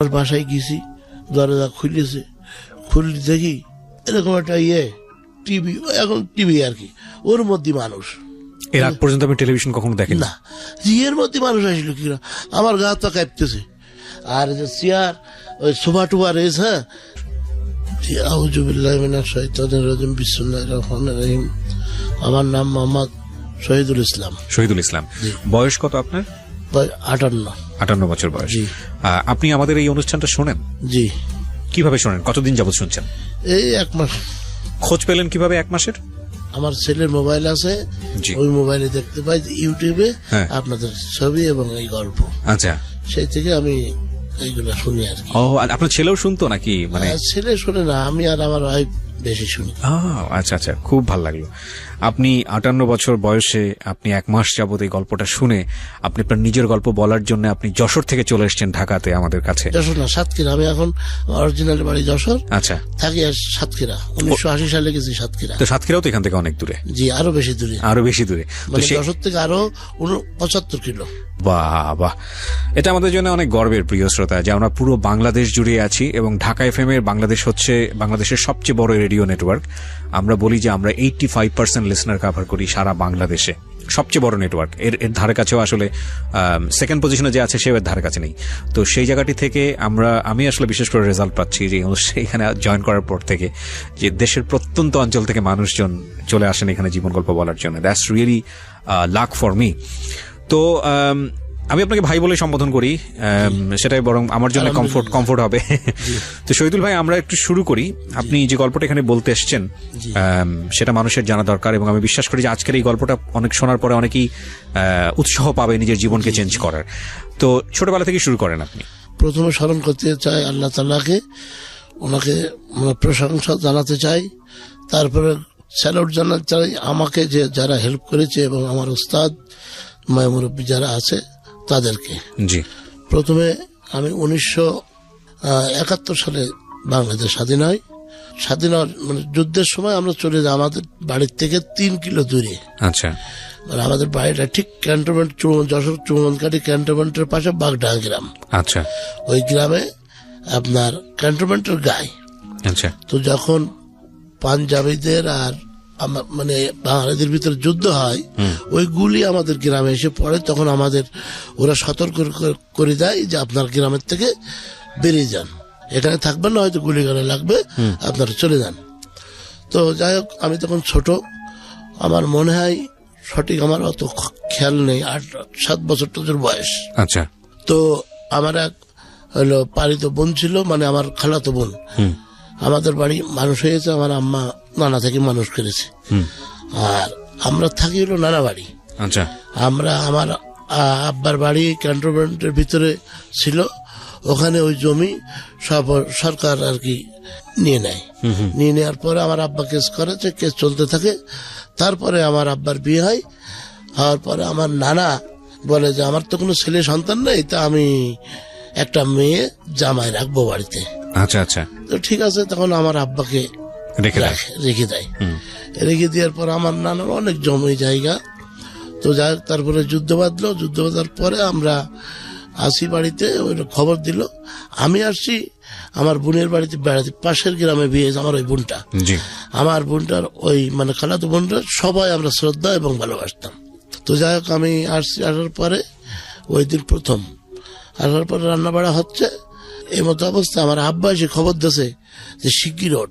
বাসায় গেছি, দরজা খুলেছে, খুলে দেখি এরকম একটা টিভি, এখন টিভি আর কি, ওর মধ্যে মানুষ। এর আগ পর্যন্ত আমি টেলিভিশন কখনো দেখিনি না, এর মধ্যে মানুষ আসলো কিনা, আমার গা তো কাঁপতেছে। আর যে চেয়ার, ওই সোফা টোফা রয়েছে। হ্যাঁ, আউযুবিল্লাহি মিনাশ শাইতানির রাজিম, বিসমিল্লাহির রহমানির রহিম। আমার নাম মোহাম্মদ শহীদুল ইসলাম। শহীদুল ইসলাম। বয়স কত আপনার? 58 বছর বয়স। জি। আপনি আমাদের এই অনুষ্ঠানটা শোনেন? জি। কিভাবে শোনেন? কতদিন যাবত শুনছেন? এই 1 মাস। খোঁজ পেলেন কিভাবে 1 মাসের? আমার ছেলের মোবাইল আছে, জি। ওই মোবাইলে দেখতে পাই ইউটিউবে হ্যাঁ। আপনাদের ছবি এবং এই গল্প, আচ্ছা। সেই থেকে আমি এইগুলো শুনি আর কি। ও, আপনার ছেলেও শুনতো নাকি? মানে ছেলে শুনে না, আমি আর আমার ওয়াইফ বেশি শুনি। আচ্ছা আচ্ছা, খুব ভালো লাগলো। আপনি 58 বছর বয়সে আপনি 1 মাস যাবত এই গল্পটা শুনে আপনি আপনার নিজের গল্প বলার জন্য আপনি যশোর থেকে চলে এসেছেন ঢাকাতে আমাদের কাছে। যশোর না, সাতক্ষীরা। আমি এখন অরিজিনাল বাড়ি যশোর, আচ্ছা। থাকি আর সাতক্ষীরা। 1980 সালে গেছি সাতক্ষীরা। তো সাতক্ষীরাও তো এখান থেকে অনেক দূরে। জি, আরো বেশি দূরে। আরো বেশি দূরে। মানে যশোর থেকে আরো 75 কিলো। বাহ বাহ, এটা আমাদের জন্য অনেক গর্বের প্রিয় শ্রোতা, যে আমরা পুরো বাংলাদেশ জুড়ে আছি এবং ঢাকা এফএম এর বাংলাদেশ হচ্ছে বাংলাদেশের সবচেয়ে বড় রেডিও নেটওয়ার্ক। আমরা বলি যে আমরা 85% লিসনার কভার করি সারা বাংলাদেশে, সবচেয়ে বড় নেটওয়ার্ক। এর ধারে কাছেও আসলে সেকেন্ড পজিশনে যে আছে সে এর ধারে কাছে নেই। তো সেই জায়গাটি থেকে আমি আসলে বিশেষ করে রেজাল্ট পাচ্ছি যে এখানে জয়েন করার পর থেকে, যে দেশের প্রত্যন্ত অঞ্চল থেকে মানুষজন চলে আসেন এখানে জীবন গল্প বলার জন্য। That's really luck for me. তো আমি আপনাকে ভাই বলে সম্বোধন করি, সেটাই বরং আমার জন্য কমফোর্ট হবে। তো শহীদুল ভাই, আমরা একটু শুরু করি। আপনি যে গল্পটা এখানে বলতে এসছেন সেটা মানুষের জানা দরকার, এবং আমি বিশ্বাস করি যে আজকের এই গল্পটা অনেক শোনার পরে অনেকেই উৎসাহ পাবে নিজের জীবনকে চেঞ্জ করার। তো ছোটবেলা থেকে শুরু করেন আপনি। প্রথমে স্মরণ করতে চাই আল্লাহ তাআলাকে, ওনাকে প্রশংসা জানাতে চাই। তারপরে স্যালুট জানাতে চাই আমাকে যে যারা হেল্প করেছে এবং আমার উস্তাদ মুরব্বী যারা আছে তাদেরকে। জি। প্রথমে আমি 1971 সালে বাংলাদেশ স্বাধীন হয়। স্বাধীন হওয়ার মানে যুদ্ধের সময় আমরা চলে যাই আমাদের বাড়ির থেকে 3 কিলো দূরে। আচ্ছা। মানে আমাদের বাড়িটা ঠিক ক্যান্টনমেন্ট, যশোর চুমনকাটি ক্যান্টনমেন্টের পাশে বাগডাঙ্গা গ্রাম। আচ্ছা। ওই গ্রামে আপনার ক্যান্টনমেন্টের গায়ে। আচ্ছা। তো যখন পাঞ্জাবিদের আর মানে বাঙালিদের ভিতরে যুদ্ধ হয়, ওই গুলি আমাদের গ্রামে এসে পড়ে। তখন আমাদের ওরা সতর্ক করে দেয় যে আপনার গ্রামের থেকে বেরিয়ে যান, এখানে থাকবেন না, হয়তো গুলি গালে লাগবে, আপনারা চলে যান। তো যাই হোক, আমি তখন ছোট, আমার মনে হয় সঠিক আমার অত খেয়াল নেই, 8-7 বছর তোর বয়স। আচ্ছা। তো আমার এক হলো পালিত বোন ছিল, মানে আমার খালাতো বোন। আমাদের বাড়ি মানুষ হয়েছে, আমার আম্মা নানা থেকে মানুষ করেছে। আর আমরা থাকি হলো নানা বাড়ি। আচ্ছা। আমার আব্বার বাড়ি ক্যান্টনমেন্টের ভিতরে ছিল, ওখানে ওই জমি সব সরকার আর কি নিয়ে নেয়। নিয়ে নেওয়ার পরে আমার আব্বা কেস করেছে, কেস চলতে থাকে। তারপরে আমার আব্বার বিয়ে হয়। হওয়ার পরে আমার নানা বলে যে আমার তো কোনো ছেলে সন্তান নেই, তা আমি একটা মেয়ে জামাই রাখবো বাড়িতে। আচ্ছা আচ্ছা। তো ঠিক আছে, তখন আমার আব্বাকে রেখে দেয়। রেখে দেওয়ার পর আমার নানার অনেক জমি জায়গা। তো যাই হোক, তারপরে যুদ্ধ বাঁধলো। যুদ্ধ বাঁধার পরে আমরা আসি বাড়িতে, ওই খবর দিল। আমি আসছি আমার বোনের বাড়িতে বেড়াতে, পাশের গ্রামে বিয়ে আমার ওই বোনটা। আমার বোনটার ওই মানে খালাতো বোনটার সবাই আমরা শ্রদ্ধা এবং ভালোবাসতাম। তো যাই হোক, আমি আসছি। আসার পরে ওই দিন প্রথম আসার পরে রান্না বাড়া হচ্ছে, এই মতো অবস্থা আমার আব্বা এসে খবর দিয়েছে যে শিগগির ওঠ,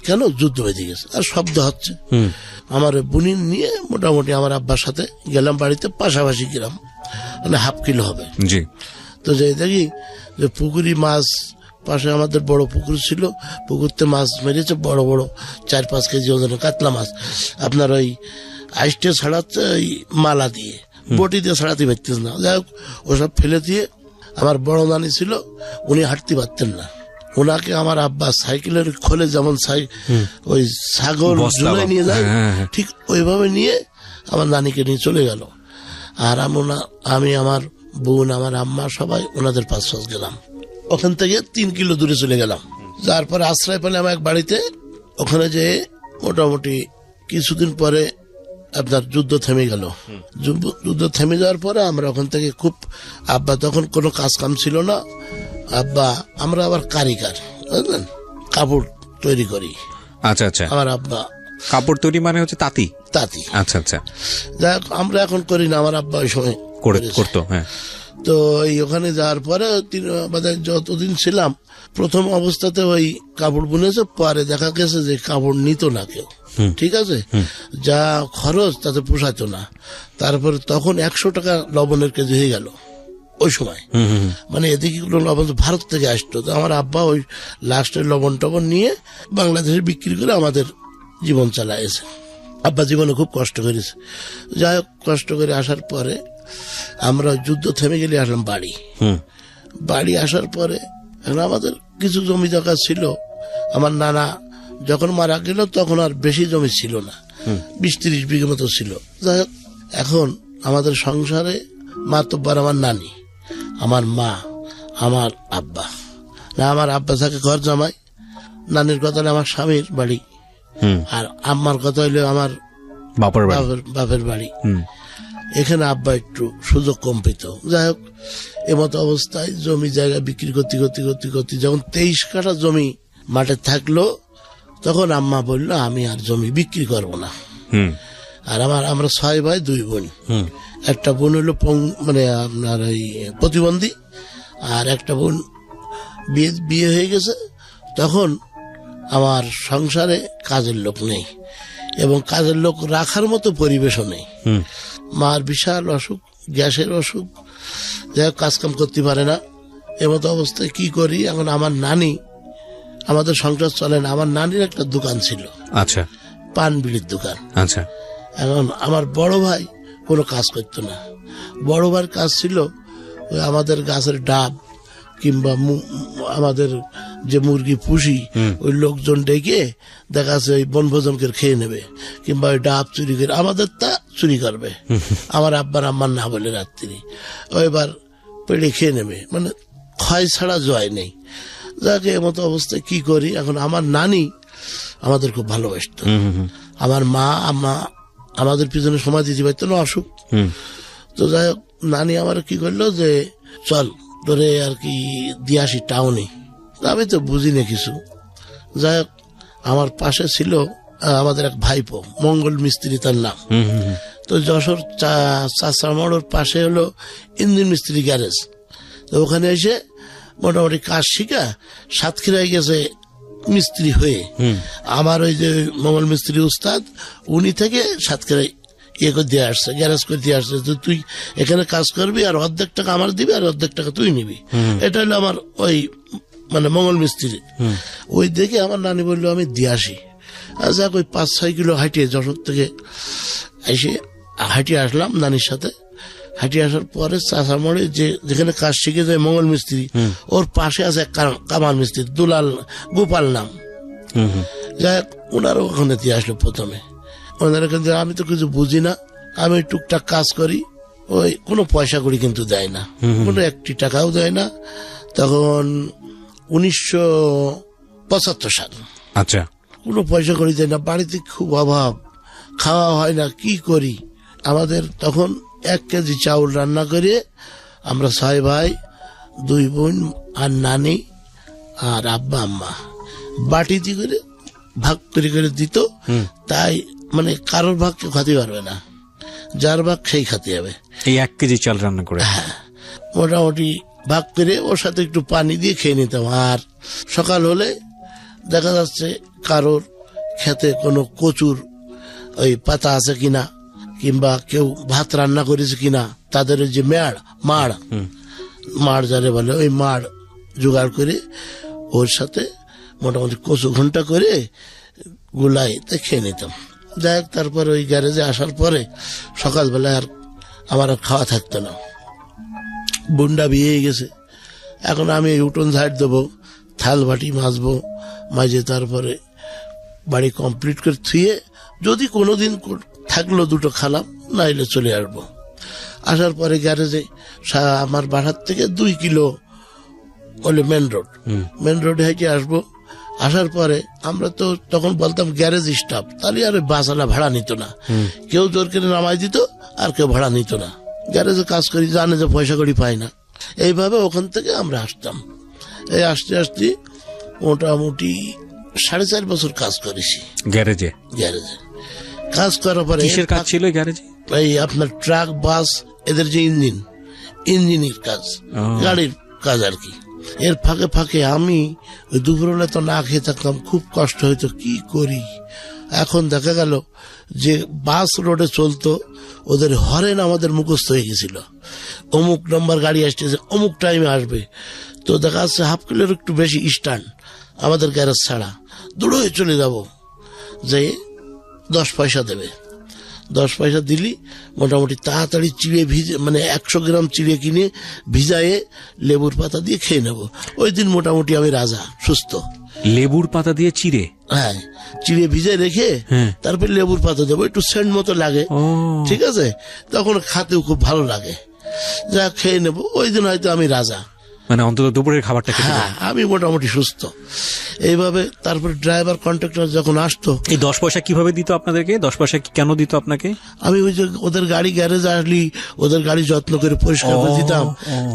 কেন যুদ্ধ বেঁধে গেছে আর শব্দ হচ্ছে। আমার বুনি নিয়ে মোটামুটি আমার আব্বার সাথে গেলাম বাড়িতে, পাশাপাশি গ্রাম, মানে 1/2 কিলো হবে। তো যাই দেখি যে পুকুরি মাছ, পাশে আমাদের বড় পুকুর ছিল, পুকুরতে মাছ মেরেছে বড় বড় 4-5 কেজি ওজনের কাতলা মাছ। আপনার ওই আইসটে ছাড়াচ্ছে ওই মালা দিয়ে, বটি দিয়ে ছাড়াতে পারতেছে না। যাই হোক, ওসব ফেলে দিয়ে আমার বড় নানি ছিল, উনি হাঁটতে পারতেন না। ওনাকে আমার আব্বা সাইকেলের খোলে যেমন ওই ছাগল ঝুলে নিয়ে যায়, ঠিক ওইভাবে নিয়ে আমার নানিকে নিয়ে চলে গেল। আর আমি আমার বোন, আমার আম্মা সবাই ওনাদের পাশ গেলাম। ওখান থেকে 3 কিলো দূরে চলে গেলাম। যার পরে আশ্রয় পেলাম এক বাড়িতে। ওখানে যে মোটামুটি কিছুদিন পরে আপনার যুদ্ধ থেমে গেল। যুদ্ধ থেমে যাওয়ার পরে আমরা ওখান থেকে খুব, আব্বা তখন কোনো কাজ কাম ছিল না, আব্বা, আমরা আবার কারিগর, বুঝলেন, কাপড় তৈরি করি। আচ্ছা আচ্ছা, আমার আব্বা কাপড় তৈরি মানে হচ্ছে তাঁতি। আচ্ছা আচ্ছা, যাই হোক, আমরা এখন করি না, আমার আব্বা ওই সময় করতো। হ্যাঁ, তো এই ওখানে যাওয়ার পরে যতদিন ছিলাম, প্রথম অবস্থাতে ওই কাপড় বুনেছে, পরে দেখা গেছে যে কাপড় নিত না কেউ, ঠিক আছে, যা খরচ তাতে পোষাতো না। তারপরে তখন 100 টাকা লবণের কেজি হয়ে গেল ওই সময়, মানে এদিকে লবণ ভারত থেকে আসতো। তো আমার আব্বা ওই লাস্টের লবণ টবণ নিয়ে বাংলাদেশে বিক্রি করে আমাদের জীবন চালাইছে। আব্বা জীবনে খুব কষ্ট করেছে। যাই হোক, কষ্ট করে আসার পরে আমরা যুদ্ধ থেমে গেলে আসলাম বাড়ি আসার পরে এখন আমাদের কিছু জমি জায়গা ছিল। আমার নানা যখন মারা গেল তখন আর বেশি জমি ছিল না, 20-30 বিঘা মতো ছিল। যাই হোক, এখন আমাদের সংসারে মাতব্বর আমার নানি, আমার মা, আমার আব্বা। না, আমার আব্বা থাকে ঘর জামাই, নানির কথা হলো আমার স্বামীর বাড়ি, আর আম্মার কথা হইলো আমার বাপের বাড়ি। এখানে আব্বা একটু সুযোগ কম পেত। যাই হোক, এমতো অবস্থায় জমি জায়গা বিক্রি করতে যখন 23 কাঠা জমি মাঠে থাকলো, তখন আম্মা বলল আমি আর জমি বিক্রি করব না। আর আমরা 6 ভাই 2 বোন। একটা বোন হলো মানে আপনার ওই প্রতিবন্ধী, আর একটা বোন বিয়ে হয়ে গেছে। তখন আমার সংসারে কাজের লোক নেই, এবং কাজের লোক রাখার মতো পরিবেশও নেই। মার বিশাল অসুখ, গ্যাসের অসুখ, যাই হোক, কাজকাম করতে পারে না। এমতো অবস্থায় কি করি, এখন আমার নানি, আমাদের সংসার চলে না, আমার নানির একটা দোকান ছিল, আচ্ছা, পান বিড়ির দোকান। আচ্ছা, এখন আমার বড় ভাই কোনো কাজ করতো না। বড় ভাইয়ের কাজ ছিল ওই আমাদের গাছের ডাব, কিংবা আমাদের যে মুরগি পুষি, ওই লোকজন ডেকে দেখা যাচ্ছে ওই বনভোজনকে খেয়ে নেবে, কিংবা ওই ডাব চুরি করে আমাদের তা চুরি করবে, আমার আব্বার আম্মার না বলে রাত্রি ওইবার পেড়ে খেয়ে নেবে, মানে ক্ষয় ছাড়া জয় নেই। যাকে এমতো অবস্থায় কি করি, এখন আমার নানি আমাদের খুব ভালোবাসত। আমার মা আম্মা আমাদের পিছনে সময় দিতে পারতো না, অসুখ। তো যাই হোক, নানি আমার কি করলো যে চল ধরে আর কি দিয়ে আসি টাউনে। আমি তো বুঝি না কিছু। যাই হোক, আমার পাশে ছিল আমাদের এক ভাইপো, মঙ্গল মিস্ত্রি তার নাম। তো যশোর চাষা মোড়ের পাশে হলো ইঞ্জিন মিস্ত্রি গ্যারেজ। তো ওখানে এসে মোটামুটি কাজ শিখা সাতক্ষীরায় গেছে মিস্ত্রি হয়ে। আমার ওই যে মঙ্গল মিস্ত্রি উস্তাদ, উনি থেকে সাতক্ষীরায় করে দিয়ে আসছে, গ্যারেজ করে দিয়ে আসছে, তুই এখানে কাজ করবি, আর অর্ধেক টাকা আমার দিবি, আর অর্ধেক টাকা তুই নিবি। এটা হলো আমার ওই মানে মঙ্গল মিস্ত্রি। ওই দেখে আমার নানি বললো আমি দিয়ে আসি। যাক, ওই 5-6 কিলো হাঁটিয়ে যশোর থেকে এসে হাঁটিয়ে আসলাম নানির সাথে। হাঁটিয়ে আসার পরে চাষা মোড়ে যেখানে কাজ শিখে যায় মঙ্গল মিস্ত্রি, ওর পাশে আছে এক কামাল মিস্ত্রি, গোপাল নাম। যাই হোক, ওনারও ওখানে দিয়ে আসলো প্রথমে। ওনারা কিন্তু আমি তো কিছু বুঝি না, আমি টুকটাক কাজ করি, ওই কোনো পয়সা করি কিন্তু দেয় না, কোনো 1 টাকাও দেয় না। তখন 1975 সাল। আচ্ছা, কোনো পয়সা করি দেয় না, বাড়িতে খুব অভাব, খাওয়া হয় না, কি করি। আমাদের তখন 1 কেজি চাউল রান্না করে আমরা 6 ভাই 2 বোন আর নানি আর আব্বা আম্মা বাটিতে করে ভাগ করে দিত। তাই মানে কারোর ভাগ কেউ খাতে পারবে না, যার ভাগ সেই খাতে হবে। এই 1 কেজি চাল রান্না করে, হ্যাঁ, মোটামুটি ভাগ করে ওর সাথে একটু পানি দিয়ে খেয়ে নিতাম। আর সকাল হলে দেখা যাচ্ছে কারোর খেতে কোনো কচুর ওই পাতা আছে কিনা, কিংবা কেউ ভাত রান্না করেছে কিনা, তাদের যে মাড় যারে বলে, ওই মাড় জোগাড় করে ওর সাথে মোটামুটি কচু ঘন্টা করে গুলাই তা খেয়ে নিতাম। যাই হোক, তারপর ওই গ্যারেজে আসার পরে সকালবেলা আর আমার খাওয়া থাকতো না, বুন্ডা বিয়ে গেছে। এখন আমি উঠোন ঝাড় দেবো, থাল বাটি মাজবো, মাঝে তারপরে বাড়ি কমপ্লিট করে থুয়ে যদি কোনোদিন থাকলো 2টো খালাম, নাইলে চলে আসবো। আসার পরে গ্যারেজে আমার বাসার থেকে 2 কিলো হলে মেন রোডে হেঁটে আসবো। আসার পরে আমরা তো তখন বলতাম গ্যারেজ স্টাফ, তাহলে আর বাসালা ভাড়া নিত না, কেউ জোর করে নামাই দিত, আর কেউ ভাড়া নিত না। গ্যারেজে কাজ করি, জানে যে পয়সা করি পাই না। এইভাবে ওখান থেকে আমরা আসতাম। এই আসতে আসতে মোটামুটি 4.5 বছর কাজ করেছি গ্যারেজে। কাজ করার পরে কিসের কাজ ছিল গ্যারেজে? এই আপনার ট্রাক, বাস, এদের যে ইঞ্জিনের কাজ, গাড়ির কাজ আর কি। এর ফাঁকে ফাঁকে আমি ওই দুপুরবেলা তো না খেয়ে থাকতাম, খুব কষ্ট হইতো, কি করি। এখন দেখা গেল যে বাস রোডে চলতো, ওদের হরেন আমাদের মুখস্থ হয়ে গেছিল, অমুক নম্বর গাড়ি আসতেছে, অমুক টাইমে আসবে। তো দেখা যাচ্ছে 1/2 কিলোর একটু বেশি স্ট্যান্ড আমাদের গ্যারেজ ছাড়া, দূরে চলে যাব, যে 10 পয়সা দেবে। 10 পয়সা দিলি মোটামুটি তাড়াতাড়ি চিড়ে ভিজে, মানে 100 গ্রাম চিড়ে কিনে ভিজায়ে লেবুর পাতা দিয়ে খেয়ে নেব। ওই দিন মোটামুটি আমি রাজা, সুস্থ। লেবুর পাতা দিয়ে চিড়ে? হ্যাঁ, চিড়ে ভিজে রেখে তারপর লেবুর পাতা দেবো, একটু সেন্ট মতো লাগে, ঠিক আছে, তখন খাতেও খুব ভালো লাগে, যা খেয়ে নেব। ওই দিন হয়তো আমি রাজা, মানে অন্তত দুপুরের খাবারটা খেতে। হ্যাঁ, আমি মোটামুটি সুস্থ এইভাবে। তারপরে ড্রাইভার কন্ট্রাক্টর যখন আসতো, এই 10 পয়সা কিভাবে দিত আপনাদেরকে? 10 পয়সা কেন দিত আপনাকে? আমি ওই যে ওদের গাড়ি গ্যারেজ আসলি ওদের গাড়ি যত্ন করে পরিষ্কার করে দিতাম,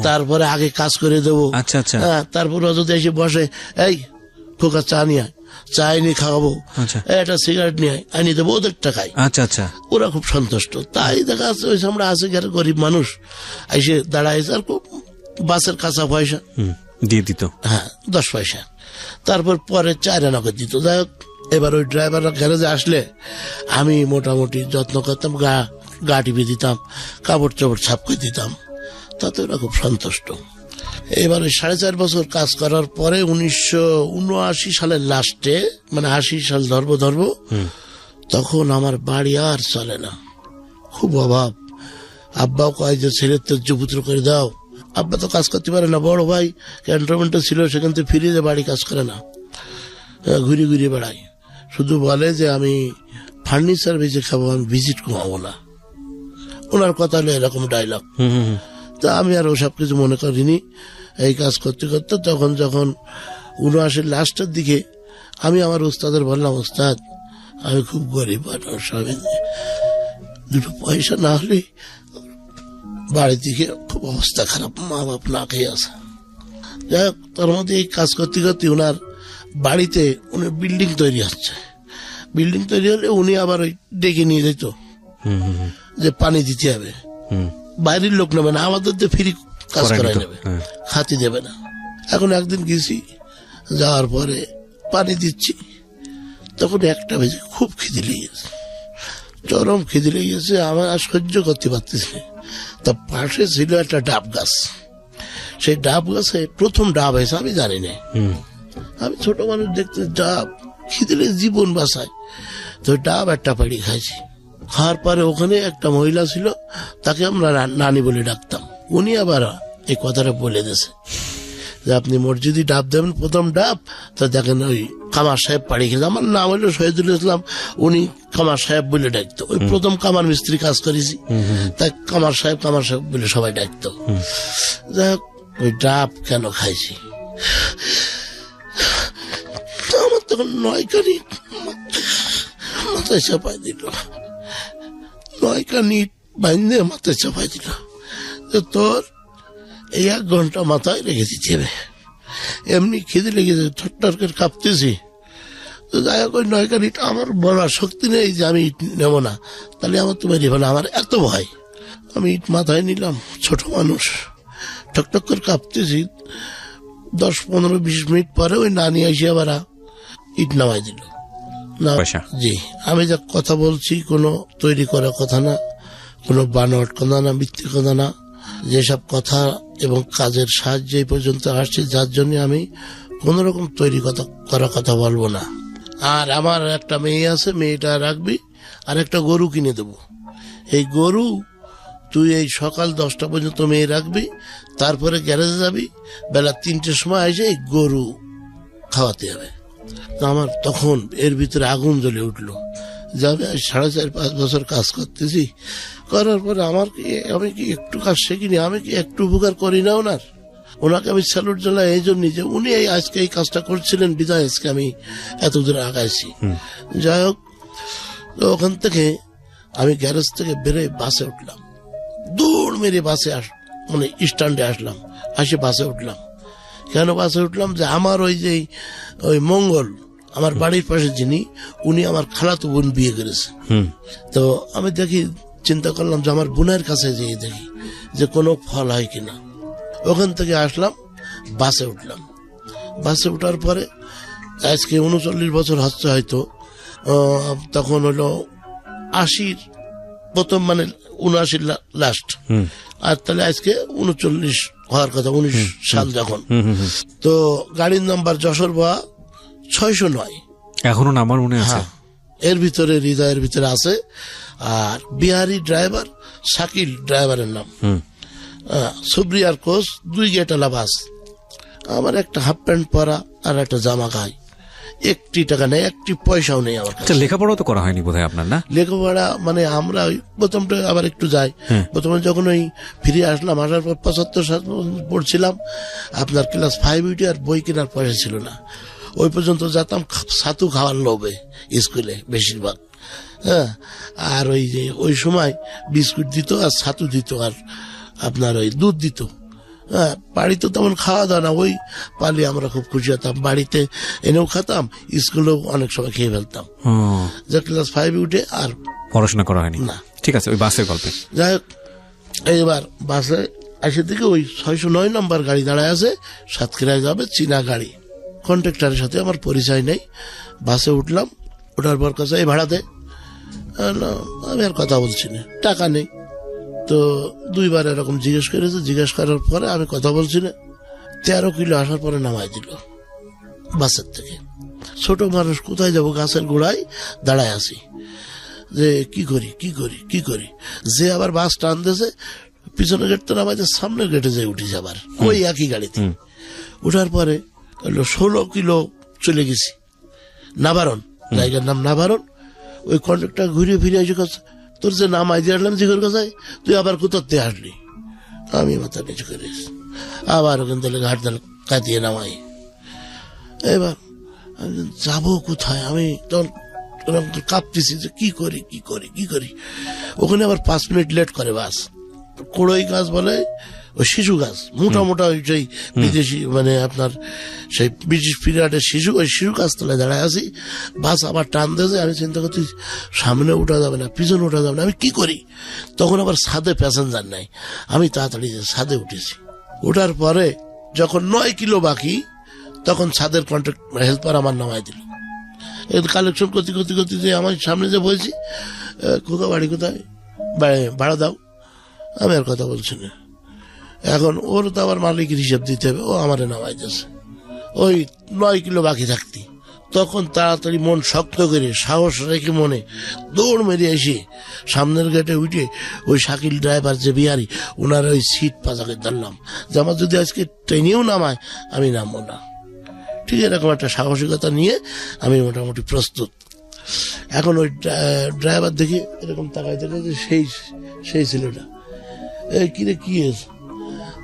তারপরে আগে কাজ করে দেবো। আচ্ছা আচ্ছা। হ্যাঁ, তারপর যদি এসে বসে, এই খোকা চা নিয়ে আয়, চা এনে খাওয়াবো, একটা সিগারেট নিয়ে আনিয়ে দেবো, ওদের টাকায়। আচ্ছা আচ্ছা। ওরা খুব সন্তুষ্ট। তাই দেখা যাচ্ছে ওই আমরা আছে গরিব মানুষ, এসে দাঁড়াইছে, আর খুব বাসের কাঁচা পয়সা দিয়ে দিত, হ্যাঁ 10 পয়সা। তারপর পরে 4 আনা করে দিত। যাই হোক, এবার ওই ড্রাইভার গ্যারেজে আসলে আমি মোটামুটি যত্ন করতাম, গা টিপে দিতাম, কাপড় চোপড় ছাপ করে দিতাম, তাতে ওরা খুব সন্তুষ্ট। এবার ওই 4.5 বছর কাজ করার পরে 1979 সালের লাস্টে, মানে 80 সাল ধরবো, তখন আমার বাড়ি আর চলে না, খুব অভাব। আব্বাও কয় যে ছেলের তেজ্য পুত্র করে দাও। আব্বা তো কাজ করতে পারে না, বড় ভাই ক্যান্টনমেন্টে ছিল, সেখান থেকে ফিরে যে বাড়ি কাজ করে না, ঘুরে ঘুরে বেড়াই, শুধু বলে যে আমি ফার্নিচার বেঁচে খাবো, আমি ভিজিট কমাবো না। ওনার কথা হলো এরকম ডায়লগ। তা আমি আর ওসব কিছু মনে করিনি। এই কাজ করতে করতে তখন যখন 79 লাস্টের দিকে আমি আমার উস্তাদের বললাম, উস্তাদ আমি খুব গরিব মানুষ, আমি 2 পয়সা না হলে বাড়ি থেকে খুব অবস্থা খারাপ, মা বাপ না খেয়ে আছে। যাই হোক, তার মধ্যে এই কাজ করতে করতে ওনার বাড়িতে উনি বিল্ডিং তৈরি হচ্ছে। বিল্ডিং তৈরি হলে উনি আবার ওই ডেকে নিয়ে যেত যে পানি দিতে হবে, বাইরের লোক নেবে না, আমাদের তো ফ্রি কাজ করাই নেবে, খাতি দেবে না। এখন একদিন গেছি, যাওয়ার পরে পানি দিচ্ছি, তখন 1টা বেজে, খুব খিদে লেগেছে, চরম খিদে লেগেছে, আমার আর সহ্য করতে পারতেছি। তা পাশে ছিল একটা ডাব গাছ, সেই ডাব গাছে প্রথম ডাব হয়েছে, আমি জানি না, আমি ছোট মানুষ দেখতে ডাব খিদে লেগে জীবন বাঁচায়, তো ডাব একটা পাড়ি খাইছি। খাওয়ার পরে ওখানে একটা মহিলা ছিল, তাকে আমরা নানি বলে ডাকতাম। উনি আবার এই কথাটা বলে দিয়েছে যে আপনি মসজিদে ডাব দেবেন, প্রথম ডাব, তো দেখেন ওই কামার সাহেব পাড়ি খেয়েছে। আমার নাম হইল শহীদুল ইসলাম, উনি কামার সাহেব বলে ডাকতো। ওই প্রথম কামার মিস্ত্রি কাজ করেছি, তাই কামার সাহেব বলে সবাই ডাকতো। যাই হোক, ওই ডাব কেন খাইছি, আমার তখন 9 কানি মাথায় চাপাই দিল, 9 কানি বাইন্দে মাথায় চাপাই দিল, তোর এই 1 ঘন্টা মাথায় রেখে দিতে হবে, এমনি খিদে লেগেছে, ঠট্টর করে কাঁপতেছি। তো যাই হোক, ওই 9 কানিটা আমার বলার শক্তি নেই যে আমি ইট নেব না, তাহলে আমার তো মেরে ফেলে, আমার এত ভয়। আমি ইট মাথায় নিলাম, ছোট মানুষ, ঠকঠক করে কাঁপতেছি। 10-15-20 মিনিট পরে ওই নানি এসে আবার ইট নামাই দিল। না জি, আমি যা কথা বলছি কোনো তৈরি করা কথা না, কোনো বানোয়াট কথা না, মিথ্যে কথা না, যেসব কথা এবং কাজের সাহায্যে এই পর্যন্ত আসছে, যার জন্য আমি কোন রকম তৈরি করা কথা বলবো না। আর আমার একটা মেয়ে আছে, মেয়েটা রাখবি, আর একটা গরু কিনে দেবো। এই গরু তুই এই সকাল 10টা পর্যন্ত মেয়ে রাখবি, তারপরে গ্যারেজে যাবি, বেলা 3টের সময় এসে এই গরু খাওয়াতে হবে। আমার তখন এর ভিতরে আগুন জ্বলে উঠলো, যাবে 4.5-5 বছর কাজ করতেছি, করার পরে আমি কি একটু কাজ শিখিনি, আমি কি একটু উপকার করি না ওনার? ওনাকে আমি স্যালুট জানাই এই জন্য যে উনি আজকে এই কাজটা করছিলেন, বিদায় আজকে আমি এত দূরে আগাইছি। যাই হোক, তো ওখান থেকে আমি গ্যারেজ থেকে বেরোয় বাসে উঠলাম, দৌড় মেরে বাসে মানে স্ট্যান্ডে আসলাম, আসে বাসে উঠলাম। কেন বাসে উঠলাম, যে আমার ওই মঙ্গল, আমার বাড়ির পাশে যিনি, উনি আমার খালাতো বোন বিয়ে করেছে। তো আমি দেখি, চিন্তা করলাম যে আমার বোনের কাছে যেয়ে দেখি যে কোনো ফল হয় কিনা। ওখান থেকে আসলাম, বাসে উঠলাম। বাসে উঠার পরে আজকে 39 বছর হচ্ছে হয়তো, তখন হলো 80 প্রথম, মানে 79 লাস্ট, আর তাহলে আজকে 39 হওয়ার কথা, 19 সাল যখন। তো গাড়ির নাম্বার যশোর বা 609, এখনো নাম্বার মনে আছে? এর ভিতরে, হৃদয়ের ভিতরে আছে। আর বিহারি ড্রাইভার, শাকিল ড্রাইভারের নাম। সুব্রিয়ার কোচ, 2 গেটওয়ালা বাস। আমার একটা হাফ প্যান্ট পরা আর একটা জামা গায়ে, 1 টাকা নেই, 1 পয়সাও নেই আমার কাছে। লেখাপড়াও তো করা হয়নি বোধহয় আপনার, না? লেখাপড়া মানে আমরা ওই প্রথমটা আবার একটু যাই। প্রথমে যখন ওই ফিরে আসলাম, আসার পর 75 পড়ছিলাম, আপনার ক্লাস 5 উঠে আর বই কেনার পয়সা ছিল না। ওই পর্যন্ত যেতাম ছাতু খাওয়ার লোভে স্কুলে বেশিরভাগ। আর ওই সময় বিস্কুট দিত আর ছাতু দিত, আর আপনার ওই দুধ দিত। বাড়িতে তেমন খাওয়া দাওয়া না, ওই পালি আমরা খুব খুশি হতাম, বাড়িতে এনেও খেতাম, স্কুলেও অনেক সময় খেয়ে ফেলতাম। যে ক্লাস 5 উঠে আর পড়াশোনা করা হয়নি না। ঠিক আছে, ওই বাসের গল্পে যাই হোক, এইবার বাসে এসে থেকে ওই 609 নম্বর গাড়ি দাঁড়ায় আছে, সাতক্ষীরায় যাবে, চীনা গাড়ি। কন্ট্রাক্টরের সাথে আমার পরিচয় নেই। বাসে উঠলাম, ওঠার পর কাছে এই ভাড়া দে। আমি আর কথা বলছি না, টাকা নেই। তো 2বার এরকম জিজ্ঞেস করেছে, জিজ্ঞেস করার পরে আমি কথা বলছি না। 13 কিলো আসার পরে নামাই দিল বাসের থেকে। ছোট মানুষ, কোথায় যাবো, গাছের গোড়ায় দাঁড়ায় আছি, যে কি করি। যে আবার বাস টানতেছে, পিছনে গেট তো নামাইতে, সামনের গেটে যাই উঠি আবার ওই একই গাড়িতে। উঠার পরে 16 কিলো চলে গেছি, নাবারণ, জায়গার নাম নাবারণ। ওই কন্ট্রাক্টর ঘুরে ফিরে এসে কাছে, তোর যে নামাই দিয়ে আসলাম জিগর কাছে, তুই আবার কোথাতে আসলি? আমি মাথা নিচু করে আবার ওখান থেকে ঘাট কাটিয়ে নামাই। এবার যাবো কোথায়, আমি তখন কাঁপতেছি যে কি করি। ওখানে আবার 5 মিনিট লেট করে বাস। কোড়ই গাছ বলে, ওই শিশু গাছ, মোটা সেই বিদেশি, মানে আপনার সেই ব্রিটিশ পিরিয়ডের শিশু, ওই শিশু গাছ তলে দাঁড়ায় আছি। বাস আবার টান দিয়েছে। আমি চিন্তা করছি সামনে উঠা যাবে না, পিছনে উঠা যাবে না, আমি কি করি? তখন আবার ছাদে প্যাসেঞ্জার নাই। আমি তাড়াতাড়ি ছাদে উঠেছি। ওঠার পরে যখন 9 কিলো বাকি, তখন ছাদের কন্ট্রাক্ট হেল্পার আমার নামাই দিল। কালেকশন করতে যে আমার সামনে যে বলছি, বাড়ি কোথায়, ভাড়া দাও। আমি আর কথা বলছি না। এখন ওর তো আবার মালিকের হিসাব দিতে হবে, ও আমারে নামাই দিয়েছে। ওই 9 কিলো বাকি থাকতি, তখন তাড়াতাড়ি মন শক্ত করে, সাহস রেখে মনে দৌড় মেরে এসে সামনের গেটে উঠে ওই শাকিল ড্রাইভার যে বিহারি, ওনার ওই সিট পাজাকে ধরলাম, যে আমার যদি আজকে ট্রেনেও নামায় আমি নামবো না। ঠিক এরকম একটা সাহসিকতা নিয়ে আমি মোটামুটি প্রস্তুত। এখন ওই ড্রাইভার দেখি এরকম তাকাই দেখে, যে সেই ছেলেটা, কিরে কি হয়েছে?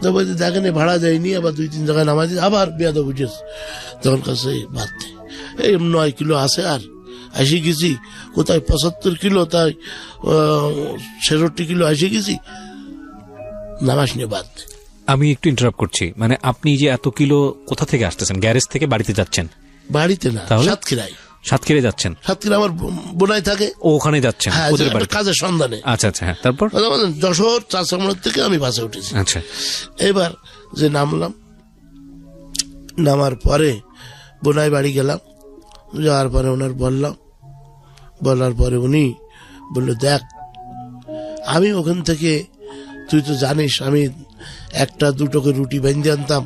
তো বলছি দেখেন ভাড়া যায়নি, আবার 2-3 জায়গায় নামাই দিয়েছে, আবার বেয়াদব বুঝেছ। তখন কাছে বাদ দে, এই 9 কিলো আছে, আর এসে গেছি কোথায় 75 কিলো, তাই 66 কিলো এসে গেছি, নামাস নিয়ে বাদ দে। আমি একটু ইন্টারাপ্ট করছি, মানে আপনি যে এত কিলো কোথা থেকে আসতেছেন? গ্যারেজ থেকে বাড়িতে যাচ্ছেন? বাড়িতে না, সাতক্ষীরায় যাচ্ছেন। সাতক্ষীরা আমার বোনাই থাকে, ওখানে যাচ্ছেন ওদের বাড়ি, কাজের সন্ধানে। আচ্ছা আচ্ছা, হ্যাঁ। তারপর যশোর চাষামোড় থেকে আমি বাসে উঠেছি। আচ্ছা, এবার যে নামলাম, নামার পরে বোনাই বাড়ি গেলাম। যাওয়ার পরে ওনার বলার পরে উনি বললো, দেখ আমি ওখান থেকে, তুই তো জানিস আমি 1-2 করে রুটি বেঁধে আনতাম,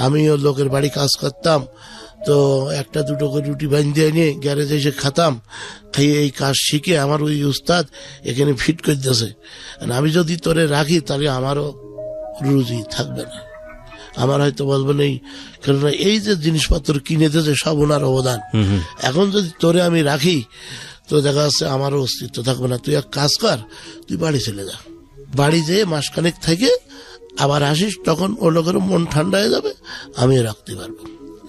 আমিও লোকের বাড়ি কাজ করতাম, তো 1-2 করে রুটি বেঁধে এনে গ্যারেজে এসে খাতাম, খেয়ে এই কাজ শিখে আমার ওই উস্তাদ এখানে ফিট করে দিয়েছে। আমি যদি তোরে রাখি তাহলে আমারও রুজি থাকবে না, আমার হয়তো বলবেন এই, কেননা এই যে জিনিসপত্র কিনে দিয়েছে সব ওনার অবদান। এখন যদি তোরে আমি রাখি তো দেখা যাচ্ছে আমারও অস্তিত্ব থাকবে না। তুই এক কাজ কর, তুই বাড়ি চলে যা, বাড়ি যেয়ে মাসখানেক থেকে আবার আসিস, তখন ও লোকের মন ঠান্ডা হয়ে যাবে, আমিও রাখতে পারবো।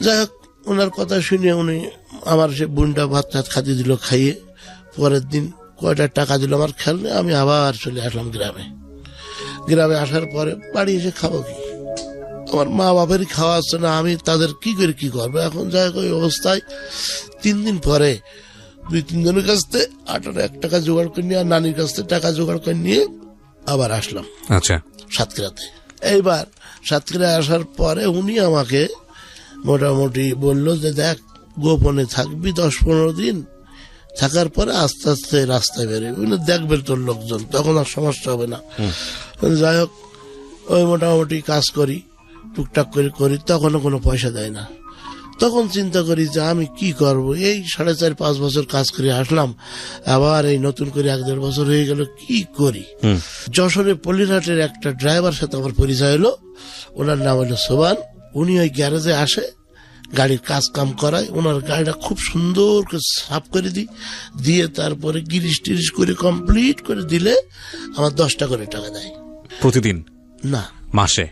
যাই হোক, ওনার কথা শুনে উনি আমার সে বোনটা ভাত টাত খাতে দিল, খাইয়ে পরের দিন কয়টা টাকা দিল আমার খেয়াল নেই। আমি আবার চলে আসলাম গ্রামে। আসার পরে বাড়ি এসে খাবো কি, আমার মা বাপেরই খাওয়া আসছে না, আমি তাদের কি করে কি করবো এখন। যাই হোক ওই অবস্থায় 3 দিন পরে 2-3 জনের কাছ থেকে 1 টাকা জোগাড় করে নিয়ে আর নানির কাছ থেকে টাকা জোগাড় করে নিয়ে আবার আসলাম আচ্ছা সাতক্ষীরাতে। এইবার সাতক্ষীরা আসার পরে উনি আমাকে মোটামুটি বললো যে দেখ গোপনে থাকবি 10-15 দিন, থাকার পরে আস্তে আস্তে রাস্তায় বেরোবি, দেখবে তোর লোকজন, তখন আর সমস্যা হবে না। যাই হোক ওই মোটামুটি কাজ করি, টুকটাক করে করি, তখনও কোনো পয়সা দেয় না। তখন চিন্তা করি যে আমি কি করব, এই 4.5-5 বছর কাজ করে আসলাম, আবার এই নতুন করে 1-1.5 বছর হয়ে গেল, কি করি। যশোরে পল্লীরহাটের একটা ড্রাইভার সাথে আমার পরিচয় হলো, ওনার নাম হলো সোবান। উনি ওই গ্যারেজে আসে, গাড়ির কাজ কাম করায়, ওনার গাড়িটা খুব সুন্দর করে সাফ করে দিয়ে তারপরে গিরিশ টিরিশ করে কমপ্লিট করে দিলে আমার 10 টাকা করে টাকা দেয় প্রতিদিন? না, মাসে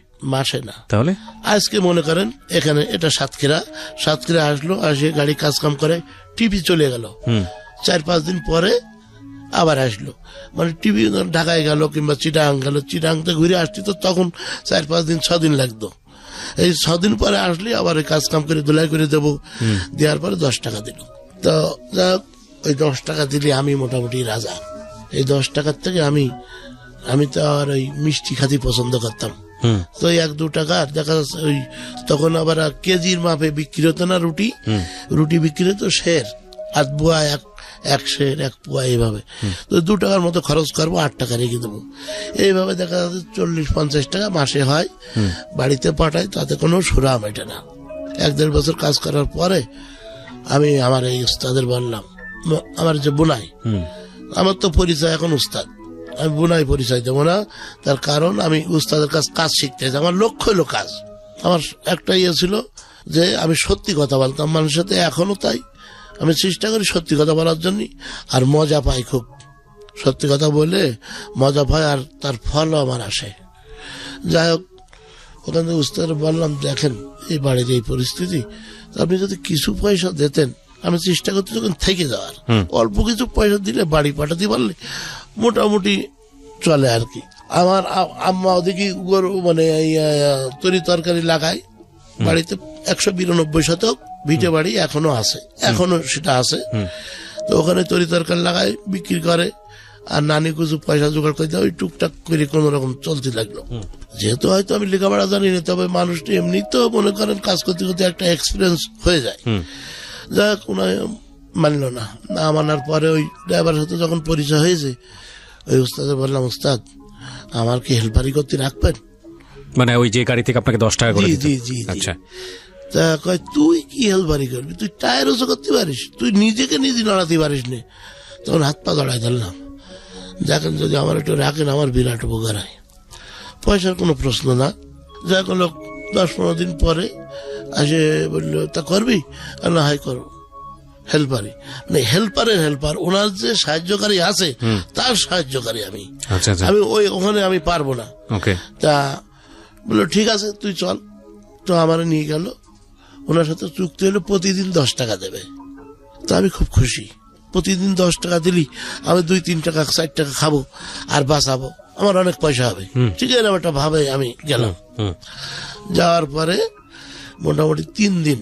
না। তাহলে আজকে মনে করেন এখানে এটা সাতক্ষীরা আসলো, আসে গাড়ি কাজ কাম করে, টিভি চলে গেল, 4-5 দিন পরে আবার আসলো, মানে টিভি ঢাকায় গেল কিংবা চিটাং গেল, চিটাংতে ঘুরে আসছি তো তখন 4-5 দিন 6 দিন লাগতো। এই 6 দিন পরে আসলে আবার কাজ কাম করে ধুলাই করে দেবো, দেওয়ার পরে 10 টাকা দিল। তো যাক ওই 10 টাকা দিলে আমি মোটামুটি রাজা। এই 10 টাকার থেকে আমি তো আর ওই মিষ্টি খাতি পছন্দ করতাম, তো 1-2 টাকা দেখা যাচ্ছে ওই তখন আবার কেজির মাপে বিক্রি হতো না, রুটি বিক্রি হতো সের, 8 বুয়া 1 সের 1 পোয়া, এইভাবে। তো 2 টাকার মতো খরচ করবো, 8 টাকা রেখে দেবো। এইভাবে দেখা যাচ্ছে 40-50 টাকা মাসে হয়, বাড়িতে পাঠাই, তাতে কোনো সুরাম এটা না। 1-1.5 বছর কাজ করার পরে আমি আমার এই উস্তাদের বললাম, আমার যে বুনাই, আমার তো পরিচয় এখন উস্তাদ, আমি বুনাই পরিচয় দেবো না, তার কারণ আমি উস্তাদের কাজ শিখতে চাই, আমার লক্ষ্য হলো কাজ। আমার একটা ছিল যে আমি সত্যি কথা বলতাম মানুষের সাথে, এখনো তাই, আমি চেষ্টা করি সত্যি কথা বলার জন্য, আর মজা পাই খুব, সত্যি কথা বলে মজা পাই, আর তার ফলও আমার আসে। যাই হোক ওখান থেকে উস্তাদ বললাম, দেখেন এই বাড়ির এই পরিস্থিতি, আপনি যদি কিছু পয়সা দিতেন, আমি চেষ্টা করতে যখন থেকে যাওয়ার, অল্প কিছু পয়সা দিলে বাড়ি পাঠাতে পারলে মোটামুটি চলে আর কি। আমার আম্মা ওদিকে মানে তরি তরকারি লাগায় বাড়িতে, 192 শতক ভিটে বাড়ি এখনো আছে, এখনো সেটা আছে। তো ওখানে তরি তরকারি লাগায় বিক্রি করে, আর নানি কিছু পয়সা জোগাড় করে দেয়, ওই টুকটাক করে কোন রকম চলতে লাগলো। যেহেতু হয়তো আমি লেখাপড়া জানি না, তবে মানুষটি এমনি তো মনে করেন কাজ করতে করতে একটা এক্সপিরিয়েন্স হয়ে যায়। যাক মানল না, মানার পরে ওই ড্রাইভারের সাথে যখন পরিচয় হয়েছে, ওই উস্তাদে বললাম, উস্তাদ আমার কি হেল্পারি করতে রাখবেন? মানে ওই যে গাড়ি থেকে আপনাকে 10 টাকা করে দিত? জি। আচ্ছা। তা কয়, তুই কি হেল্পারি করবি, তুই টায়ার ওসো করতে পারিস, তুই নিজেকে নিজে নড়াতে পারিস না। তখন হাত পা জড়াই ধরলাম, দেখেন যদি আমার একটু রাখেন আমার বিরাট উপকার হয়, পয়সার কোনো প্রশ্ন না। যা করলো 10-15 দিন পরে আসে বললো, তা করবি? না, হাই করবো। হেল্পারি মানে হেল্পারের হেল্পার, ওনার যে সাহায্যকারী আছে তার সাহায্যকারী আমি। আমি ওখানে আমি পারবো না। তা বললো ঠিক আছে তুই চল। তো আমার নিয়ে গেল, ওনার সাথে চুক্তি হলো প্রতিদিন 10 টাকা দেবে। তো আমি খুব খুশি, প্রতিদিন 10 টাকা দিলি আমি 2-3 টাকা 4 টাকা খাবো আর বাঁচাবো, আমার অনেক পয়সা হবে। ঠিক আছে, একটা ভাবে আমি গেলাম। যাওয়ার পরে মোটামুটি 3 দিন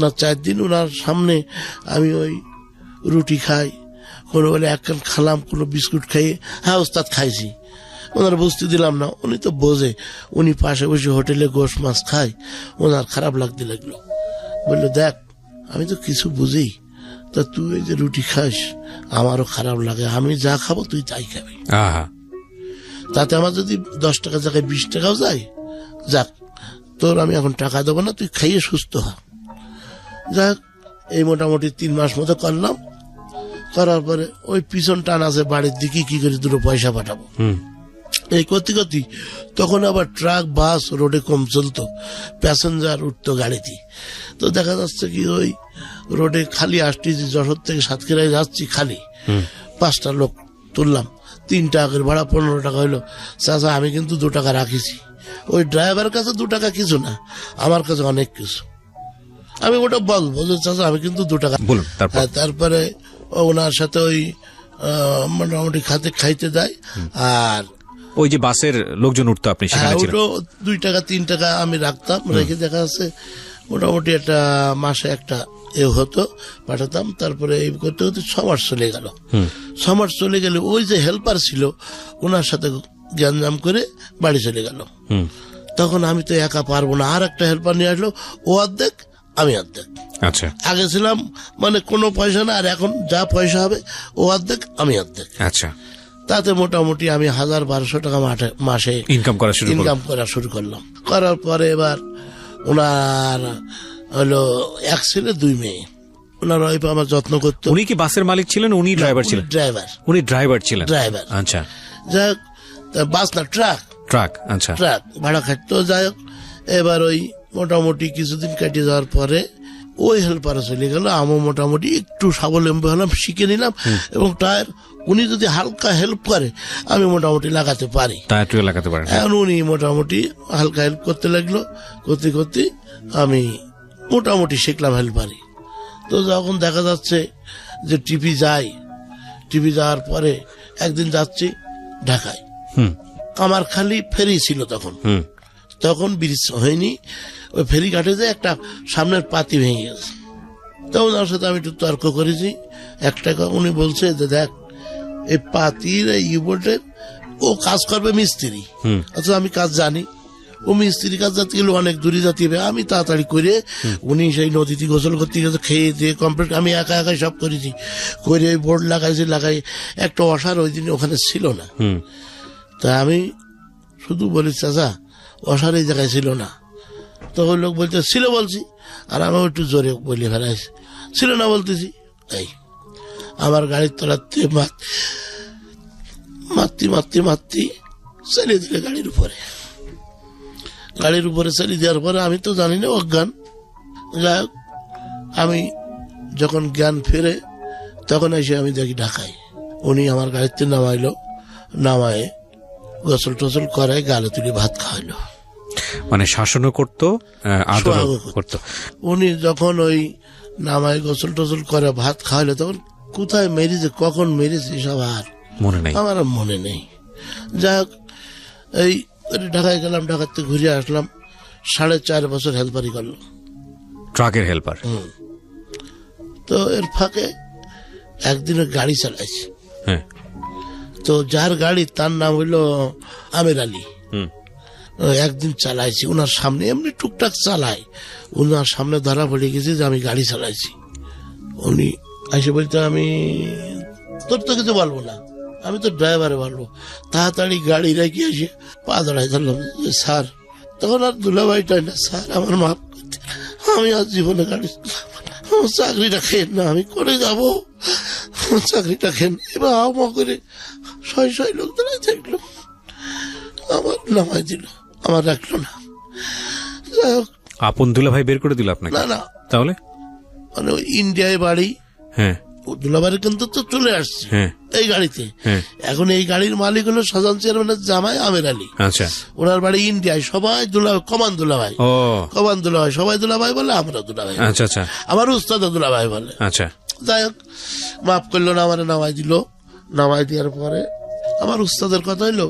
না 4 দিন ওনার সামনে আমি ওই রুটি খাই, কোনো বলে 1 কান খালাম, কোনো বিস্কুট খাই, হ্যাঁ ওস্তাদ খাইছি, ওনার বুঝতে দিলাম না। উনি তো বোঝে, উনি পাশে বসে হোটেলে গোশ মাছ খায়, ওনার খারাপ লাগতে লাগলো। বললো, দেখ আমি তো কিছু বুঝি, তা তুই এই যে রুটি খাস আমারও খারাপ লাগে, আমি যা খাবো তুই তাই খাবি, তাতে আমার যদি 10 টাকা জায়গায় 20 টাকাও যায়, যাক তোর আমি এখন টাকা দেবো না, তুই খাইয়ে সুস্থ হ। যাক এই মোটামুটি 3 মাস মতো করলাম। করার পরে ওই পিছন টান আছে বাড়ির দিকে, কি করে 2 পয়সা পাঠাবো, এই করতে করতে তখন আবার ট্রাক বাস রোডে কম চলতো, প্যাসেঞ্জার উঠতো গাড়িতে। তো দেখা যাচ্ছে কি ওই রোডে খালি আসতেছি, যশোর থেকে সাতক্ষীরায় যাচ্ছি খালি, 5টা লোক তুললাম, 3 টাকা করে ভাড়া, 15 টাকা হইলো। চাচা আমি কিন্তু 2 টাকা রাখিছি। ওই ড্রাইভারের কাছে 2 টাকা কিছু না, আমার কাছে অনেক কিছু। আমি ওটা বলবো যে চাচা আমি কিন্তু 2 টাকা। তারপরে ওনার সাথে ওই মোটামুটি খাইতে দেয়, আর ওই যে বাসের লোকজন উঠতো, আপনি সেখানে ছিলেন? ওটা 2 টাকা 3 টাকা আমি রাখতাম, রেখে দেখা যাচ্ছে মোটামুটি একটা মাসে একটা হতো, পাঠাতাম। তারপরে এই করতে করতে 6 মাস চলে গেল। 6 মাস চলে গেলে ওই যে হেল্পার ছিল ওনার সাথে জ্ঞানজাম করে বাড়ি চলে গেল। তখন আমি তো একা পারবো না, আর একটা হেল্পার নিয়ে আসলো, ও অর্ধেক আমি অর্ধেক। আচ্ছা, আগে ছিলাম মানে কোনো পয়সা না, আর এখন যা পয়সা হবে ও অর্ধেক আমি অর্ধেক। আচ্ছা, তাতে মোটামুটি আমি 1000-1200 টাকা মাসে ইনকাম করা শুরু করলাম। করার পরে এবার ওনার হলো 1 ছেলে 2 মেয়ে। ওনার ওয়াইফ আমার যত্ন করতো। উনি কি বাসের মালিক ছিলেন? উনি ড্রাইভার ছিলেন? উনি ড্রাইভার ছিলেন। আচ্ছা, যাই হোক, বাস না, ট্রাক। আচ্ছা, ট্রাক ভাড়া খাটতো। যাই হোক, এবার ওই মোটামুটি কিছুদিন কাটিয়ে যাওয়ার পরে ওই হেল্পারে চলে গেল। আমি মোটামুটি একটু স্বাবলম্বী হলাম, শিখে নিলাম। এবং টায়ার উনি যদি হালকা হেল্প করে আমি মোটামুটি লাগাতে পারি। এখন উনি মোটামুটি হালকা হেল্প করতে লাগলো, করতে করতে আমি মোটামুটি শিখলাম হেল্পারি। তো যখন দেখা যাচ্ছে যে টিভি যাওয়ার পরে একদিন যাচ্ছি ঢাকায়, কামারখালী ফেরি ছিল তখন ব্রিজ হয়নি। ওই ফেরি ঘাটে যে একটা সামনের পাতি ভেঙে গেছে। তো ওনার সাথে আমি একটু তর্ক করেছি। উনি বলছে যে দেখ, এই পাতির এই ইউবোটের ও কাজ করবে মিস্ত্রি, অথচ আমি কাজ জানি। ও মিস্ত্রি কাজ যাতে গেলে অনেক দূরে যেতে হবে। আমি তাড়াতাড়ি করে উনি সেই নদীতে গোসল করতে গেছে, খেয়ে দিয়ে কমপ্লিট আমি একা সব করেছি। করে ওই বোর্ড লাগাই একটা অসার ওই দিন ওখানে ছিল না। তা আমি শুধু বলি চাচা অসার এই জায়গায় ছিল না। তো ওই লোক বলছে ছিল বলছি, আর আমি একটু জোরে বলে ফেলাইছি ছিল না বলতেছি। এই আমার গাড়ির তলাতে মারতি চালিয়ে দিলে গাড়ির উপরে চালিয়ে দেওয়ার পরে আমি তো জানি না, অজ্ঞান। যাই হোক, আমি যখন জ্ঞান ফেরে তখন এসে আমি দেখি ঢাকায়। উনি আমার গাড়িতে নামায় গোসল টোসল করে গালে তুলে ভাত খাওয়াইলো, মানে শাসনও করতো, করতো। উনি যখন ওই নামায় গোসল টোসল করে ভাত খাওয়াইলো, তখন কোথায় মেরেছে, কখন মেরেছে সব আর আমার মনে নেই। যাই হোক, এই ঢাকায় গেলাম, ঢাকাতে ঘুরে আসলাম। 4.5 বছর হেল্পারি করলো, ট্রাকের হেল্পার। তো এর ফাঁকে একদিন গাড়ি চালাইছি। তো যার গাড়ি তার নাম হইল আমের আলী। একদিন চালাইছি ওনার সামনে, এমনি টুকটাক চালাই, ওনার সামনে ধরা পড়ে গেছে যে আমি গাড়ি চালাইছি। উনি এসে বলতে, আমি তোর তো কিছু বলবো না, আমি তো ড্রাইভারে বলবো। তাড়াতাড়ি গাড়ি রেখে এসে পা দাঁড়াই ধরলাম, স্যার। তখন আর দুলাভাইটাই না, স্যার আমার মাফ করতে, আমি আর জীবনে গাড়ি আমার চাকরিটা খেয়ে না, আমি করে যাবো, চাকরিটা খেয়ে। এবার আমা করে 6 লোক দাঁড়াই থাকলো, আমার নামাই দিল, আমার রাখলো না। যাই হোক, আপন দুলাভাই বের করে দিল আপনাকে? না, তাহলে মানে ওই ইন্ডিয়ায় বাড়ি। দুলাভাইয়ের কিন্তু তো চলে আসছে এই গাড়িতে। এখন এই গাড়ির মালিক হলো শাহজাহান চেয়ারম্যানের জামাই আমের আলী। আচ্ছা, ওনার বাড়ি ইন্ডিয়ায়। সবাই কমান দুলাভাই, সবাই দুলাভাই বলে, আমরা দুলাভাই। আচ্ছা আচ্ছা, আমার উস্তাদ দুলাভাই বলে। আচ্ছা, যাই হোক, মাফ করলো না, আমার নামাই দেওয়ার পরে আমার উস্তাদের কথা হইলো,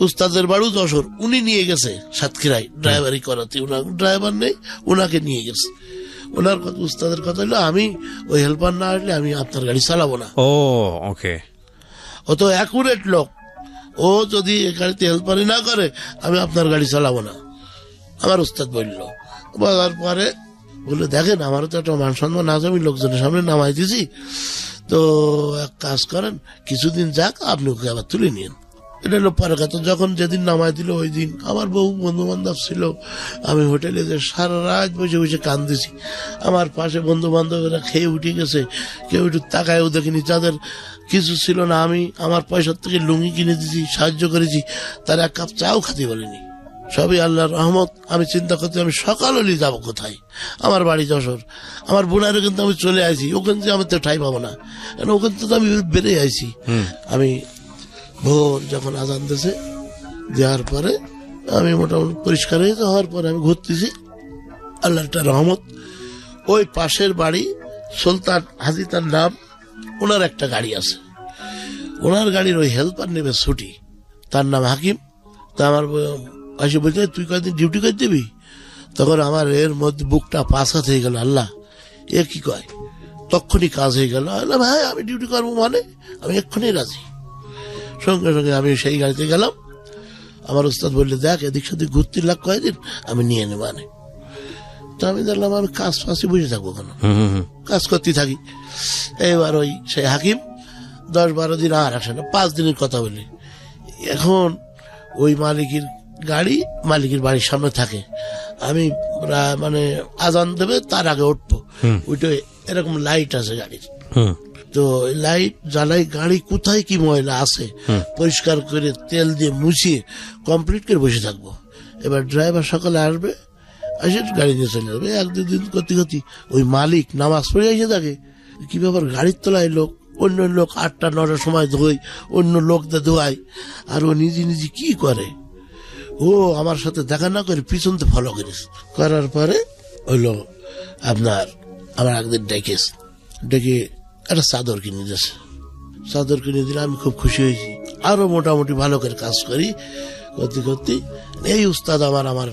উস্তাদের বাড়ি যশোর, উনি নিয়ে গেছে সাতক্ষীরায় ড্রাইভারি করাতে। ওনার ড্রাইভার নেই, ওনাকে নিয়ে গেছে। ওনার উস্তাদের কথা হলো, আমি ওই হেল্পার না আসলে আমি আপনার গাড়ি চালাবো না। ও তো অ্যাকুরেট লোক, ও যদি গাড়িতে হেল্পারি না করে আমি আপনার গাড়ি চালাবো না, আমার উস্তাদ বলার পরে বললো, দেখেন আমারও তো একটা মান সম্মান আছে, আমি লোকজনের সামনে নামাই দিছি, তো এক কাজ করেন, কিছুদিন যাক, আপনি ওকে আবার তুলে নিন। এটা হলো পরে কথা। যখন যেদিন নামাই দিল ওই দিন আমার বহু বন্ধু বান্ধব ছিল। আমি হোটেলে যে সারা রাত বসে কান্দিছি। আমার পাশে বন্ধু বান্ধবেরা খেয়ে উঠে গেছে, কেউ একটু তাকায়ও দেখিনি। যাদের কিছু ছিল না, আমি আমার পয়সার থেকে লুঙ্গি কিনে দিয়েছি, সাহায্য করেছি, তার 1 কাপ চাও খাতে বলিনি। সবই আল্লাহর রহমত। আমি চিন্তা করতে, আমি সকাল হলেই যাবো কোথায়, আমার বাড়ি যশোর। আমার বোনারে কিন্তু আমি চলে আসি, ওখান থেকে আমি তো ঠাই পাবো না, কারণ ওখান থেকে আমি বেড়ে আইছি। আমি ভোর যখন আজান দিয়েছে, দেওয়ার পরে আমি মোটামুটি পরিষ্কার হয়ে যাওয়ার পরে আমি ঘুরতেছি, আল্লাহর একটা রহমত। ওই পাশের বাড়ি সুলতান হাজি, তার নাম, ওনার একটা গাড়ি আছে। ওনার গাড়ির ওই হেল্পার নেবে ছুটি, তার নাম হাকিম। তা আমার এসে বলছে তুই কয়েকদিন ডিউটি করে দিবি। তখন আমার এর মধ্যে বুকটা পাশা হয়ে গেল, আল্লাহ এ কি কয়, তখনই কাজ হয়ে গেল। ভাই আমি ডিউটি করবো মানে আমি এক্ষুনি রাজি। সঙ্গে সঙ্গে আমি সেই গাড়িতে গেলাম। আমার উস্তাদ বললে দেখ এদিক সেদিক ঘুরতে লাগ কয়েকদিন আমি নিয়ে নেব মানে। তো আমি দেখলাম আমি কাজ ফাঁসি বসে থাকবো কেন, কাজ করতে থাকি। এবার ওই সেই হাকিম 10-12 দিন আর আসে না, 5 দিনের কথা বলি। এখন ওই মালিকের গাড়ি মালিকের বাড়ির সামনে থাকে, আমি মানে আজান দেবে তার আগে উঠবো, ওইটা এরকম লাইট আছে গাড়ির। তো লাইট জ্বালাই গাড়ি কোথায় কি ময়লা আছে পরিষ্কার করে তেল দিয়ে মুছিয়ে কমপ্লিট করে বসে থাকবো। এবার ড্রাইভার সকালে আসবে, এসে গাড়ি নিয়ে চলে যাবে। 1-2 দিন করতে করতে ওই মালিক নামাজ পড়ে এসে থাকে, কি ব্যাপার গাড়ির তলায় লোক, অন্য লোক 8টা-9টার সময় ধোয়, অন্য লোকদের ধোয়ায়, আর ও নিজে নিজে কি করে, ও আমার সাথে দেখা না করে পিছনতে ফলো করিস। করার পরে হইলো আপনার আমার একদিন ডেকে একটা চাদর কিনে দিয়েছে। চাদর কিনে দিলে আমি খুব খুশি হয়েছি, আরো মোটামুটি ভালো করে কাজ করি। করতে করতে এই উস্তাদ আমার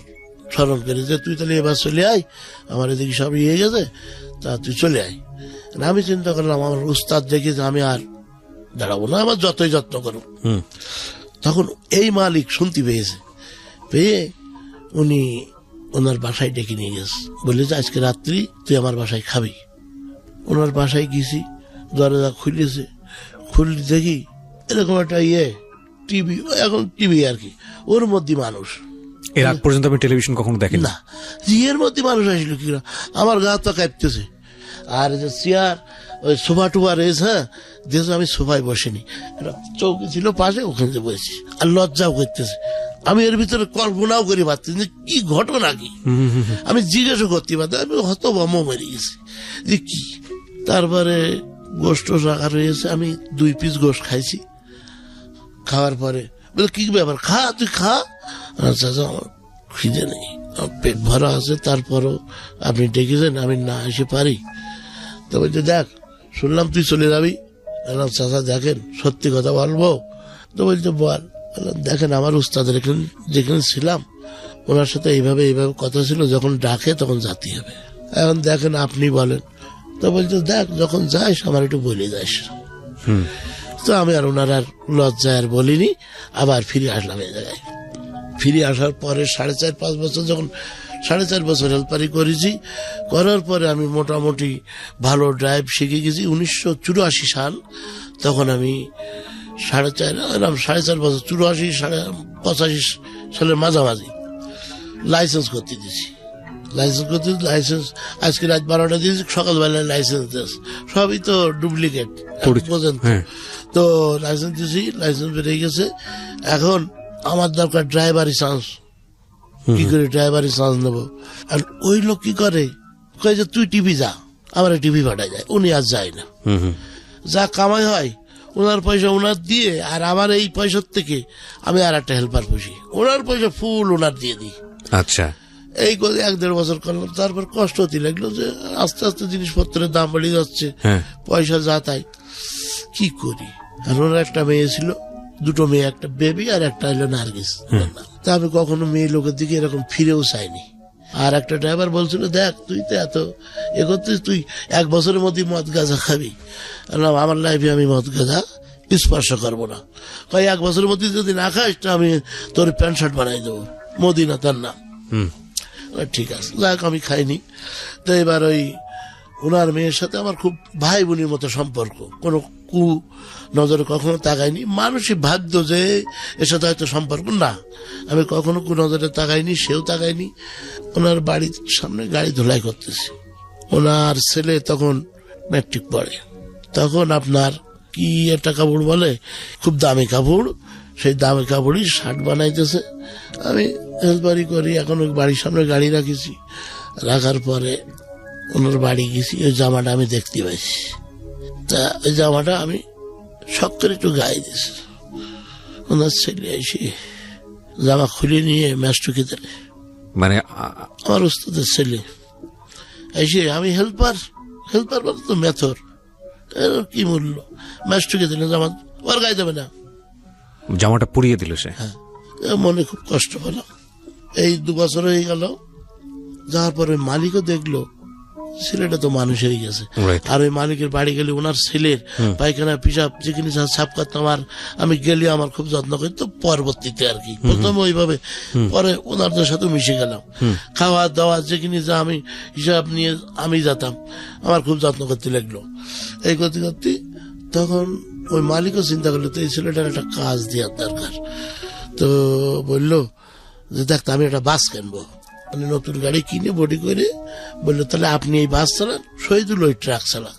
স্মরণ করে যে তুই তাহলে এবার চলে আয়, আমার এদিকে সব ইয়ে গেছে, তা তুই চলে আয়। আমি চিন্তা করলাম আমার উস্তাদ দেখে যে আমি আর দাঁড়াবো না, আমার যতই যত্ন করো। তখন এই মালিক শুনতে পেয়ে উনি ওনার বাসায় ডেকে নিয়ে গেছে, বললে যে আজকে রাত্রি তুই আমার বাসায় খাবি। ওনার বাসায় গেছি, দরজা খুলেছে, খুললে দেখি এরকম একটা টিভি, এখন টিভি আর কি, ওর মধ্যে মানুষ। এর আগ পর্যন্ত আমি টেলিভিশন কখনো দেখি না। এর মধ্যে মানুষ আসলো কি, আমার গা তো কাঁপতেছে। আর যে চেয়ার ওই সোফা টোফা রয়েছে, হ্যাঁ যেহেতু আমি সোফায় বসিনি, একটা চৌকি ছিল পাশে, ওখানে বসেছি, আর লজ্জাও করতেছে। আমি এর ভিতরে কল্পনাও করি পারছি যে কি ঘটনা কি, আমি জিজ্ঞাসা করতে পারতাম, আমি হতভম্ব মেরে গেছি যে কি। তারপরে গোষ্ঠ রাখা রয়েছে, আমি 2 পিস গোষ্ঠ খাইছি। খাওয়ার পরে বলে কি ব্যাপার, খা তুই খা। আচ্ছা আমার খিদে নেই, পেট ভরা আছে, তারপরও আপনি ডেকেছেন, আমি না এসে পারি। তো বলছে দেখ শুনলাম তুই চলে যাবি। চাচা দেখেন সত্যি কথা বলবো। তো বলছে বল। দেখেন আমার উস্তাদের যেখানে ছিলাম ওনার সাথে এইভাবে কথা ছিল, যখন ডাকে তখন যেতে হবে। এখন দেখেন আপনি বলেন। তো বলছে দেখ যখন যাস আমার একটু বলে যাস। তো আমি আর ওনার আর লজ্জায় আর বলিনি, আবার ফিরে আসলাম এই জায়গায়। ফিরে আসার পরে 4.5-5 বছর, যখন 4.5 বছর হেল্পারি করেছি, করার পরে আমি মোটামুটি ভালো ড্রাইভ শিখে গেছি। 1984 সাল, তখন আমি 4.5 বছর, 84-85 সালের মাঝামাঝি লাইসেন্স করতে দিয়েছি। লাইসেন্স আজকে রাত 12টা দিয়েছি, সকালবেলায় লাইসেন্স দিয়েছি, সবই তো ডুপ্লিকেট পর্যন্ত। তো লাইসেন্স দিয়েছি, লাইসেন্স বেরিয়ে গেছে। এখন আমার দরকার ড্রাইভারি চান্স, কি করে ড্রাইভারি চান্স নেবো? আর ওই লোক কি করে, কয়ে যে তুই টিভি যা, আমার টিভি পাঠায় যায়। উনি আর যায় না, যা কামাই হয় ওনার পয়সা ওনার দিয়ে, আর আমার এই পয়সার থেকে আমি আর একটা হেল্পার পুষি, ওনার পয়সা ফুল ওনার দিয়ে দিই। আচ্ছা, এই 1.5 বছর করলাম। তারপর কষ্ট হতে লাগলো যে আস্তে আস্তে জিনিসপত্রের দাম বেড়ে যাচ্ছে, পয়সা যা তাই, কি করি। আর ওনার একটা মেয়ে ছিল, 2 মেয়ে, একটা বেবি আর একটা হলো নার্গিস। তা আমি কখনো মেয়ে লোকের দিকে এরকম ফিরেও চাইনি। আর একটা ড্রাইভার বলছিল দেখ তুই তো এত করছিস, তুই 1 বছরের মধ্যে মদ গাঁজা খাবি। আমার লাইফে আমি মদ গাঁজা স্পর্শ করবো না। 1 বছরের মধ্যে যদি না খাস তো আমি তোর প্যান্ট শার্ট বানাই দেবো, মদিনা তার নাম। ঠিক আছে, যাক আমি খাইনি। তো এবার ওই ওনার মেয়ের সাথে আমার খুব ভাই বোনের মতো সম্পর্ক, কোনো নজরে কখনো তাকাইনি। মানুষই ভাগ্য যে এর সাথে হয়তো সম্পর্ক না, আমি কখনো নজরে তাকাইনি, সেও তাকাইনি। ওনার বাড়ির সামনে গাড়ি ধুলাই করতেছি, ওনার ছেলে তখন ম্যাট্রিক পড়ে। তখন আপনার কি একটা কাপড় বলে, খুব দামি কাপড়, সেই দামি কাপড়ই শার্ট বানাইতেছে। আমি হেল্পারি করি, এখন ওই বাড়ির সামনে গাড়ি রাখিছি। রাখার পরে ওনার বাড়ি গেছি, ওই জামাটা আমি দেখতে পাইছি। তা ওই জামাটা আমি শখ করে একটু গায়ে দিয়েছি। ওনার ছেলে এসে জামা খুলে নিয়ে ম্যাস্টুকে দিলে, মানে আমার উস্তাদের ছেলে এসে, আমি হেল্পার বলতো তো মেথর, কি মূল্য, ম্যাস্টুকে দিলে জামা ওর গায়ে দেবে না। জামাটা পুড়িয়ে দিল সে? হ্যাঁ, মনে খুব কষ্ট পেলাম। এই 2 বছর হয়ে গেল, যাওয়ার পরে মালিকও দেখলো ছেলেটা তো মানুষ হয়ে গেছে। আর ওই মালিকের বাড়ি গেলে ওনার ছেলের পায়খানা পিসাব যেখানে সাফ করতাম, আর আমি গেলে আমার খুব যত্ন করি। তো পরবর্তীতে আর কি প্রথমে ওইভাবে, পরে ওনারদের সাথে মিশে গেলাম। খাওয়া দাওয়া যেখানে যা আমি হিসাব নিয়ে আমি যেতাম, আমার খুব যত্ন করতে লাগলো। এই করতে করতে তখন ওই মালিকও চিন্তা করলো তো এই ছেলেটার একটা কাজ দেওয়ার দরকার। তো বললো যে দেখ, আমি একটা বাস কিনবো, মানে নতুন গাড়ি কিনে বডি করে। বললো তাহলে আপনি এই বাস চালান, শহীদুল ওই ট্রাক চালান।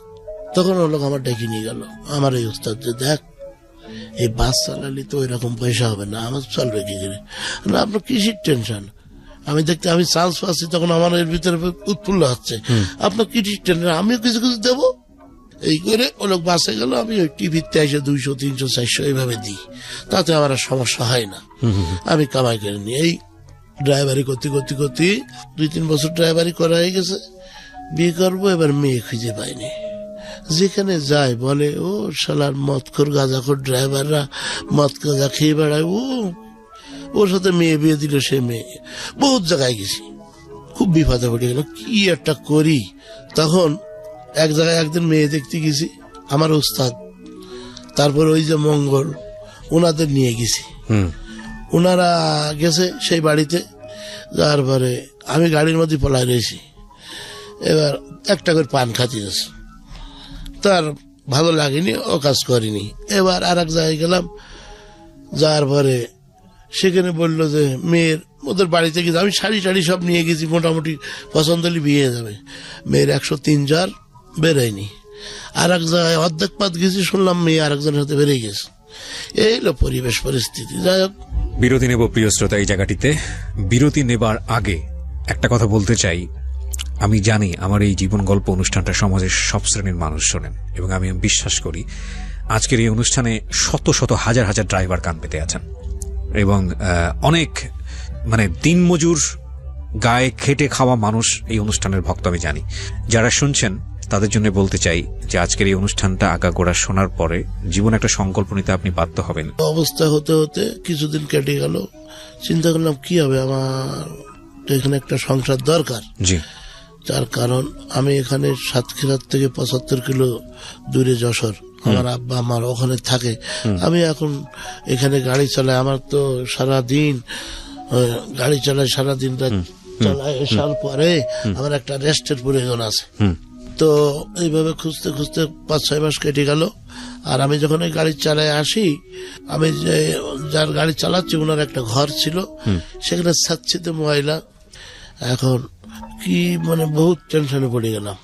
তখন ওর লোক আমার ডেকে নিয়ে গেল আমার এই উস্তাদ, যে দেখ এই বাস চালালে তো ওই রকম পয়সা হবে না, আমার চলবে কি করে? না, আপনার কিসের টেনশন? আমি দেখতে আমি চান্স পাচ্ছি, তখন আমার এর ভিতরে উৎফুল্ল হচ্ছে। আপনার কিসের টেনশন, আমিও কিছু কিছু দেবো। এই করে ও লোক বাসে গেল, আমি ওই টিভিতে এসে 200, 300, 400 এইভাবে দিই, তাতে আমার আর সমস্যা হয় না, আমি কামাই করে নিই। এই ড্রাইভারি করতে করতে করতে 2-3 বছর ড্রাইভারি করা হয়ে গেছে। বিয়ে করবো, এবার মেয়ে খুঁজে পাইনি। যেখানে যায় বলে ও শালার মদখোর গাঁজাখোর ড্রাইভাররা মদ গাঁজা খেয়ে বেড়ায়, ওর সাথে মেয়ে বিয়ে দিল। সে মেয়ে বহুত জায়গায় গেছি, খুব বিপদে পড়ে গেল, কি একটা করি। তখন এক জায়গায় একদিন মেয়ে দেখতে গেছি, আমার উস্তাদ, তারপর ওই যে মঙ্গল, ওনাদের নিয়ে গেছি। ওনারা গেছে সেই বাড়িতে, যার পরে আমি গাড়ির মধ্যে পলায় রয়েছি। এবার একটা করে পান খাতি গেছে, তার ভালো লাগেনি, ও কাজ করিনি। এবার আর এক জায়গায় গেলাম, যার পরে সেখানে বললো যে মেয়ের ওদের বাড়িতে গেছে, আমি শাড়ি টাড়ি সব নিয়ে গেছি, মোটামুটি পছন্দ হলে বিয়ে যাবে। মেয়ের 103 বেরোয়নি। আর এক জায়গায় অর্ধেক পাত গেছি, শুনলাম মেয়ে আর একজনের সাথে বেরিয়ে গেছে। এই হলো পরিবেশ পরিস্থিতি। যাই হোক, বিরতি নেব প্রিয় শ্রোতা। এই জায়গাটিতে বিরতি নেবার আগে একটা কথা বলতে চাই। আমি জানি আমার এই জীবন গল্প অনুষ্ঠানটা সমাজের সব শ্রেণীর মানুষ শোনেন, এবং আমি বিশ্বাস করি আজকের এই অনুষ্ঠানে শত শত হাজার হাজার ড্রাইভার কান পেতে আছেন, এবং অনেক মানে দিনমজুর গায়ে খেটে খাওয়া মানুষ এই অনুষ্ঠানের ভক্ত আমি জানি। যারা শুনছেন তাদের জন্য বলতে চাই যে আজকের এই অনুষ্ঠানটা আগাগোড়া শোনার পরে জীবনে একটা সংকল্প নিতে আপনি বাধ্য হবেন। অবস্থা হতে হতে কিছুদিন কেটে গেল, চিন্তা করলাম কি হবে, আমার এখানে একটা সংসার দরকার। জি। যার কারণ আমি এখানে সাতক্ষীরা থেকে 75 কিলো দূরে যশোর, আমার আব্বা আমার ওখানে থাকে। আমি এখন এখানে গাড়ি চালাই, আমার তো সারাদিন গাড়ি চালাই, সারাদিন চালাই। আসার পরে আমার একটা রেস্টের প্রয়োজন আছে। তো এইভাবে খুঁজতে খুঁজতে 5-6 মাস কেটে গেল। আর আমি যখন ওই গাড়ি চালায় আসি, আমি যে যার গাড়ি চালাচ্ছি ওনার একটা ঘর ছিল, সেখানে ছাচ্ছিতে ময়লা। এখন কি মানে বহুত টেনশনে পড়ে গেলাম।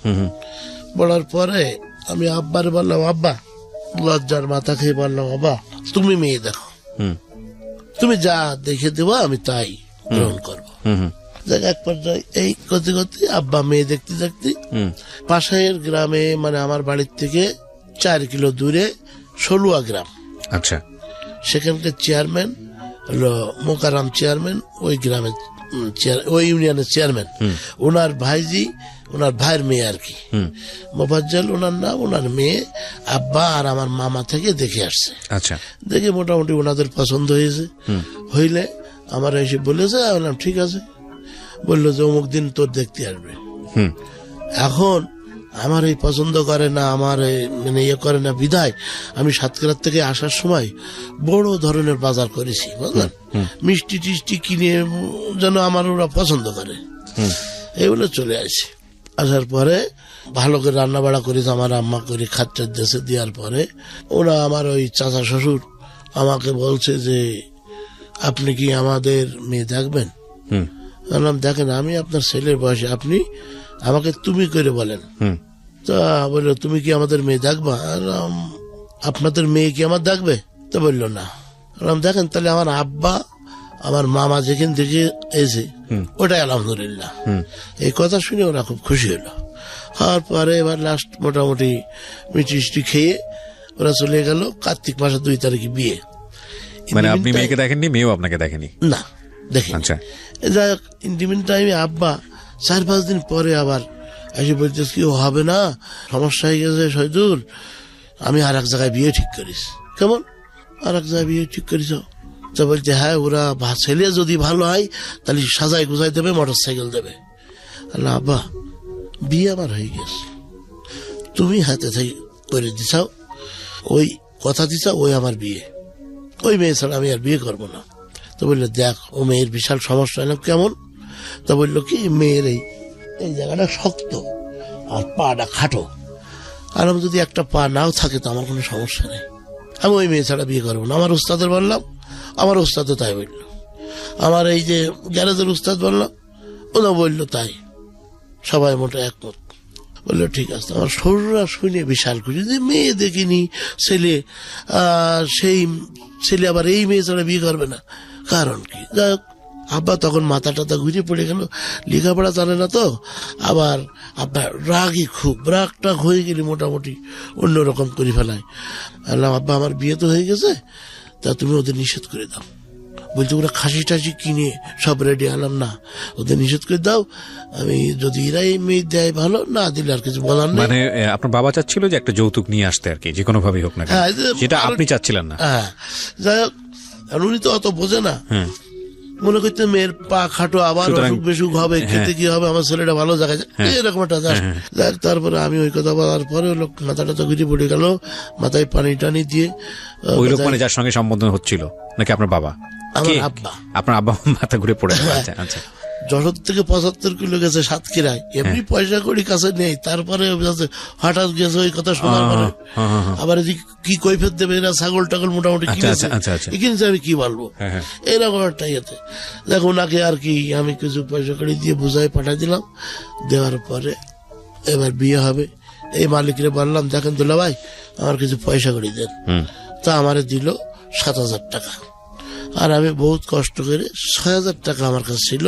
পড়ার পরে আমি আব্বারে বললাম, আব্বা, লজ্জার মাথা খেয়ে বললাম, আব্বা তুমি মেয়ে দেখো, তুমি যা দেখে দেবো আমি তাই গ্রহণ করবো। এক পর্যায়ে এই করতে করতে আব্বা মেয়ে দেখতে দেখতে পাশের গ্রামে, মানে আমার বাড়ির থেকে 4 কিলো দূরে সলুয়া গ্রাম, আচ্ছা, সেখানকার চেয়ারম্যান হলো মোকারাম চেয়ারম্যান, ওই গ্রামের ওই ইউনিয়নের চেয়ারম্যান, ওনার ভাইজি, ওনার ভাইয়ের মেয়ে আর কি, মোফাজ্জল ওনার নাম। ওনার মেয়ে আব্বা আর আমার মামা থেকে দেখে আসছে। আচ্ছা, দেখে মোটামুটি ওনাদের পছন্দ হয়েছে। হইলে আমার এসে বলেছে, বললাম ঠিক আছে। বললো যে অমুক দিন তোর দেখতে আসবে। এখন আমার এই পছন্দ করে না, আমার মানে ইয়ে করে না, বিধায় আমি সাতক্ষীরা থেকে আসার সময় বড় ধরনের বাজার করেছি, বুঝলেন, মিষ্টি টিষ্টি কিনে যেন আমার ওরা পছন্দ করে। এইগুলো চলে আসি। আসার পরে ভালো করে রান্না বাড়া করেছে আমার আম্মা, করে খাচ্চার দেশে দেওয়ার পরে ওরা আমার ওই চাচা শ্বশুর আমাকে বলছে যে আপনি কি আমাদের মেয়ে দেখবেন? বললাম দেখেন, আমি আপনার ছেলের বয়সে, আপনি আমাকে তুমি করে বলেন। তা বললো তুমি কি আমাদের মেয়ে দেখবা? আপনাদের মেয়ে কি আমার দেখবে? তো বললো না। বললাম দেখেন, তাহলে আমার আব্বা আমার মামা যেখান থেকে এসে ওটাই আলহামদুলিল্লাহ। এই কথা শুনে ওরা খুব খুশি হলো। হওয়ার পরে এবার লাস্ট মোটামুটি মিষ্টি খেয়ে ওরা চলে গেল। কার্তিক মাসের 2 তারিখে বিয়ে। মানে আপনি মেয়েকে দেখেননি, মেয়েও আপনাকে দেখেনি? না, দেখি। আচ্ছা, যাই হোক, ইন্টিমেন্ট টাইমে আব্বা 4-5 দিন পরে আবার এসে বলতে, কি হবে না, সমস্যা হয়ে গেছে শহীদুল, আমি আর এক জায়গায় বিয়ে ঠিক করিস। কেমন? আর এক জায়গায় বিয়ে ঠিক করেছ? তা বলছে হ্যাঁ, ওরা ছেলে যদি ভালো হয় তাহলে সাজাই গুজাই দেবে, মোটর সাইকেল দেবে। আল্লাহ আব্বা, বিয়ে আমার হয়ে গেছে, তুমি হাতে থেকে করে দিছাও, ওই কথা দিছাও, ওই আমার বিয়ে, ওই মেয়ে ছাড়া আমি আর বিয়ে করবো না। তো বললো দেখ, ও মেয়ের বিশাল সমস্যা হলো। কেমন? তা বললো কি, মেয়ের এই জায়গাটা শক্ত আর পাটা খাটো, আর আমি যদি একটা পা নাও থাকে তো আমার কোনো সমস্যা নেই, আমি ওই মেয়ে ছাড়া বিয়ে করবো না। আমার উস্তাদের বললাম, আমার উস্তাদও তাই বললো। আমার এই যে গ্যারেজের উস্তাদ বললাম, ওরা বললো তাই। সবাই মোটা একমত। বললো ঠিক আছে। আমার শ্বশুরা শুনে বিশাল খুশি, যে মেয়ে দেখিনি, ছেলে, সেই ছেলে আবার এই মেয়ে ছাড়া বিয়ে করবে না, কারণ কি? যাই হোক, আব্বা তখন মাথা টাথা ঘুরে পড়ে গেল, লেখাপড়া জানে না তো, আবার আব্বা রাগই খুব, রাগটা হয়ে গেলে মোটামুটি অন্যরকম করে ফেলায়। বললাম আব্বা, আমার বিয়ে তো হয়ে গেছে, তা তুমি ওদের নিষেধ করে দাও। বলছে ওরা খাসি টাসি কিনে সব রেডি। আনলাম না, ওদের নিষেধ করে দাও, আমি যদি এরা এই মেয়ে দেয় ভালো, না দিলে আর কিছু বলার নেই। মানে আপনার বাবা চাচ্ছিল যে একটা যৌতুক নিয়ে আসতে আর কি, যে কোনো ভাবেই হোক না, যেটা আপনি চাচ্ছিলেন না। হ্যাঁ, যাই হোক, উনি তো অত বোঝে না, মনে করতে মেয়ের পা খাটো, আবার অসুখ বেসুখ হবে, খেতে কি হবে, আমার ছেলেটা ভালো জায়গায়, এরকম একটা। তারপরে আমি ওই কথা বলার পরে লোক মাথাটা তো ঘুরে পড়ে গেল, মাথায় পানি টানি দিয়ে। ওই লোক মানে যার সঙ্গে সম্বোধন হচ্ছিল নাকি আপনার বাবা? আমার আব্বা। আপনার আব্বা মাথা ঘুরে পড়ে? আচ্ছা। যশোর থেকে 75 কিলো গেছে সাতক্ষীরায়, এমনি পয়সা কড়ি কাছে নেই, তারপরে হঠাৎ গেছে ওই কথা শোনার পরে আবার কি কৈফিয়ত দেবে, এরা ছাগল টাগল মোটামুটি কিনেছে, কিনেছে, আমি কি বলবো, এরকম একটা ইয়েতে। দেখো ওনাকে আর কি আমি কিছু পয়সা কড়ি দিয়ে বুঝাই পাঠাই দিলাম। দেওয়ার পরে এবার বিয়ে হবে, এই মালিকরে বললাম দেখেন দুলা ভাই, আমার কিছু পয়সা কড়ি দেন। তা আমারে দিল 7,000 টাকা, আর আমি বহুত কষ্ট করে 6,000 টাকা আমার কাছে ছিল,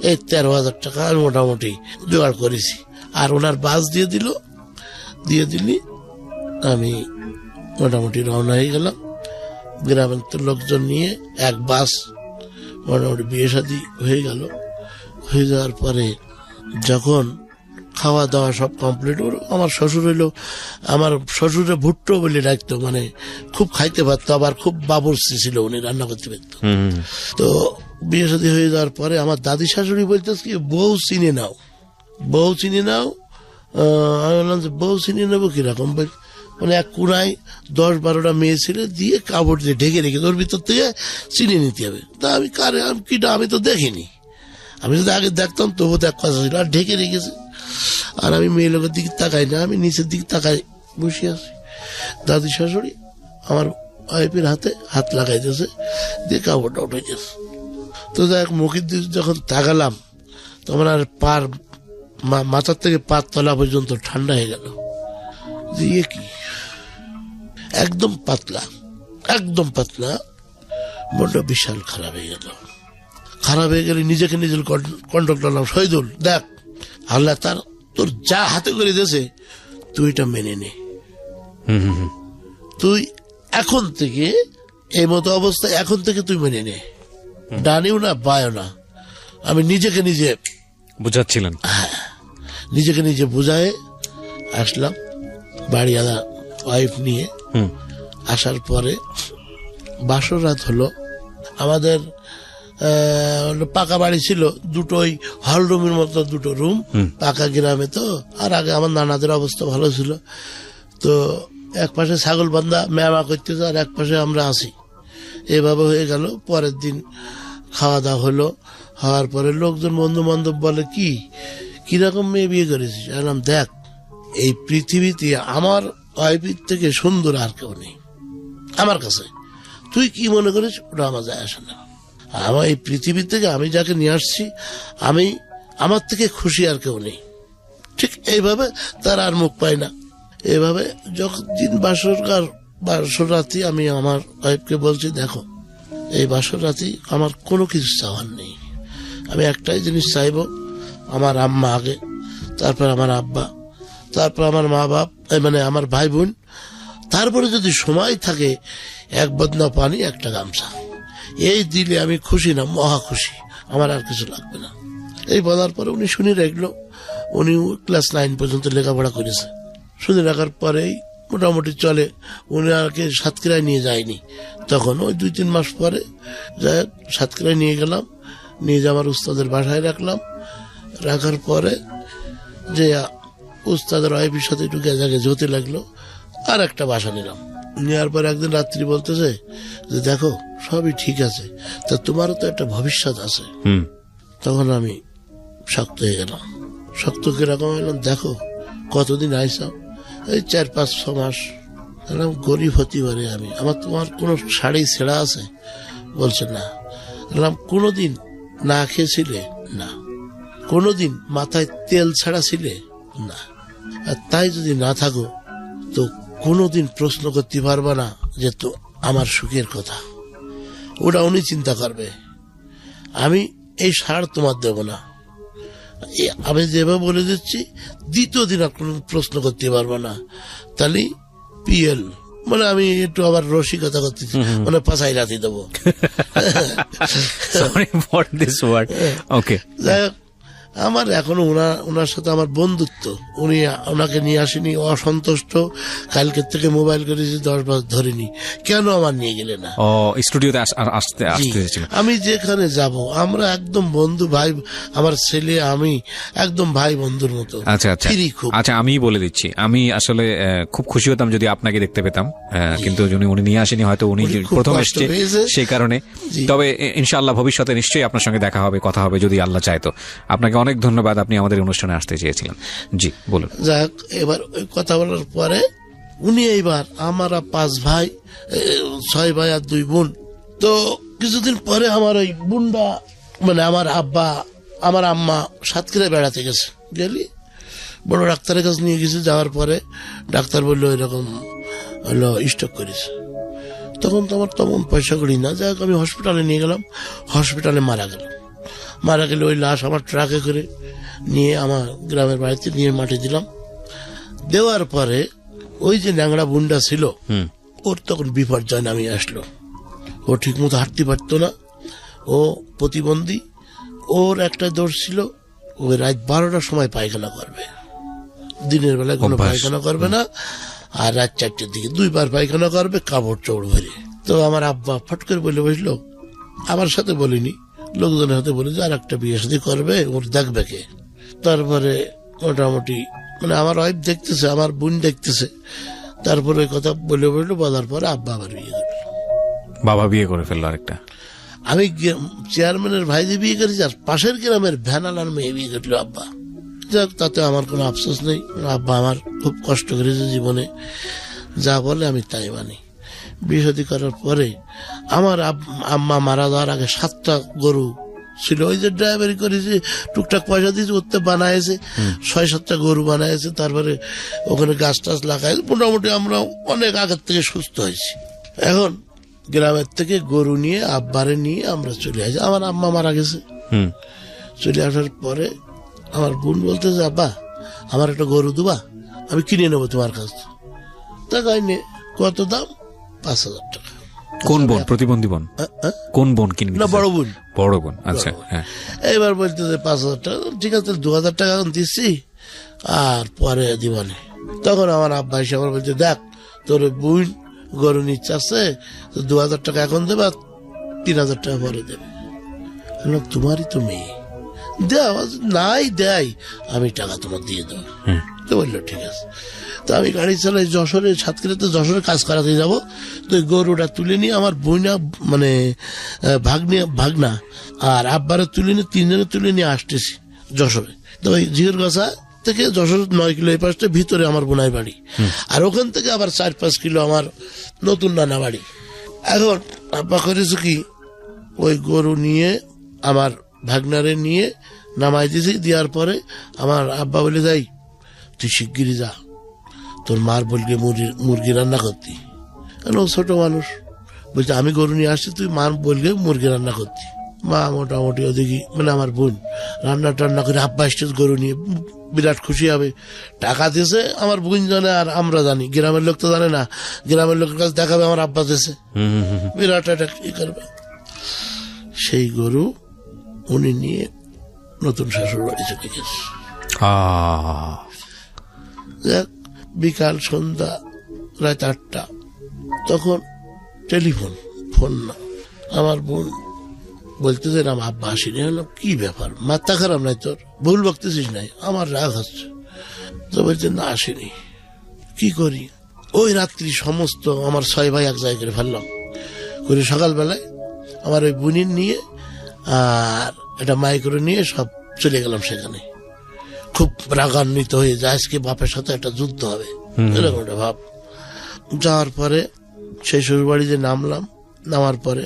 এই 13,000 টাকা আমি মোটামুটি জোগাড় করেছি। আর ওনার বাস দিয়ে দিলি আমি মোটামুটি রওনা হয়ে গেলাম। গ্রামের তো লোকজন নিয়ে এক বাস মোটামুটি বিয়ে শাদী হয়ে গেল। হয়ে যাওয়ার পরে যখন খাওয়া দাওয়া সব কমপ্লিট, আমার শ্বশুর হইলো, আমার শ্বশুরে ভুট্টো বলে ডাকতো, মানে খুব খাইতে পারতো, আবার খুব বাবুর্চি ছিল, উনি রান্না করতে পারতো। তো বিয়ে শাদী হয়ে যাওয়ার পরে আমার দাদি শাশুড়ি বলতেছে কি, বউ চিনে নাও, বউ চিনে নাও। আমি বললাম যে বউ চিনে নেবো কিরকম? মানে এক কুড়ায় 10-12টা মেয়ে ছেলে দিয়ে কাপড় দিয়ে ঢেকে রেখে ওর ভিতর থেকে চিনে নিতে হবে। তা আমি কিটা আমি তো দেখিনি, আমি যদি আগে দেখতাম তবু তো এক কথা ছিল, আর ঢেকে রেখেছে। আর আমি মেয়ে লোকের দিকে তাকাই না, আমি নিচের দিকে তাকাই বসে আছি। দাদি শাশুড়ি আমার ওয়াইফের হাতে হাত লাগাইতেছে, দিয়ে কাপড়টা উঠে গেছে। তো যাই মুখের দিকে যখন তাকালাম, তখন আর মাথার থেকে পার তলা পর্যন্ত ঠান্ডা হয়ে গেল। দিয়ে কি একদম পাতলা, মনটা বিশাল খারাপ হয়ে গেল। নিজেকে নিজের কন্ট্রোল করলাম। শহীদুল দেখ, আল্লাহ তোর যা হাতে করে দিয়েছে তুই এটা মেনে নে। তুই এখন থেকে এই মতো অবস্থা, এখন থেকে তুই মেনে নে, ডানিও না বায়ও না। আমি নিজেকে নিজে বুঝাচ্ছিলেন? হ্যাঁ, নিজেকে নিজে বুঝায় আসলাম বাড়ি, আদা ওয়াইফ নিয়ে। আসার পরে বাসর রাত হলো। আমাদের পাকা বাড়ি ছিল, দুটোই হল রুমের মতো, দুটো রুম, পাকা গ্রামে তো। আর আগে আমার নানাদের অবস্থা ভালো ছিল, তো এক পাশে ছাগল বান্ধা মেমা করতেছে, আর এক পাশে আমরা আছি। এভাবে হয়ে গেল। পরের দিন খাওয়া দাওয়া হলো। হওয়ার পরে লোকজন বন্ধু বান্ধব বলে কিরকম মেয়ে বিয়ে করেছিস? বললাম দেখ, এই পৃথিবীতে আমার ওয়াইফের থেকে সুন্দর আর কেউ নেই আমার কাছে। তুই কি মনে করিস ওটা আমার যায় আসে না। আমার এই পৃথিবী থেকে আমি যাকে নিয়ে আসছি, আমার থেকে খুশি আর কেউ নেই। ঠিক এইভাবে তার আর মুখ পাই না। এইভাবে যখন দিন বাসর রাতি আমি আমার ওয়াইফকে বলছি, দেখো এই বাসর রাতি আমার কোনো কিছু চাওয়ার নেই, আমি একটাই জিনিস চাইবো, আমার আম্মা আগে, তারপর আমার আব্বা, তারপর আমার মা বাপ, মানে আমার ভাই বোন, তারপরে যদি সময় থাকে এক বদনা পানি, একটা গামছা, এই দিলে আমি খুশি, না মহা খুশি, আমার আর কিছু লাগবে না। এই বলার পরে উনি শুনে রাখলো। উনি ক্লাস 9 পর্যন্ত লেখাপড়া করেছে। শুনে রাখার পরেই মোটামুটি চলে। উনি আমাকে সাতক্ষীরায় নিয়ে যায়নি তখন, ওই 2-3 মাস পরে যাই হোক সাতক্ষীরায় নিয়ে গেলাম, নিয়ে যে আমার উস্তাদের বাসায় রাখলাম। রাখার পরে যে উস্তাদের ওয়াইফের সাথে একটু গেজাগেজি হতে লাগলো, আর একটা বাসা নিলাম। নেওয়ার পর একদিন রাত্রি বলতেছে যে দেখো সবই ঠিক আছে, তা তোমারও তো একটা ভবিষ্যৎ আছে। তখন আমি শক্ত হয়ে গেলাম। শক্ত কিরকম হলাম, দেখো কতদিন আইসাম, এই 4-5-6 মাস। গরিব হতে পারে আমি, আমার তোমার কোনো শাড়ি ছেঁড়া আছে? বলছে না। কোনোদিন না খেয়েছিলে? না। কোনোদিন মাথায় তেল ছাড়া ছিলে? না। আর তাই যদি না থাকো তো কোনোদিন প্রশ্ন করতে পারবা না যে তো আমার সুখের কথা, ওটা উনি চিন্তা করবে। আমি এই সার তোমার দেব না, আমি যেভাবে বলে দিচ্ছি, দ্বিতীয় দিন আর কোনো প্রশ্ন করতে পারবা না। তাহলে পিএল মানে আমি একটু আবার রসিকতা করতেছি, মানে পাশাই রাতি দেবো। যাই হোক, আমার এখনো ওনার সাথে আমার বন্ধুত্ব। উনি ওনাকে নিয়ে আসেনি, অসন্তুষ্ট। কালকের থেকে মোবাইল করেছি 10 বার ধরিনি, কেন আমার নিয়ে গেলে না? স্টুডিওতে আসতে আমি যেখানে যাব আমরা একদম বন্ধু ভাই, আমার ছেলে আমি একদম ভাই বন্ধুর মতো। আচ্ছা আচ্ছা আচ্ছা, আমি বলে দিচ্ছি, আমি আসলে খুব খুশি হতাম যদি আপনাকে দেখতে পেতাম, কিন্তু উনি নিয়ে আসেনি, হয়তো উনি প্রথম এসছে সেই কারণে। তবে ইনশাআল্লাহ ভবিষ্যতে নিশ্চয়ই আপনার সঙ্গে দেখা হবে, কথা হবে যদি আল্লাহ চায়। তো আপনাকে অনেক ধন্যবাদ, আপনি আমাদের অনুষ্ঠানে আসতে চেয়েছিলেন। জি বলুন। যাক, এবার ওই কথা বলার পরে উনি এইবার আমরা 5 ভাই, 6 ভাই আর 2 বোন। তো কিছুদিন পরে আমার ওই বোনটা মানে আমার আব্বা আমার আম্মা সাতক্ষীরায় বেড়াতে গেছে, গেলি বড় ডাক্তারের কাছে নিয়ে গেছে। যাওয়ার পরে ডাক্তার বললো এরকম হলো স্ট্রোক করেছে। তখন তো আমার তেমন পয়সা করি না, যাই হোক আমি হসপিটালে নিয়ে গেলাম। হসপিটালে মারা গেলে ওই লাশ আমার ট্রাকে করে নিয়ে আমার গ্রামের বাড়িতে নিয়ে মাটি দিলাম। দেওয়ার পরে ওই যে ন্যাংরা বুন্ডা ছিল, ওর তখন বিপর্যয় নামে আসলো। ও ঠিক মতো হাঁটতে পারতো না, ও প্রতিবন্ধী। ওর একটা দোষ ছিল, ওই রাত 12টার সময় পায়খানা করবে, দিনের বেলায় কোনো পায়খানা করবে না, আর রাত 4টের দিকে 2 বার পায়খানা করবে, কাপড় চোপড় ভরে। তো আমার আব্বা ফট করে বলে বসলো, আমার সাথে বলিনি, লোকজনের হাতে বলে যে আর একটা বিয়ে শাদী করবে, ওর দেখবে কে। তারপরে মোটামুটি মানে আমার ওয়াইফ দেখতেছে, আমার বোন দেখতেছে। তারপরে ওই কথা বলে বলার পরে আব্বা আবার বিয়ে করল। বাবা বিয়ে করে ফেললো আরেকটা। আমি চেয়ারম্যানের ভাই দিয়ে বিয়ে করেছি, আর পাশের গ্রামের ভ্যানালার মেয়ে বিয়ে করলো আব্বা। যাক, তাতে আমার কোনো আফসোস নেই। আব্বা আমার খুব কষ্ট করেছে জীবনে, যা বলে আমি তাই মানি। বিয়ে শাদী করার পরে আমার আম্মা মারা যাওয়ার আগে 7টা গরু ছিল। ওই যে ড্রাইভারি করেছে, টুকটাক পয়সা দিয়েছে, ওতে বানাইছে 6-7টা গরু বানাইছে। তারপরে ওখানে গাছ টাছ লাগাই, মোটামুটি আমরা অনেক আগের থেকে সুস্থ হয়েছি। এখন গ্রামের থেকে গরু নিয়ে আব্বারে নিয়ে আমরা চলে আসি। আমার আম্মা মারা গেছে। চলে আসার পরে আমার বোন বলতেছে, আব্বা আমার একটা গরু দেবা, আমি কিনে নেবো তোমার কাছ। টাকাই নে। কত দাম? 5,000 টাকা। কোন বোন? প্রতিবন্ধী বোন? কোন বোন কিনবি? না, বড় বোন। বড় বোন, আচ্ছা। এবার বলতেছে 5,000 টাকা। ঠিক আছে, 2,000 টাকা এখন দিচ্ছি, আর পরে দিবানে। তখন আমার আব্বা এসে আমার বলছে, দেখ তোর বোন গরু নিচ্ছে আছে, 2,000 টাকা এখন দেবে, 3,000 টাকা পরে দেবে। তোমারই তো মেয়ে, দেও, নাই দেয়, আমি টাকা তোমার দিয়ে দেবো। তো বললো ঠিক আছে। তো আমি গাড়ি চালাই যশোরে, সাতক্ষীরাতে যশোরে কাজ করাতে যাবো। তো গরুটা তুলে নিয়ে আমার বইনা মানে ভাগনা আর আব্বারে তুলে নিয়ে 3 জনে তুলে নিয়ে আসতেছি যশোরে। তো ওই ঝিরগাছা থেকে যশোর 9 কিলো এই পাশটা ভিতরে আমার বোনাই বাড়ি, আর ওখান থেকে আবার 4-5 কিলো আমার নতুন নানা বাড়ি। এখন আব্বা করেছে কি, ওই গরু নিয়ে আমার ভাগনারে নিয়ে নামাই দিয়েছি। দেওয়ার পরে আমার আব্বা বলে, যাই তুই শিগগিরি যা, তোর মার বলকে মুরগি রান্না করতি। ছোট মানুষ বলছে, আমি গরু নিয়ে আসছি, তুই মার বলকে মুরগি রান্না করতি। মা মোটামুটি ওদিকে মানে আমার বোন রান্না টান্না করে আব্বা স্টেজ গরু নিয়ে বিরাট খুশি হবে। টাকা দিয়েছে আমার বোন জানে, আর আমরা জানি, গ্রামের লোক তো জানে না। গ্রামের লোকের কাছে দেখাবে আমার আব্বা দিয়েছে, বিরাট একটা কি করবে। সেই গরু উনি নিয়ে নতুন শ্বশুর বাড়ি চলে গেছে। বিকাল সন্ধ্যা রাত 8টা, তখন টেলিফোন, ফোন না। আমার বোন বলতেছে না আব্বা আসেনি। বললাম কি ব্যাপার, মাথা খারাপ নাই তোর, ভুল বকতেছিস নাই? আমার রাগ হচ্ছে। তো বলছে না আসেনি। কি করি? ওই রাত্রি সমস্ত আমার 6 ভাই এক জায়গায় করে ফেললাম, করে সকালবেলায় আমার ওই বোনের নিয়ে আর এটা মাইক্রো নিয়ে সব চলে গেলাম সেখানে। খুব রাগান্বিত হয়ে যায়, আজকে বাপের সাথে একটা যুদ্ধ হবে, এরকম একটা ভাব। যাওয়ার পরে সেই শ্বশুরবাড়িতে নামলাম। নামার পরে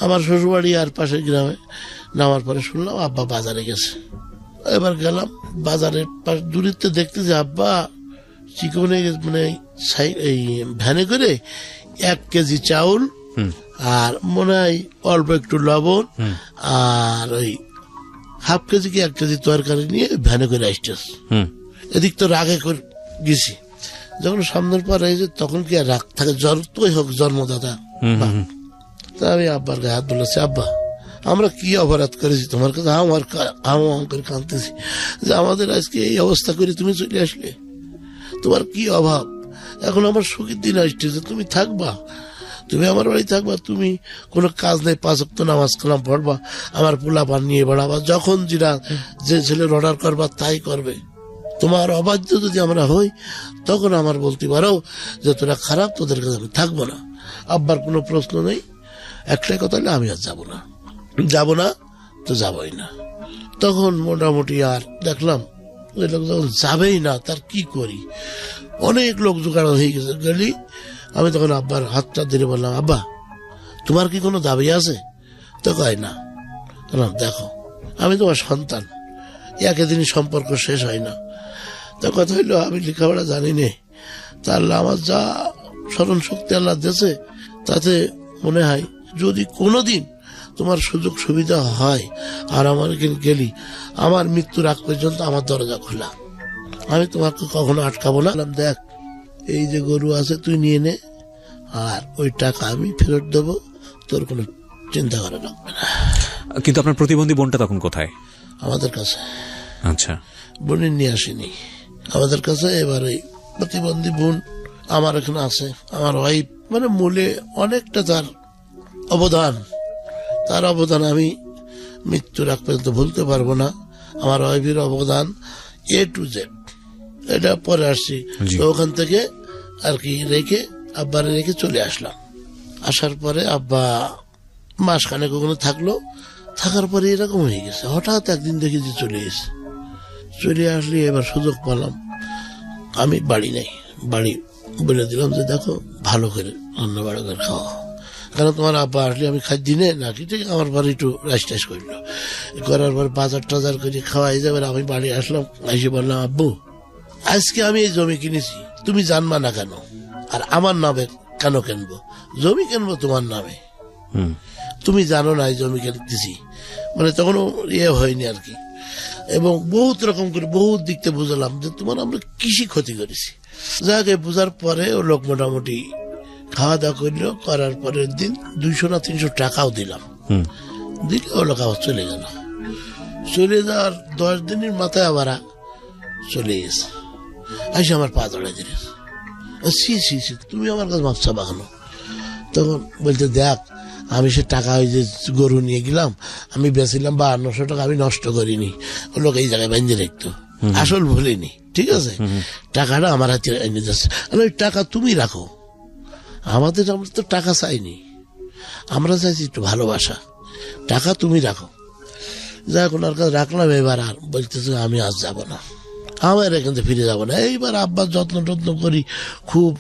আমার শ্বশুরবাড়ি আর পাশের গ্রামে। নামার পরে শুনলাম আব্বা বাজারে গেছে। এবার গেলাম বাজারের পাশ, দূরিতে দেখতেছি আব্বা চিকনে মানে এই ভ্যানে করে 1 কেজি চাউল আর মনে হয় অল্প একটু লবণ আর ওই হাফ কেজি কি 1 কেজি তরকারি নিয়ে ভ্যানে করে আসতেছে। এদিক তো রাগে করে গেছি। যখন সামনের পর এসে তখন কি আর রাগ থাকে? যতই হোক জন্মদাতা। তা আমি আব্বার গায়ে হাত বলেছি, আব্বা আমরা কি অপরাধ করেছি তোমার কাছে? হাম করে কাঁদতেছি যে আমাদের আজকে এই অবস্থা করে তুমি চলে আসলে, তোমার কি অভাব? এখন আমার সুখের দিন আসতেছে, তুমি থাকবা, তুমি আমার বাড়ি থাকবা, তুমি কোনো কাজ নেই, 5 ওয়াক্ত নামাজ কালাম পড়বা, আমার পোলা পান নিয়ে বেড়াবা, যখন যে ছেলের অর্ডার করবা তাই করবে। তোমার অবাধ্য যদি আমরা হই তখন আমার বলতে পারো যে তোরা খারাপ, তোদের কাছে আমি থাকবো না। আব্বার কোনো প্রশ্ন নেই, একটাই কথা হলে আমি আর যাবো না তো যাবই না। তখন মোটামুটি আর দেখলাম ওই লোক যখন যাবেই না, তার কি করি? অনেক লোক জোগাড় হয়ে গেছে। গেলি আমি তখন আব্বার হাতটা ধরে বললাম, আব্বা তোমার কি কোনো দাবি আছে? তো কয় না। দেখো আমি তোমার সন্তান, একদিনই সম্পর্ক শেষ হয় না। তা কথা হইলো আমি লেখাপড়া জানি নে, তা আল্লাহ আমার যা স্মরণ শক্তি আল্লাহ দিয়েছে তাতে মনে হয় যদি কোনোদিন তোমার সুযোগ সুবিধা হয় আর আমার গেলি, আমার মৃত্যুর আগ পর্যন্ত আমার দরজা খোলা, আমি তোমাকে কখনো আটকাবো না। দেখ এই যে গরু আছে তুই নিয়ে নে, আর ওই টাকা আমি ফেরত দেবো, তোর কোনো চিন্তা করা লাগবে না। কিন্তু আপনার প্রতিবন্ধী বোনটা তখন কোথায়? আমাদের কাছে। আচ্ছা, বোনের নিয়ে আসেনি আমাদের কাছে। এবার ওই প্রতিবন্ধী বোন আমার এখানে আছে। আমার ওয়াইফ মানে মূলে অনেকটা তার অবদান আমি মৃত্যুর আগ পর্যন্ত ভুলতে পারবো না। আমার ওয়াইফের অবদান A to Z। এটা পরে আসছি। তো ওখান থেকে আর কি আব্বারে রেখে চলে আসলাম। আসার পরে আব্বা মাসখানেক ওখানে থাকলো। থাকার পরে এরকম হয়ে গেছে, হঠাৎ একদিন দেখি যে চলে আসলি। এবার সুযোগ পেলাম, আমি বাড়ি নেই, বাড়ি বলে দিলাম যে দেখো ভালো করে রান্না বাড়া করে খাওয়া, কারণ তোমার আব্বা আসলে আমি খাই দিনে নাকি। ঠিক আমার বাড়ি একটু রাইস করলো, করার পর বাজার টাজার করে খাওয়াই যাবে। আমি বাড়ি আসলাম, এসে বললাম আব্বু আজকে আমি এই জমি কিনেছি, তুমি জানবা না কেন? আর আমার নামে কেন কিনবো? জমি কিনবো তোমার নামে, তুমি জানো না এই জমি কিনতেছি। মানে তখনও হয়নি আর কি। এবং বহুত রকম করে বহুত দিকতে বুঝলাম যে তোমার আমরা কৃষি ক্ষতি করেছি। যাকে বোঝার পরে ও লোক মোটামুটি খাওয়া দাওয়া করলো। করার পরের দিন 200 না 300 টাকাও দিলাম। দিলে ও লোক আবার চলে গেল। চলে যাওয়ার 10 দিনের মাথায় আবার চলে গেছে। আসে আমার পা ধরে দিলে, তুমি আমার কাছে মাপ চাবা কেন? তখন বলতে দেখ আমি সে টাকা ওই যে গরু নিয়ে গেলাম, আমি বেচিলাম 5200 টাকা, আমি নষ্ট করিনি। ও লোক এই জায়গায় বাঁধে রাখতো, আসল ভুলিনি। ঠিক আছে, টাকাটা আমার হাতে এনে যাচ্ছে। ওই টাকা তুমি রাখো, আমরা তো টাকা চাইনি, আমরা চাইছি একটু ভালোবাসা, টাকা তুমি রাখো। যাক ওনার কাছে রাখলাম। এবার আর বলতেছে আমি আজ যাব না, আমার এখান থেকে ফিরে যাবো না। এইবার আব্বার যত্ন টত্ন করি খুব।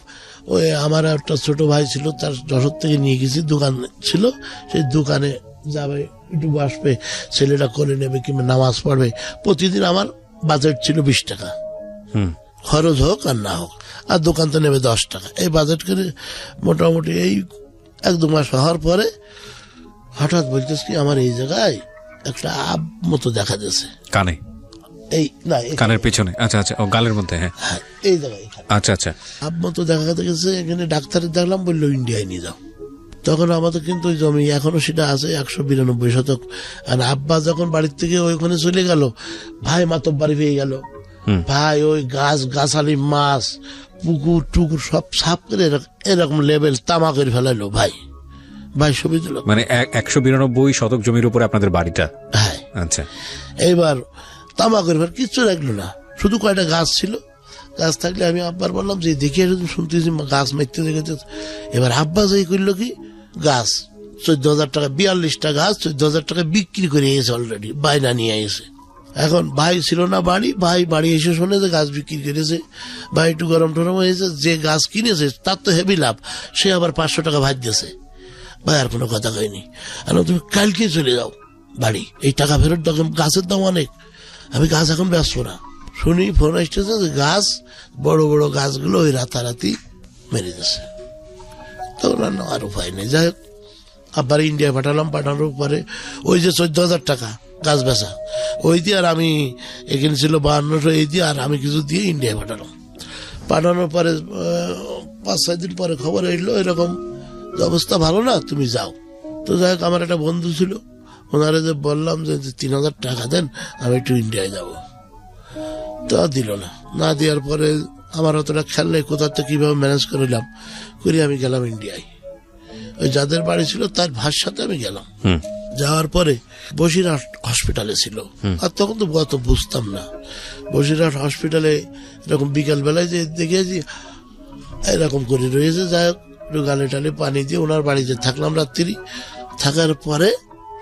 ওই আমার একটা ছোট ভাই ছিল, তার যশোর থেকে নিয়ে গেছি, দোকান ছিল, সেই দোকানে যাবে, একটু বসবে, ছেলেটা করে নেবে কিংবা নামাজ পড়বে। প্রতিদিন আমার বাজেট ছিল 20 টাকা, খরচ হোক আর না হোক, আর দোকান তো নেবে 10 টাকা। এই বাজেট করে মোটামুটি এই 1-2 মাস হওয়ার পরে হঠাৎ বলতেছ কি আমার এই জায়গায় একটা আব মতো দেখা যাচ্ছে কানে, এই না কানের পেছনে। আচ্ছা আচ্ছা, ও গালের মধ্যে। হ্যাঁ এই জায়গায়। আচ্ছা আচ্ছা, আব মতো দেখা গেছে। এখানে ডাক্তারের দেখলাম, বললো ইন্ডিয়ায় নিয়ে যাও। তখন আমাদের কিন্তু ওই জমি এখনো সেটা আছে 192 শতক। আর আব্বা যখন বাড়ির থেকে ওইখানে চলে গেল, ভাই মাতব বাড়ি পেয়ে গেল। ভাই ওই গাছালি মাছ পুকুর টুকুর সব সাফ করে এরকম লেভেল তামা করে ফেলাইলো ভাই শফিদুল হক। মানে 192 শতক জমির উপরে আপনাদের বাড়িটা? হ্যাঁ। আচ্ছা, এইবার তামা করে ফেল, কিচ্ছু রাখলো না, শুধু কয়টা গাছ ছিল। গাছ থাকলে আমি আব্বার বললাম যে দেখি শুনতেছি গাছ মারতে দেখেছে। এবার আব্বা যাই করলো কি, গাছ 14,000 টাকা, 42টা গাছ 14,000 টাকা বিক্রি করে এসে অলরেডি বাইনা নিয়ে এসে। এখন ভাই ছিল না ভাই বাড়ি এসে শুনে যে গাছ বিক্রি করেছে। ভাই একটু গরম টরম হয়েছে, যে গাছ কিনেছে তার তো হেভি লাভ, সে আবার 500 টাকা ভাজ দিয়েছে। ভাই আর কোনো কথা কয়নি, তুমি কালকে চলে যাও বাড়ি, এই টাকা ফেরত দাও, গাছের দাম অনেক, আমি গাছ এখন ব্যস্ত না। শুনি ফোন আসতেছে যে গাছ, বড় বড় গাছগুলো ওই রাতারাতি মেরে দিয়েছে। তখন আর উপায় নেই, যাই হোক আবার ইন্ডিয়া পাঠানোর পরে ওই যে 14,000 টাকা গাছ বেচা, ওই দিয়ে আর আমি এখানে ছিল 5200, এই দিয়ে আর আমি কিছু দিয়ে ইন্ডিয়া পাঠানোর পরে 5-6 দিন পরে খবর এলো এরকম অবস্থা ভালো না, তুমি যাও। তো যাই হোক আমার একটা বন্ধু ছিল, ওনারে যে বললাম যে 3,000 টাকা দেন, আমি একটু ইন্ডিয়ায় যাবো। তো দিল না দেওয়ার পরে আমার অতটা খেয়াল নেই কোথা থেকে কিভাবে ম্যানেজ করলাম, আমি গেলাম ইন্ডিয়ায়। ওই যাদের বাড়ি ছিল তার ভাইয়ের সাথে আমি গেলাম। যাওয়ার পরে বসিরহাট হসপিটালে ছিল, আর তখন তো অত বুঝতাম না। বসিরহাট হসপিটালে এরকম বিকাল বেলায় যে দেখেছি এরকম করে রয়েছে। যাই হোক একটু গালে টালে পানি দিয়ে ওনার বাড়িতে থাকলাম রাত্রি। থাকার পরে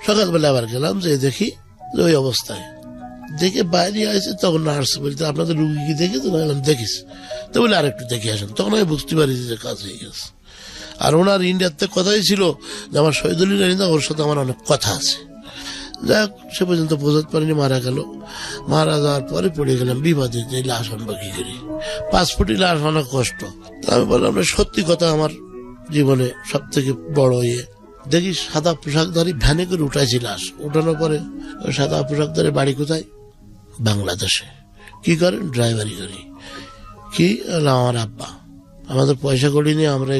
সকালবেলা আবার গেলাম, যে দেখি ওই অবস্থায়। দেখে বাইরে আসে, তখন নার্স বলতে আপনাদের রুগী কি দেখেছো? দেখিস তো, বলে আরেকটু দেখে আসেন। তখন আমি বুঝতে পারি যে কাজ হয়ে গেছে। আর ওনার ইন্ডিয়াতে কথাই ছিল যে আমার শহীদুল ইরানি, ওর সাথে আমার অনেক কথা আছে। যাই হোক সে পর্যন্ত বোঝাতে পারিনি, মারা গেল। মারা যাওয়ার পরে পড়ে গেলাম বিপদে, যে লাশ আনবো কি করি, 5 ফুটি লাশ অনেক কষ্ট। আমি বললাম সত্যি কথা, আমার জীবনে সব থেকে বড় দেখি সাদা পোশাকধারী ভ্যানে করে উঠাইছি লাশ। উঠানোর পরে সাদা পোশাকধারী বাড়ি কোথায়? বাংলাদেশে। কি করেন? ড্রাইভারি করি। কি? আমার আব্বা, আমাদের পয়সা করি নিয়ে আমরা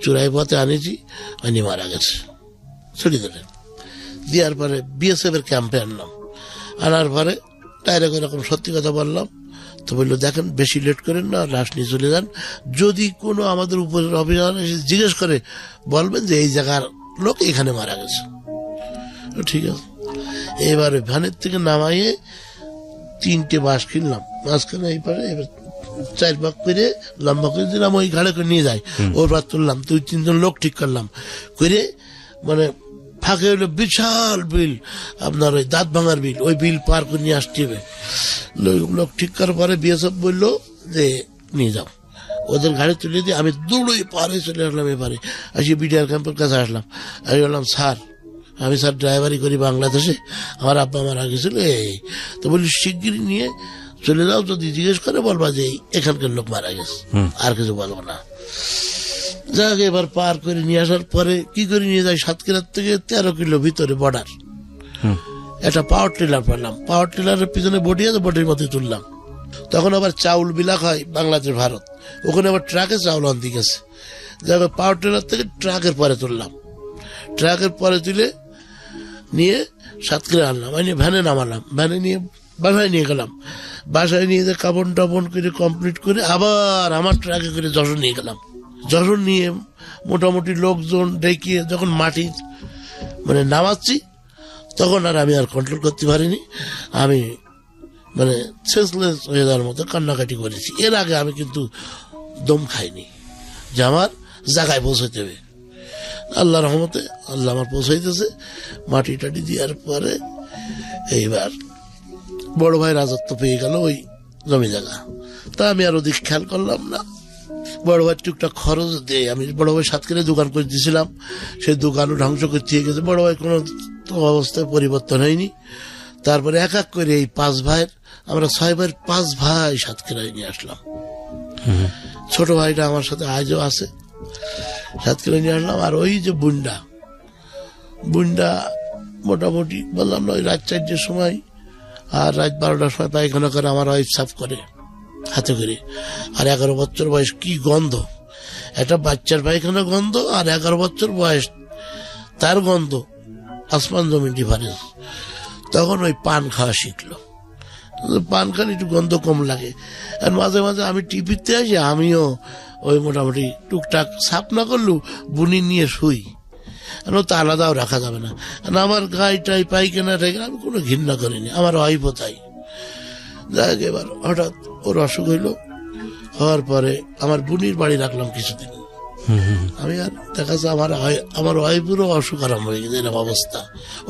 চুরাই পথে আনিছি, আনি মারা গেছে। ছুটি দিলেন, দেওয়ার পরে বিএসএফ এর ক্যাম্পে আনলাম। আনার পরে ডাইরেক্ট এরকম সত্যি কথা বললাম। তো বললো দেখেন বেশি লেট করেন না, লাশ নিয়ে চলে যান। যদি কোনো আমাদের উপরের অফিসার এসে জিজ্ঞেস করে বলবেন যে এই জায়গার লোক এখানে মারা গেছে। ঠিক আছে। এবারে ভ্যানের থেকে নামাইয়ে 3টে বাস কিনলাম, মাঝখানে এই পারে 4 ভাগ করে লম্বা করে দিলাম, ওই ঘাড়ে করে নিয়ে যায়। ওর পর তুললাম, 2-3 জন লোক ঠিক করলাম করে, মানে ফাঁকে হইলো বিশাল বিল, আপনার ওই দাঁত ভাঙার বিল, ওই বিল পার করে নিয়ে আসতে হবে। লোক ঠিক করার পরে বিএসএফ বললো যে নিয়ে যাও। ওদের গাড়ি তুলে দিয়ে আমি দৌড়ে পারে চলে আসলাম। এবারে আসি বিডিআর ক্যাম্পের কাছে আসলাম। আমি বললাম স্যার, আমি স্যার ড্রাইভারি করি বাংলাদেশে, আমার আব্বা মারা গেছিল। এই তো বলি শিগগিরই নিয়ে চলে যাও, যদি জিজ্ঞেস করে বলবা যে এখানকার লোক মারা গেছে, আর কিছু বলবো না। যাক এবার পার করে নিয়ে আসার পরে কি করে নিয়ে যাই, সাতক্ষীরার থেকে 13 কিলো ভিতরে বর্ডার। একটা পাওয়ার টিলার পেলাম, পাওয়ার টিলারের পিছনে বডি আছে, বডির মধ্যে তুললাম। তখন আবার চাউল বিলাক হয় বাংলাদেশ ভারত, ওখানে আবার ট্রাকে চাউল আনতে গেছে। যাক পাওয়ার টিলার থেকে ট্রাকের পরে তুললাম, ট্রাকের পরে তুলে নিয়ে সাতক্ষীরা আনলাম, আমি ভ্যানে নামালাম। ভ্যানে নিয়ে বাসায় নিয়ে গেলাম। বাসায় নিয়ে যে কাপড় টাপন করে কমপ্লিট করে আবার আমার ট্রাকে করে যশোর নিয়ে গেলাম। যশোর নিয়ে মোটামুটি লোকজন ডেকে যখন মাটি মানে নামাচ্ছি, তখন আর আমি আর কন্ট্রোল করতে পারিনি। আমি মানে সেন্সলেস হয়ে যাওয়ার মতো কান্নাকাটি করেছি। এর আগে আমি কিন্তু দম খাইনি যে আমার জায়গায় পৌঁছাতে হবে। আল্লাহ রহমতে আল্লাহ আমার পৌঁছাইতেছে। মাটি টাটি দেওয়ার পরে এইবার বড় ভাই রাজত্ব পেয়ে গেল ওই জমি জায়গা। তা আমি আর ওদিক খেয়াল করলাম না। বড় ভাই টুকটাক খরচ দিয়ে, আমি বড় ভাই সাতক্ষীরায় দোকান করে দিয়েছিলাম, সেই দোকানও ধ্বংস করতে গেছে। বড় ভাই কোনো অবস্থায় পরিবর্তন হয়নি। তারপরে এক এক করে এই 5 ভাইয়ের, আমরা 6 ভাইয়ের 5 ভাই সাতক্ষীরায় নিয়ে আসলাম। ছোট ভাইটা আমার সাথে আজও আছে, সাতক্ষীরায় নিয়ে আসলাম। আর ওই যে বুন্ডা মোটামুটি বললাম না, ওই রাত 4টার সময় আর রাত 12টার সময় পায়খানা করে আমার ওয়াইফ সাফ করে হাতে করে। আর 11 বছর বয়স, কি গন্ধ! একটা বাচ্চার পায়খানা গন্ধ, আর 11 বছর বয়স তার গন্ধ, আসমান জমিন ডিফারেন্স। তখন ওই পান খাওয়া শিখলো, পান খান একটু গন্ধ কম লাগে। আর মাঝে মাঝে আমি টিভিতে আসি, আমিও ওই মোটামুটি টুকটাক সাফ না করলেও বুনি নিয়ে শুই, তো আলাদাও রাখা যাবে না। আমার গাইটাই পাইখানা রেখে আমি কোনো ঘৃণা করিনি, আমার ওয়াইফও তাই। যাক, এবার হঠাৎ ওর অসুখ হইলো, হওয়ার পরে আমার বুনির বাড়ি রাখলাম কিছুদিন। আমি আর দেখা যাচ্ছে আমার ওয়াইফেরও অসুখ আরম্ভ হয়ে গেছে, এরকম অবস্থা।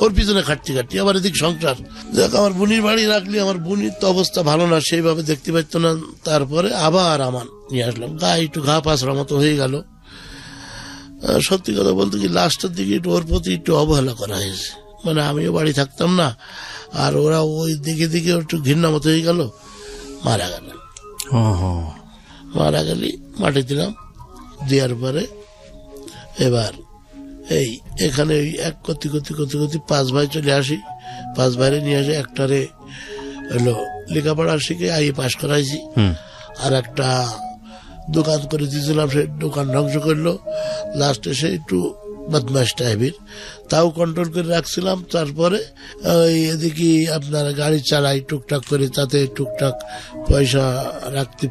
ওর পিছনে খাটতে খাটতে আবার এদিক সংসার। দেখ, আমার বুনির বাড়ি রাখলি, আমার বুনির তো অবস্থা ভালো না, সেইভাবে দেখতে পাইতো না। তারপরে আবার আমার নিয়ে আসলাম, গায়ে একটু ঘা পাছড়ার মতো হয়ে গেল। সত্যি কথা বলতে কি, লাস্টের দিকে একটু ওর প্রতি একটু অবহেলা করা হয়েছে, মানে আমিও বাড়ি থাকতাম না, আর ওরা ওই দিকে দিকে একটু ঘৃণা মতো হয়ে গেল, মারা গেল। মারা গেলি মাটি দিলাম, দেওয়ার পরে এবার এই এখানে ওই এক করতে করতে করতে করতে 5 ভাই চলে আসি। 5 ভাইরে নিয়ে আসে, একটারে হলো লেখাপড়া শিখে আইএ পাস করাইছি, আর একটা দোকান করে দিয়েছিলাম, সে দোকান ধ্বংস করলো। লাস্টে সে একটু বদমাশ টাইপের, তাও কন্ট্রোল করে রাখছিলাম। তারপরে ওই এদিকে আপনার গাড়ি চালাই টুকটাক করে, তাতে টুকটাক পয়সা রাখতে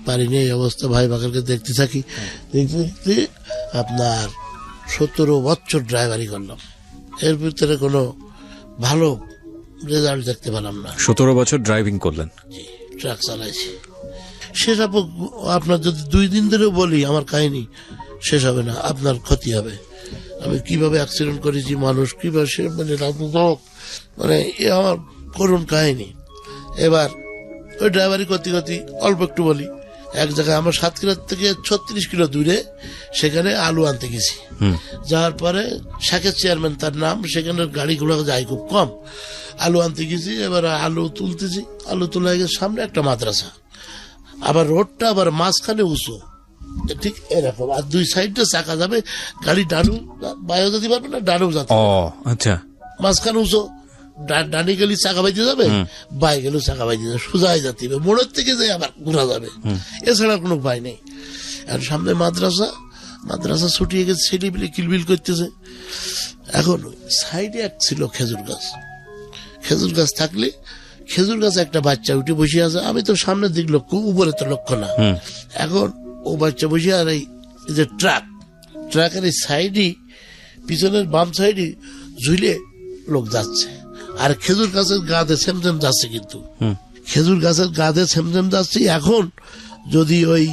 পারিনি, এই অবস্থা। ভাই বাকারকে দেখতে থাকি, দেখতে দেখতে আপনার 17 বছর ড্রাইভারি করলাম, এর ভিতরে কোনো ভালো রেজাল্ট দেখতে পেলাম না। 17 বছর ড্রাইভিং করলেন? ট্রাক চালাইছি। সেসব আপনার যদি 2 দিন ধরে বলি, আমার কাহিনী শেষ হবে না, আপনার ক্ষতি হবে। আমি কিভাবে অ্যাক্সিডেন্ট করেছি, মানুষ কিভাবে সে মানে এ আমার করুণ কাহিনী। এবার ওই ড্রাইভারি করতে করতে অল্প একটু বলি, এক জায়গায় আমরা 7 কিলো থেকে 36 কিলো দূরে সেখানে আলু আনতে গেছি। যাওয়ার পরে শাকের চেয়ারম্যান তার নাম, সেখানে গাড়ি ঘোড়া যায় খুব কম। আলু আনতে গেছি, এবার আলু তুলতেছি, আলু তোলা গেছে, সামনে একটা মাদ্রাসা, আবার রোডটা আবার মাঝখানে উঁচু, ঠিক এরকম, আর 2 সাইডে চাকা যাবে, গাড়ি ডানু বায়ু যেতে পারবে না, ডানু যাতে। আচ্ছা, মাঝখানে উঁচু, ডানি গেলে চাকা বাইতে যাবে, বাই গেলেও চাকা বাইতে যাবে, সোজাই যাতে হবে, মোড়ের থেকে যাই আবার ঘোরা যাবে, এছাড়া কোনো উপায় নেই। আর সামনে মাদ্রাসা ছুটিয়ে গেছে, ছেলেপিলে কিলবিল করতেছে। এখন সাইডে এক ছিল খেজুর গাছ থাকলে খেজুর গাছে একটা বাচ্চা উঠে বসে আছে, আমি তো সামনের দিক লক্ষ্য, উপরে তো লক্ষ্য না। এখন ও বাচ্চা বসে, আর এই যে ট্রাকের এই সাইডে, পিছনের বাম সাইডে ঝুলে লোক যাচ্ছে, আর খেজুর গাছের গাছে সেমসেম যাচ্ছে, কিন্তু খেজুর গাছের গাছে সেমসেম যাচ্ছে। এখন যদি ওই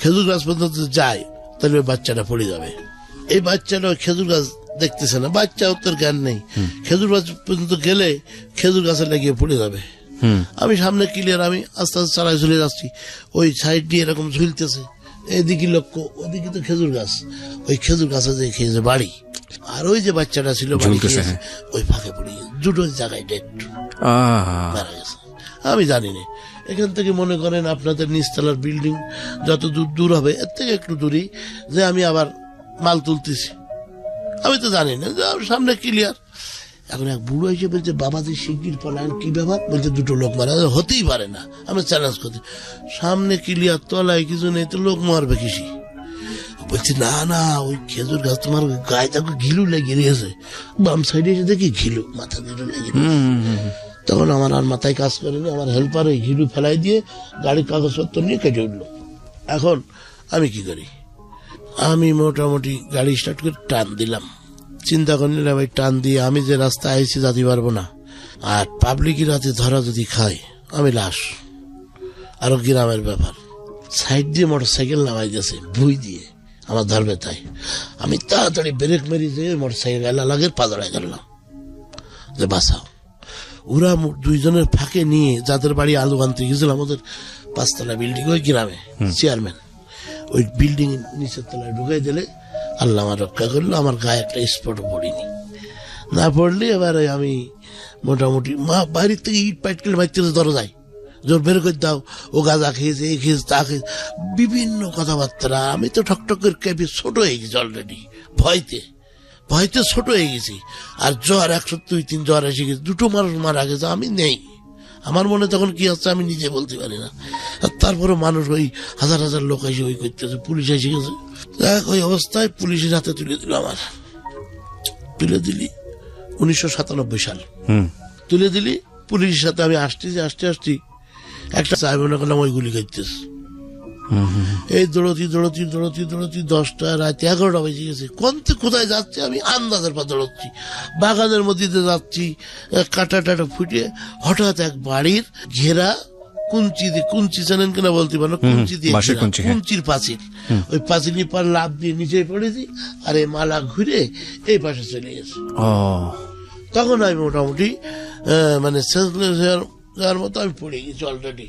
খেজুর গাছ পর্যন্ত যায়, তাহলে ওই বাচ্চাটা পড়ে যাবে। এই বাচ্চাটা খেজুর গাছ দেখতেছে না, বাচ্চা উত্তর জ্ঞান নেই, খেজুর গাছ পর্যন্ত গেলে খেজুর গাছে লাগিয়ে পড়ে যাবে। আমি সামনে ক্লিয়ার, আমি আস্তে আস্তে চালায় ঝুলে যাচ্ছি, ওই সাইড দিয়ে এরকম ঝুলতেছে, এদিকে লক্ষ্য, ওদিকে তো খেজুর গাছ, ওই খেজুর গাছে যে খেয়েছে বাড়ি, আর ওই যে বাচ্চাটা ছিল ওই ফাঁকে পড়ে গেছে, দুটো জায়গায় ডেট মারা গেছে। আমি জানি না, এখান থেকে মনে করেন আপনাদের নিচতলার বিল্ডিং যত দূর হবে, এর থেকে একটু দূরই, যে আমি আবার মাল তুলতেছি, আমি তো জানি না, সামনে ক্লিয়ার। এখন এক বুড়ো এসে বলছে, বাবাজি শিগগির পলায়ন, কি ব্যাপার? বলছে 2 লোক মারা, হতেই পারে না, আমি চ্যালেঞ্জ করছি, সামনে ক্লিয়ার, তলায় কিছু নেই, তো লোক মারবে কিসি? বলছি না, ওই খেজুর গাছ তোমার গায়ে তাকে ঘিলু লেগে গিয়েছে, বাম সাইডে এসে দেখি ঘিলু, মাথা ঘিলু লেগে গিয়েছে। তখন আমার আর মাথায় কাজ করেনি, আমার হেল্পার ওই ঘিলু ফেলাই দিয়ে গাড়ির কাগজপত্র নিয়ে কেটে উঠলো। এখন আমি কি করি, আমি মোটামুটি গাড়ি স্টার্ট করে টান দিলাম, চিন্তা করে নিলাম এই টান দিয়ে আমি যে রাস্তা আইছি যেতে পারবো না, আর পাবলিকের রাতে ধরা যদি খাই আমি লাশ। আরো গ্রামের ব্যাপার, সাইড দিয়ে মোটরসাইকেল নামাই গেছে ভুই দিয়ে, আমার ধরবে তাই আমি তাড়াতাড়ি ব্রেক মেরে দিয়ে মোটরসাইকেল এলা লাগে পাদড়ায় গেলাম যে বাঁচাও। ওরা 2 জনের ফাঁকে নিয়ে, যাদের বাড়ি আলু আনতে গেছিলাম, ওদের 5 তলা বিল্ডিং, ওই গ্রামে চেয়ারম্যান, ওই বিল্ডিং নিচের তলায় ঢুকাই দিলে আল্লাহ আমার রক্ষা করলো, আমার গায়ে একটা স্পটও পড়িনি। না পড়লে এবার আমি মোটামুটি বাড়ির থেকে ইট পাইটকেল মারতেছে দরজায়, জোর বের করে দাও, ও গাঁজা খেয়েছে, এ খেয়েছে, তা খেয়েছে, বিভিন্ন কথাবার্তা। আমি তো ঠকঠক করে কেঁপে ছোট হয়ে গেছি অলরেডি, ভয়তে ছোট হয়ে গেছি। আর জ্বর 102-103 জ্বর এসে গেছে, 2 মানুষ মারা গেছে, আমি নেই। আমার মনে তখন কি হচ্ছে আমি নিজে বলতে পারি না। আর তারপরে মানুষ ওই হাজার হাজার লোক এসে ওই করতেছে, পুলিশ এসে গেছে। ওই অবস্থায় পুলিশের হাতে তুলে দিল, আমার তুলে দিলি 1997 সাল তুলে দিলি পুলিশের সাথে। আমি আসতে একটা আমি মনে করলাম ওই গুলি খাইতেছে। এই দৌড়তি 10টা রাতে 11টা বেজে গেছে। কোথায় যাচ্ছে আমি আন্দাজের পর দৌড়চ্ছি, বাগানের মধ্যে দিয়ে যাচ্ছি, কাটা টাটা ফুটে হঠাৎ এক বাড়ির ঘেরা কুঞ্চি জানেন কিনা বলতে পারো, কুঞ্চি দিয়ে কুঞ্চির পাঁচিল, ওই পাঁচিলের পর লাভ দিয়ে নিচে পড়েছি, আর এই মালা ঘুরে এই পাশে চলে গেছে। তখন আমি মোটামুটি মানে সেন্সলেস যাওয়ার মতো আমি পড়ে গেছি অলরেডি।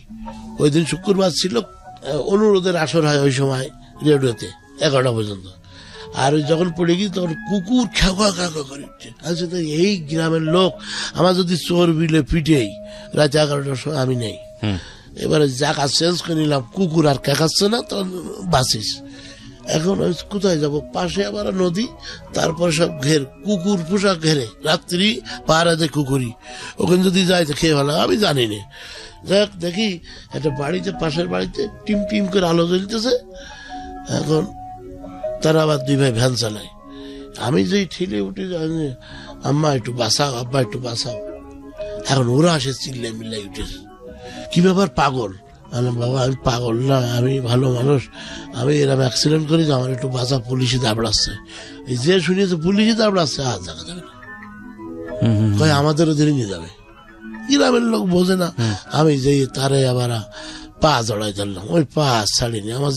ওই দিন শুক্রবার ছিল, অনুরোধের আসর হয় ওই সময় রেডিওতে 11টা পর্যন্ত। আর ওই যখন পড়ে গেছি তখন কুকুর খেকা করে উঠছে। আচ্ছা, তো এই গ্রামের লোক আমার যদি চোর বিলে পিঠেই রাত 11টার সময় আমি নেই, এবারে জায়গা চেঞ্জ করে নিলাম, কুকুর আর খেকাচ্ছে না, তখন বাঁচিস। এখন কোথায় যাব, পাশে আবার নদী, তারপর সব কুকুর পোশাক ঘেরে, রাত্রি পাহারা দেয় কুকুরি, ওখানে যদি যাই তো খেয়ে ভালো, আমি জানি না। যাক দেখি একটা বাড়িতে, পাশের বাড়িতে টিম টিম করে আলো জ্বলতেছে। এখন তারা আবার 2 ভাই ভ্যান চালায়। আমি যেই ঠেলে উঠে আম্মা একটু বাঁচাও, আব্বা একটু বাঁচাও। এখন ওরা আসে চিল্লাই মিল্লাই উঠেছে, কি ব্যাপার পাগল? বাবা আমি পাগল না, আমি ভালো মানুষ, আমি এরকম অ্যাক্সিডেন্ট করি, আমার একটু বাঁচা, পুলিশে দাবড়াচ্ছে। এই যে শুনিয়েছে পুলিশে দাবড়াচ্ছে, আর দেখা যাবে না, কয় আমাদেরও ধরে নিয়ে যাবে। গ্রামের লোক বোঝে না। আমি যে তারে আবার পা জড়াই ধরলাম, ওই পা ছাড়িনি। আমি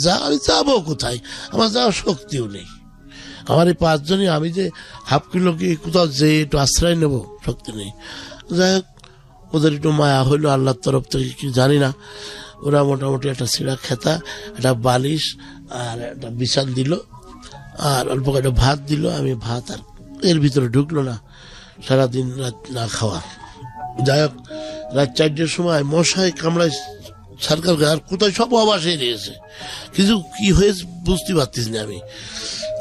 যাবো কোথায়, আমার যাওয়ার শক্তিও নেই। আমার এই 5 জনই, আমি যে হাফ কিলো কি কোথাও যে একটু আশ্রয় নেব, শক্তি নেই। যাই হোক, ওদের একটু মায়া হইলো আল্লাহর তরফ থেকে কি জানি না। ওরা মোটামুটি একটা ছিঁড়া খেতা, একটা বালিশ আর একটা বিছান দিল, আর অল্প কয়েকটা ভাত দিল। আমি ভাত আর এর ভিতরে ঢুকলো না, সারাদিন রাত না খাওয়া। যাই হোক, রাত 4টার সময় মশায় কামড়ায় সরকার, আর কোথায় সব আবাসে দিয়েছে, কিছু কি হয়েছে বুঝতে পারতিস না। আমি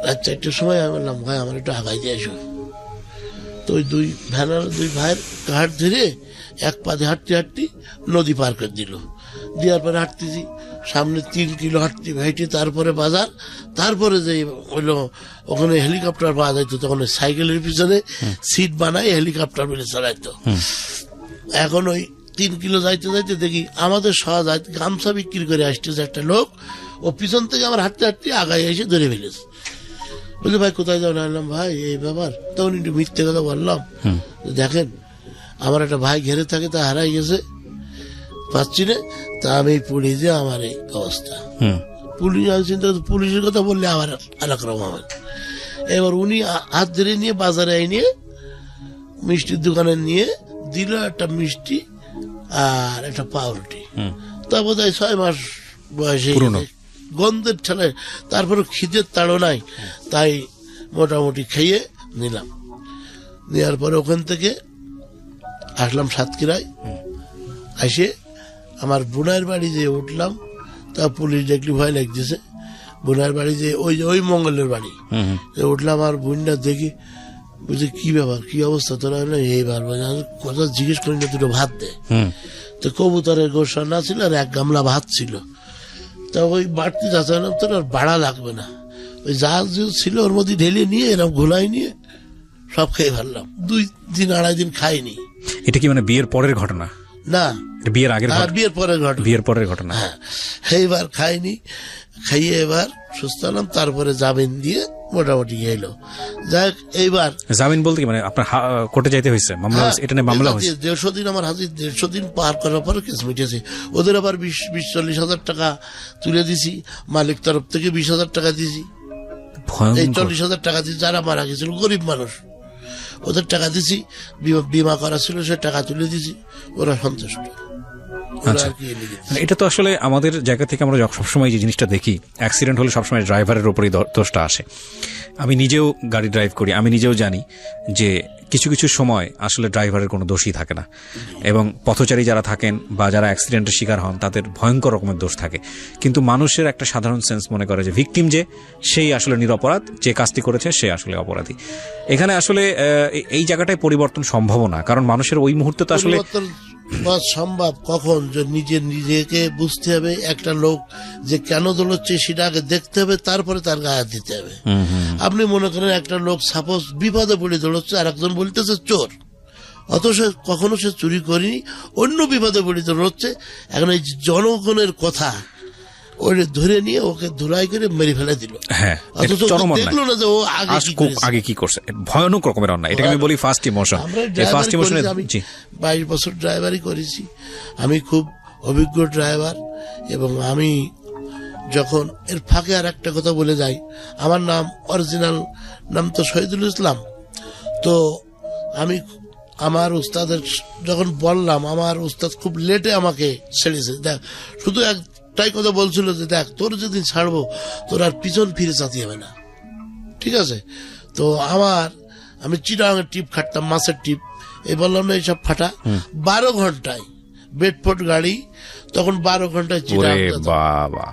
রাত 4টার সময় আমি বললাম, ভাই আমার একটু আগাই দিয়ে আসো। তো ওই 2 ভাইয়ের ঘাট ধরে এক পাতে হাঁটতে নদী পার করে দিল। দেওয়ার পরে হাঁটতেছি, সামনে 3 কিলো হাঁটতে, তারপরে বাজার, তারপরে যে হইলো ওখানে হেলিকপ্টার পাওয়া যাইতো, তখন সাইকেলের পিছনে সিট বানায় হেলিকপ্টার মিলে চালাইতো। এখন ওই 3 কিলো যাইতে দেখি আমাদের সহজ গামছা বিক্রি করে আসতেছে একটা লোক, ও পিছন থেকে আমার হাঁটতে আগায় এসে ধরে ফেলেছে। বলছে, ভাই কোথায় যাও? আনলাম, ভাই এই ব্যাপার। তখন একটু মিথ্যে কথা বললাম, দেখেন আমার একটা ভাই ঘেরে থাকে, তা হারাই গেছে, পাচ্ছি না, তা আমি পড়ি যে আমার এই অবস্থা। পুলিশ চিন্তা, পুলিশের কথা বললে আমার আলাক রকম হবে। এবার উনি হাত ধরে নিয়ে বাজারে নিয়ে মিষ্টির দোকানে নিয়ে দিল একটা মিষ্টি আর একটা পাউরুটি। তা বোধ হয় 6 মাস বয়সে, গন্ধের ঠেলায়, তারপরে খিদের তাড়ো নাই, তাই মোটামুটি খেয়ে নিলাম। নেওয়ার পরে ওখান থেকে আসলাম সাতক্ষীরায়। এসে আমার বোনের বাড়ি যে উঠলাম, তা পুলিশ দেখলি ভয় লাগতেছে। বোনের বাড়ি যে ওই মঙ্গলের বাড়ি উঠলাম, আর বোনটা দেখি বুঝলি কি ব্যাপার, কি অবস্থা তোরা? এইবার কথা জিজ্ঞেস করি না, 2টো ভাত দে। তো কবুতরের গোশ রান্না ছিল আর 1 গামলা ভাত ছিল। তা ওই বাড়তি চাচ্ছিলাম, তোর আর বাড়া লাগবে না, ওই যা ছিল ওর মধ্যে ঢেলে নিয়ে এরকম ঘোলাই নিয়ে সব খেয়ে ফেললাম। 2 দিন 2.5 দিন খাইনি। এটা কি মানে বিয়ের পরের ঘটনা? না, বিয়ের আগের, বিয়ের পরের ঘটনা। হ্যাঁ, এইবার খাইনি, খাইয়ে এবার সুস্থ হলাম। তারপরে জামিন দিয়ে মোটামুটি গেলো। যাই হোক, এইবার জামিন বলতে কি মানে আপনার কোর্টে যাইতে হয়েছে, মামলা? এটা নিয়ে মামলা হয়েছে 150 দিন। আমার হাজির 150 দিন পার করার পরে কেস মিটেছে। ওদের আবার 20-40 হাজার টাকা তুলে দিছি, মালিক তরফ থেকে 20,000 টাকা দিছি। এই 40,000 টাকা দিছি, যারা মারা গেছিল গরিব মানুষ, ওদের টাকা দিছি। বিমা করা ছিল, সে টাকা তুলে দিছি, ওরা সন্তুষ্ট। আচ্ছা, এটা তো আসলে আমাদের জায়গা থেকে আমরা সবসময় যে জিনিসটা দেখি, অ্যাক্সিডেন্ট হলে সবসময় ড্রাইভারের উপরেই দোষটা আসে। আমি নিজেও গাড়ি ড্রাইভ করি, আমি নিজেও জানি যে কিছু কিছু সময় আসলে ড্রাইভারের কোনো দোষই থাকে না, এবং পথচারী যারা থাকেন বা যারা অ্যাক্সিডেন্টের শিকার হন তাদের ভয়ঙ্কর রকমের দোষ থাকে। কিন্তু মানুষের একটা সাধারণ সেন্স মনে করে যে ভিকটিম যে সেই আসলে নিরপরাধ, যে কাজটি করেছে সে আসলে অপরাধী। এখানে আসলে এই জায়গাটায় পরিবর্তন সম্ভব না, কারণ মানুষের ওই মুহূর্তে তো আসলে সম্ভব কখন, যে নিজেকে বুঝতে হবে। একটা লোক যে কেন দৌড়চ্ছে সেটা আগে দেখতে হবে, তারপরে তার গায়ে দিতে হবে। আপনি মনে করেন একটা লোক সাপোজ বিপদে পড়ে দৌড়চ্ছে, আর একজন বলতেছে চোর, অত সে কখনো সে চুরি করেনি, অন্য বিপদে পড়িত হচ্ছে। এখন এই জনগণের কথা ওই ধরে নিয়ে ওকে ধুলাই করে মেরে ফেলে দিল। হ্যাঁ, অথচ দেখলো না যে ও আগে কি করছে, ভয়ানক রকমের অন্যায়। এটাকে আমি বলি ফার্স্ট ইমোশন। ফার্স্ট ইমোশনে আমি 22 বছর ড্রাইভারি করেছি, আমি খুব অভিজ্ঞ ড্রাইভার। এবং আমি যখন এর ফাঁকে আর একটা কথা বলে যাই, আমার নাম অরিজিনাল নাম তো শহীদুল ইসলাম। তো আমি আমার উস্তাদের যখন বললাম, আমার উস্তাদ খুব লেটে আমাকে ছেড়েছে। দেখ, শুধু একটাই কথা বলছিল যে দেখ, তোর যেদিন ছাড়বো তোর আর পিছন ফিরে চাতে হবে না, ঠিক আছে? তো আমি চিটাগাঙের টিপ খাটতাম, মাছের টিপ, এই বললাম না এইসব ফাটা। 12 ঘন্টায় বেডফোর্ড গাড়ি, তখন 12 ঘন্টায় চিটাগাং। বাবা,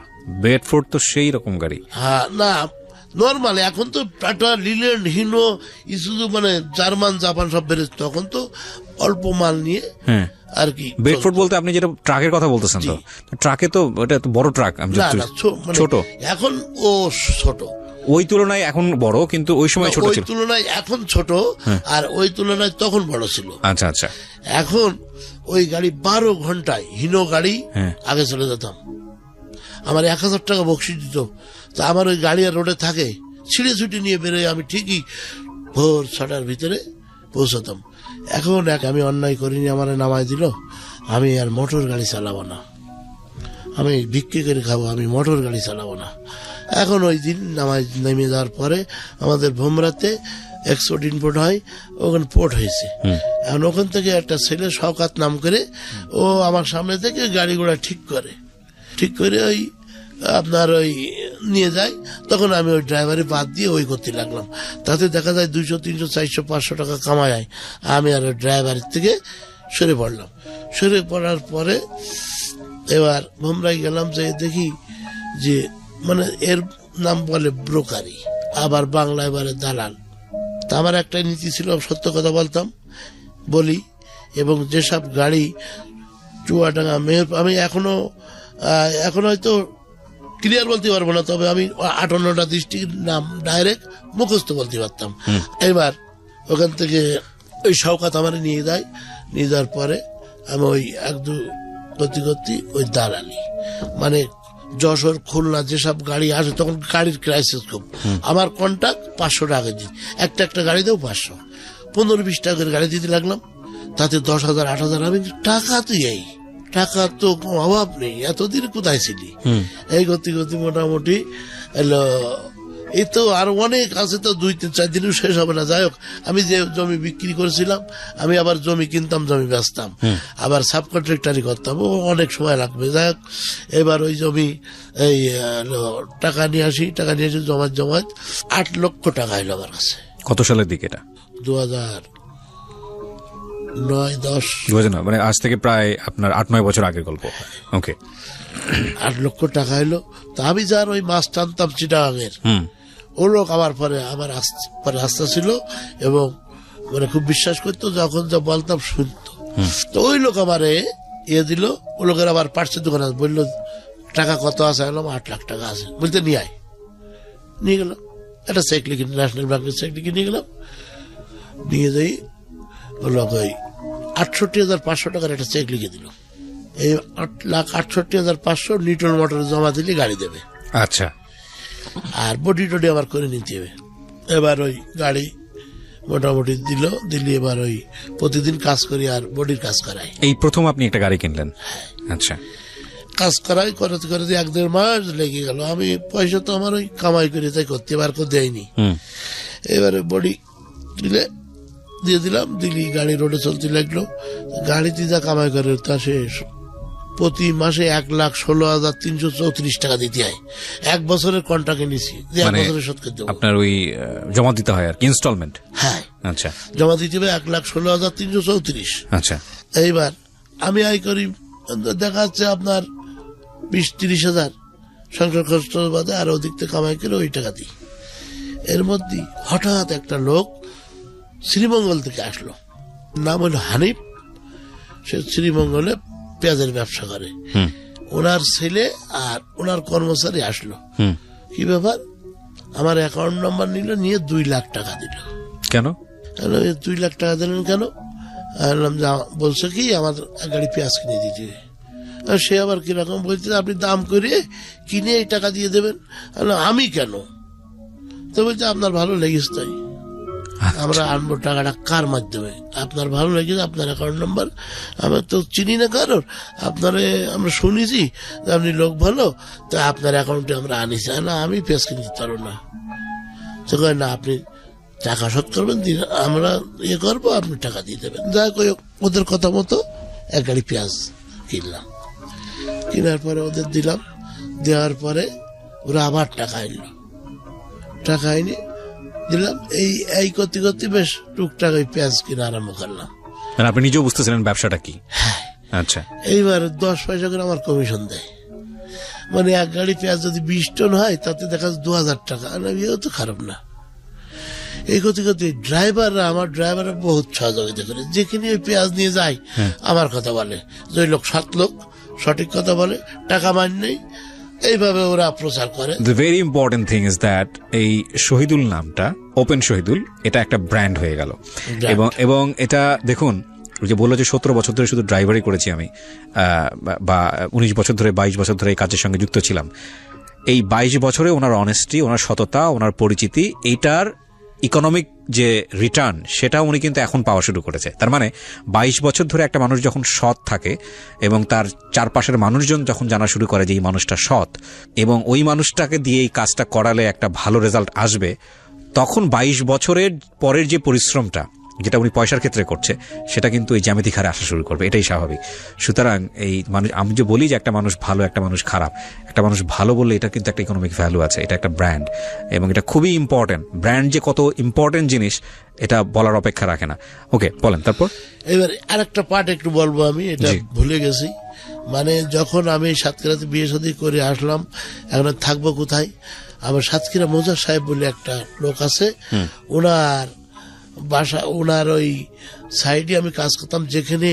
বেডফোর্ড তো সেই রকম গাড়ি। হ্যাঁ, না নর্মাল, এখন তো টাটা, লিল্যান্ড, হিনো, ইসুজু, মানে জার্মান, জাপান সব বেরোচ্ছে। তখন তো অল্প মাল নিয়ে আর কি। বেডফোর্ড বলতে আপনি যেটা ট্রাকের কথা বলতেছেন, তো ট্রাকে তো এটা তো বড় ট্রাক। ছোট, এখন ও ছোট, ওই তুলনায় এখন বড়, কিন্তু ওই সময় ছোট ছিল। ওই তুলনায় এখন ছোট, আর ওই তুলনায় তখন বড় ছিল। আচ্ছা আচ্ছা। এখন ওই গাড়ি 12 ঘন্টায়, হিনো গাড়ি, আগে চলে যেতাম। আমার 1000 টাকা বকশিশ দিত। তা আমার ওই গাড়ি আর রোডে থাকে, ছিঁড়ে ছুটি নিয়ে বেরোয়, আমি ঠিকই ভোর 6টার ভিতরে পৌঁছাতাম। এখন আমি অন্যায় করিনি, আমার নামায় দিল, আমি আর মোটর গাড়ি চালাবো না, আমি ভিক্ষে করে খাবো, আমি মোটর গাড়ি চালাবো না। এখন ওই দিন নেমে যাওয়ার পরে আমাদের ভোমরাতে এক্সপোর্ট ইম্পোর্ট হয়, ওখানে পোর্ট হয়েছে। এখন ওখান থেকে একটা ছেলে শওকাত নাম করে, ও আমার সামনে থেকে গাড়ি ঘোড়া ঠিক করে ওই আপনার ওই নিয়ে যায়। তখন আমি ওই ড্রাইভারে বাদ দিয়ে ওই করতে লাগলাম। তাতে দেখা যায় 200, 300, 400, 500 টাকা কামায়। আমি আর ওই ড্রাইভারের থেকে সরে পড়লাম। সরে পড়ার পরে এবার ভোমরাই গেলাম, যে দেখি যে মানে এর নাম বলে ব্রোকারি, আবার বাংলায় বলে দালাল। তা আমার একটা নীতি ছিল, সত্য কথা বলি। এবং যেসব গাড়ি চুয়াডাঙ্গা, আমি এখনো হয়তো ক্লিয়ার বলতে পারবো না, তবে আমি 58টা ডিস্ট্রিক্টের নাম ডাইরেক্ট মুখস্থ বলতে পারতাম। এবার ওখান থেকে ওই শওকাত আমার নিয়ে যাওয়ার পরে আমি ওই 1-2 করতে ওই দালালি, মানে যশোর, খুলনা যেসব গাড়ি আসে, তখন গাড়ির ক্রাইসিস খুব। আমার কন্ট্যাক্ট 500 টাকা দিই, একটা গাড়িতেও 500, 15-20 টাকার গাড়ি দিতে লাগলাম। তাতে 10,000, 8,000। আমি টাকা তো অভাব নেই, এতদিন কোথায় ছিলি? এই গতি মোটামুটি এলো। এই তো আর অনেক আছে, তো 2-4 দিনও শেষ হবে না। যাই হোক, আমি যে জমি বিক্রি করেছিলাম, আমি আবার জমি কিনতাম, জমি বেচতাম, আবার সাব কন্ট্রাক্টারি করতাম, ও অনেক সময় লাগবে। যাই হোক, এবার ওই জমি এই টাকা নিয়ে আসি জমাত 8 লক্ষ টাকা এলো আমার কাছে। কত সালের দিকে এটা? 2009-10। মানে আজ থেকে প্রায় আপনার 8-9 বছর আগের গল্প। ওকে, 8 লক্ষ টাকা এলো। তা আমি যার ওই মাছ টানতাম চিটাগাঙের, ও লোক আমার পরে আস্থা ছিল এবং মানে খুব বিশ্বাস করতো, যখন যা বলতাম শুনতো। তো ওই লোক আমার দিল। ও লোকের আবার পার্সের দোকানে বললো, টাকা কত আছে? 8 লাখ টাকা আছে। বলতে নিয়ে গেলাম একটা চেক লিখে, ন্যাশনাল ব্যাংকের চেক লিখে নিয়ে গেলাম। নিয়ে যাই লোক ওই 68,500 টাকার একটা চেক লিখে দিল। এই 8,68,500 নিটল মোটরে জমা দিলে গাড়ি দেবে। আচ্ছা, আর বডি টডি আবার করে নিতে হবে। এবার ওই গাড়ি মোটামুটি দিলি এবার ওই প্রতিদিন কাজ করি আর বডির কাজ করাই। এই প্রথম আপনি একটা গাড়ি কিনলেন? আচ্ছা, কাজ করাই করতে 1-1.5 মাস লেগে গেল। আমি পয়সা তো আমার ওই কামাই করে তাই করতে, এবার কেউ দেয়নি। এবারে বডি দিয়ে দিলাম, গাড়ি রোডে চলতে লাগলো। গাড়িতে যা কামাই করে তা শেষ। প্রতি মাসে 1,16,334 টাকা দিতে হয়। 1 বছরের কন্ট্রাক্ট নিছি, 1 বছরের শোধ করতে হবে। আপনার ওই জমা দিতে হয় আর কি, ইনস্টলমেন্ট? হ্যাঁ, আচ্ছা, জমা দিতে হবে 1,16,334। আচ্ছা, এইবার আমি আয় করি, দেখা যাচ্ছে আপনার 20-30 হাজার সংসার খরচ বাদে, আর ওদিক থেকে কামাই করে ওই টাকা দিই। এর মধ্যে হঠাৎ একটা লোক শ্রীমঙ্গল থেকে আসলো, নাম হলো হানিফ। সে শ্রীমঙ্গলে পেঁয়াজের ব্যবসা করে। ওনার ছেলে আর ওনার কর্মচারী আসলো। কি ব্যাপার? আমার অ্যাকাউন্ট নাম্বার নিয়ে 2 লাখ টাকা দিল। কেন? 2 লাখ টাকা দিলেন কেন? বললাম যে বলছে কি আমার এক গাড়ি পেঁয়াজ কিনে দিতে। সে আবার কিরকম বলছে আপনি দাম করে কিনে এই টাকা দিয়ে দেবেন। আমি কেন? তো বলছে আপনার ভালো লেগেছে তাই আমরা আনবো টাকাটা কার মাধ্যমে, আপনার ভালো লেগেছে আপনার অ্যাকাউন্ট নাম্বার, আমরা তো চিনি না কারোর, আপনারে আমরা শুনেছি যে আপনি লোক ভালো, তো আপনার অ্যাকাউন্টে আমরা আনিছি। না আমি পেঁয়াজ কিনে দিতে পারবো না। তো কয় না আপনি টাকা শোধ করবেন, আমরা ইয়ে করবো, আপনি টাকা দিয়ে দেবেন। যা কই ওদের কথা মতো এক গাড়ি পেঁয়াজ কিনলাম। কেনার পরে ওদের দিলাম, দেওয়ার পরে ওরা আবার টাকা আনলো, টাকা এনে দিলাম। এই করতে করতে বেশ টুকটাক ওই পেঁয়াজ কিনে আরম্ভ করলাম। আপনি নিজেও বুঝতেছিলেন ব্যবসাটা কি? আচ্ছা। এইবার 10 পয়সা করে আমার কমিশন দেয়, মানে এক গাড়ি পেঁয়াজ যদি 20 টন হয় তাতে দেখা যাচ্ছে 2000 টাকা। এও তো খারাপ না। এই করতে করতে আমার ড্রাইভাররা বহুত সহযোগিতা করে, যেখানে ওই পেঁয়াজ নিয়ে যায় আমার কথা বলে যে ওই লোক 7 লোক সঠিক কথা বলে, টাকা মান নেই, এইভাবে ওরা প্রচার করে। The very important thing is that এই শহীদুল নামটা, ওপেন শহীদুল, এটা একটা ব্র্যান্ড হয়ে গেল। এবং এটা দেখুন, যে বললো যে 17 বছর ধরে শুধু ড্রাইভারই করেছি আমি, বা 19 বছর ধরে 22 বছর ধরে এই কাজের সঙ্গে যুক্ত ছিলাম। এই 22 বছরে ওনার অনেস্টি, ওনার সততা, ওনার পরিচিতি, এইটার ইকোনমিক যে রিটার্ন সেটা উনি কিন্তু এখন পাওয়া শুরু করেছে। তার মানে 22 বছর ধরে একটা মানুষ যখন সৎ থাকে এবং তার চারপাশের মানুষজন যখন জানা শুরু করে যে এই মানুষটা সৎ এবং ওই মানুষটাকে দিয়ে এই কাজটা করালে একটা ভালো রেজাল্ট আসবে, তখন 22 বছরের পরের যে পরিশ্রমটা যেটা উনি পয়সার ক্ষেত্রে করছে সেটা কিন্তু এই জ্যামিতিক হারে আসা শুরু করবে, এটাই স্বাভাবিক। সুতরাং এই মানুষ, আমি যে বলি যে একটা মানুষ ভালো একটা মানুষ খারাপ, একটা মানুষ ভালো বললে এটা কিন্তু একটা ইকোনমিক ভ্যালু আছে, এটা একটা ব্র্যান্ড এবং এটা খুবই ইম্পর্টেন্ট। ব্র্যান্ড যে কত ইম্পর্টেন্ট জিনিস এটা বলার অপেক্ষা রাখে না। ওকে, বলেন তারপর। এবার আরেকটা পার্ট একটু বলবো, আমি এটা ভুলে গেছি। মানে যখন আমি সাতক্ষীরাতে বিয়ে শাদী করে আসলাম, এখন থাকবো কোথায়? আমার সাতক্ষীরা মোজার সাহেব বলে একটা লোক আছে, ওনার বাসা, ওনার ওই সাইডে আমি কাজ করতাম, যেখানে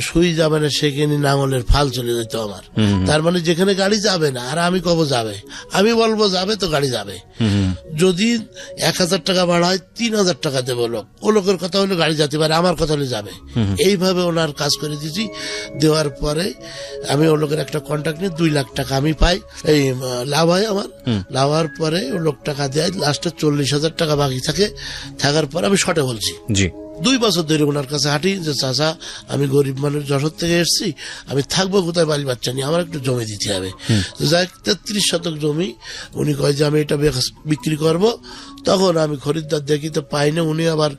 সুই যাবে না সেখানে নাঙলের ফাল চলে যেত আমার। তার মানে যেখানে গাড়ি যাবে না আর আমি কব যাবে, আমি বলবো যাবে তো গাড়ি যাবে। যদি 1000 টাকা ভাড়া হয় 3000 টাকা দেবো লোক, ও লোকের কথা হলে গাড়ি যেতে পারে, আমার কথা হলে যাবে। এইভাবে ওনার কাজ করে দিয়েছি। দেওয়ার পরে আমি ও লোকের একটা কন্ট্রাক্ট নিয়ে 2 লাখ টাকা আমি পাই, এই লাভ হয় আমার। লাভ হওয়ার পরে ও লোক টাকা দেয়, লাস্টে 40,000 টাকা বাকি থাকে। থাকার পর আমি শর্টে বলছি, 2 বছর ধরে ওনার কাছে হাঁটি যে চাচা আমি গরিব মানুষ, যশোর থেকে এসেছি, আমি থাকবো কোথায়, বাড়ি বাচ্চা নিয়ে, আমার একটু জমি দিতে হবে। যাই 33 শতক জমি, উনি কয় যে আমি এটা বিক্রি করব। তখন আমি খরিদ্দার দেখি তো পাই না। উনি আবার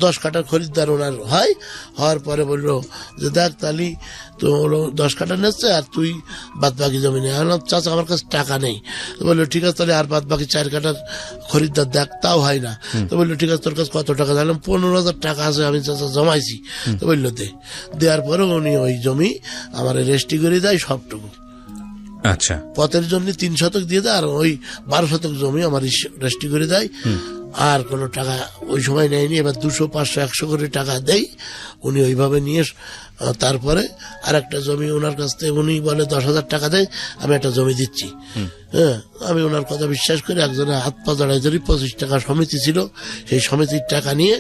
10 কাঠার খরিদ্দার ওনার হয়। হওয়ার পরে বললো যে দেখ তালি তো 10 কাঠা নিচ্ছে আর তুই বাদ বাকি জমি নেই। আমি চাচা আমার কাছে টাকা নেই। বললো ঠিক আছে তাহলে আর বাদ বাকি 4 কাঠার খরিদ্দার দেখ, তাও হয় না। তো বললো ঠিক আছে তোর কাছে কত টাকা? জানলাম 15,000 টাকা আছে, আমি চাচা জমাইছি। তো বললো দেওয়ার পরে উনি ওই জমি আমার রেস্টি করে দেয় সবটুকু। আচ্ছা, পথের জন্য 3 শতক দিয়ে দেয়, আর ওই 12 শতক জমি আমার রেস্টি করে দেয়। আর কোনো টাকা ওই সময় নেয়নি। এবার 200, 500, 100 করে টাকা দেয় উনি, ওইভাবে নিয়ে তারপরে আর একটা জমি ওনার কাছ থেকে উনি বলে 10,000 টাকা দেয়, আমি একটা জমি দিচ্ছি। হ্যাঁ, আমি ওনার কথা বিশ্বাস করে একজনের হাত পা জড়াই ধরি। 25 টাকা সমিতি ছিল, সেই সমিতির টাকা নিয়ে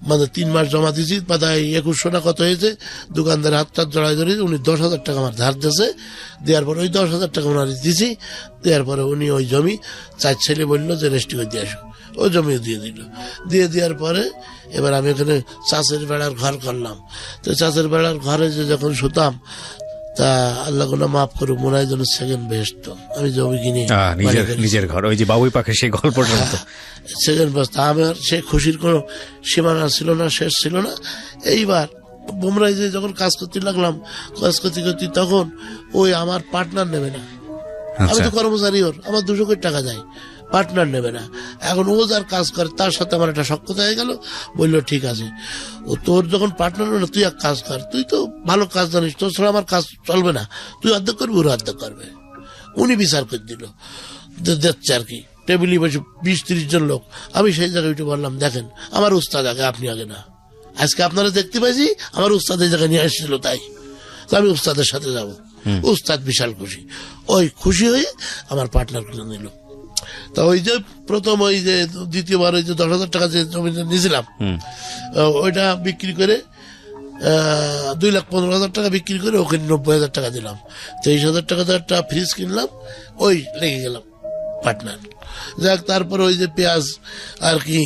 মানে 3 মাস জমা দিয়েছি, প্রায় 2100 টাকা কত হয়েছে। দোকানদার হাতটা জড়াই ধরে উনি 10,000 টাকা আমার ধার দিয়েছে। দেওয়ার পরে ওই 10,000 টাকা ওনার দিয়েছি। দেওয়ার পরে উনি ওই জমি 4 ছেলে বললো যে রেস্টি করে দিয়ে আসো, ওই জমিও দিয়ে দিল। দিয়ে দেওয়ার পরে এবার আমি ওখানে চাষের বেড়ার ঘর করলাম। তো চাষের বেড়ার ঘরে যে যখন শুতাম, তা আল্লাহ কোনা মাফ করুক, মনে হয় যেন সেকেন্ড বেস্ট। আমি জমি কিনে নিজের ঘর, ওই যে বাবুই পাখি সেই গল্পটা মতো সেকেন্ড বেস্ট। আমার সে খুশির কোনো সীমানা ছিল না, শেষ ছিল না। এইবার বুমরাই যে যখন কাজ করতে লাগলাম, কাজ করতে করতে তখন ওই আমার পার্টনার নেবে না। আমি তো কর্মচারী, ওর আমার 200 কোটি টাকা যায়, পার্টনার নেবে না। এখন ও যার কাজ করে তার সাথে আমার একটা সখ্যতা হয়ে গেল। বললো ঠিক আছে, ও তোর যখন পার্টনার না, তুই এক কাজ কর, তুই তো ভালো কাজ জানিস, তোর ছাড়া আমার কাজ চলবে না, তুই অর্ধেক করবি, ওরা অর্ধেক করবে। উনি বিচার করে দিল, দেখছে আর কি, টেবিলে বসে 20-30 জন লোক। আমি সেই জায়গায় উঠে বললাম দেখেন আমার উস্তাদ আগে, আপনি আগে না। আজকে আপনারা দেখতে পাইছি আমার উস্তাদ এই জায়গায় নিয়ে আসছিল, তাই তো আমি উস্তাদের সাথে যাব। উস্তাদ বিশাল খুশি, ওই খুশি হয়ে আমার পার্টনার করে নিল। তা ওই যে প্রথম ওই যে দ্বিতীয়বার ওই যে 10,000 টাকা যে জমিটা নিয়েছিলাম, ওইটা বিক্রি করে 2,15,000 টাকা বিক্রি করে ওখানে 90,000 টাকা দিলাম। 23,000 টাকা একটা ফ্রিজ কিনলাম, ওই লেগে গেলাম পার্টনার। যাক, তারপর ওই যে পেঁয়াজ আর কি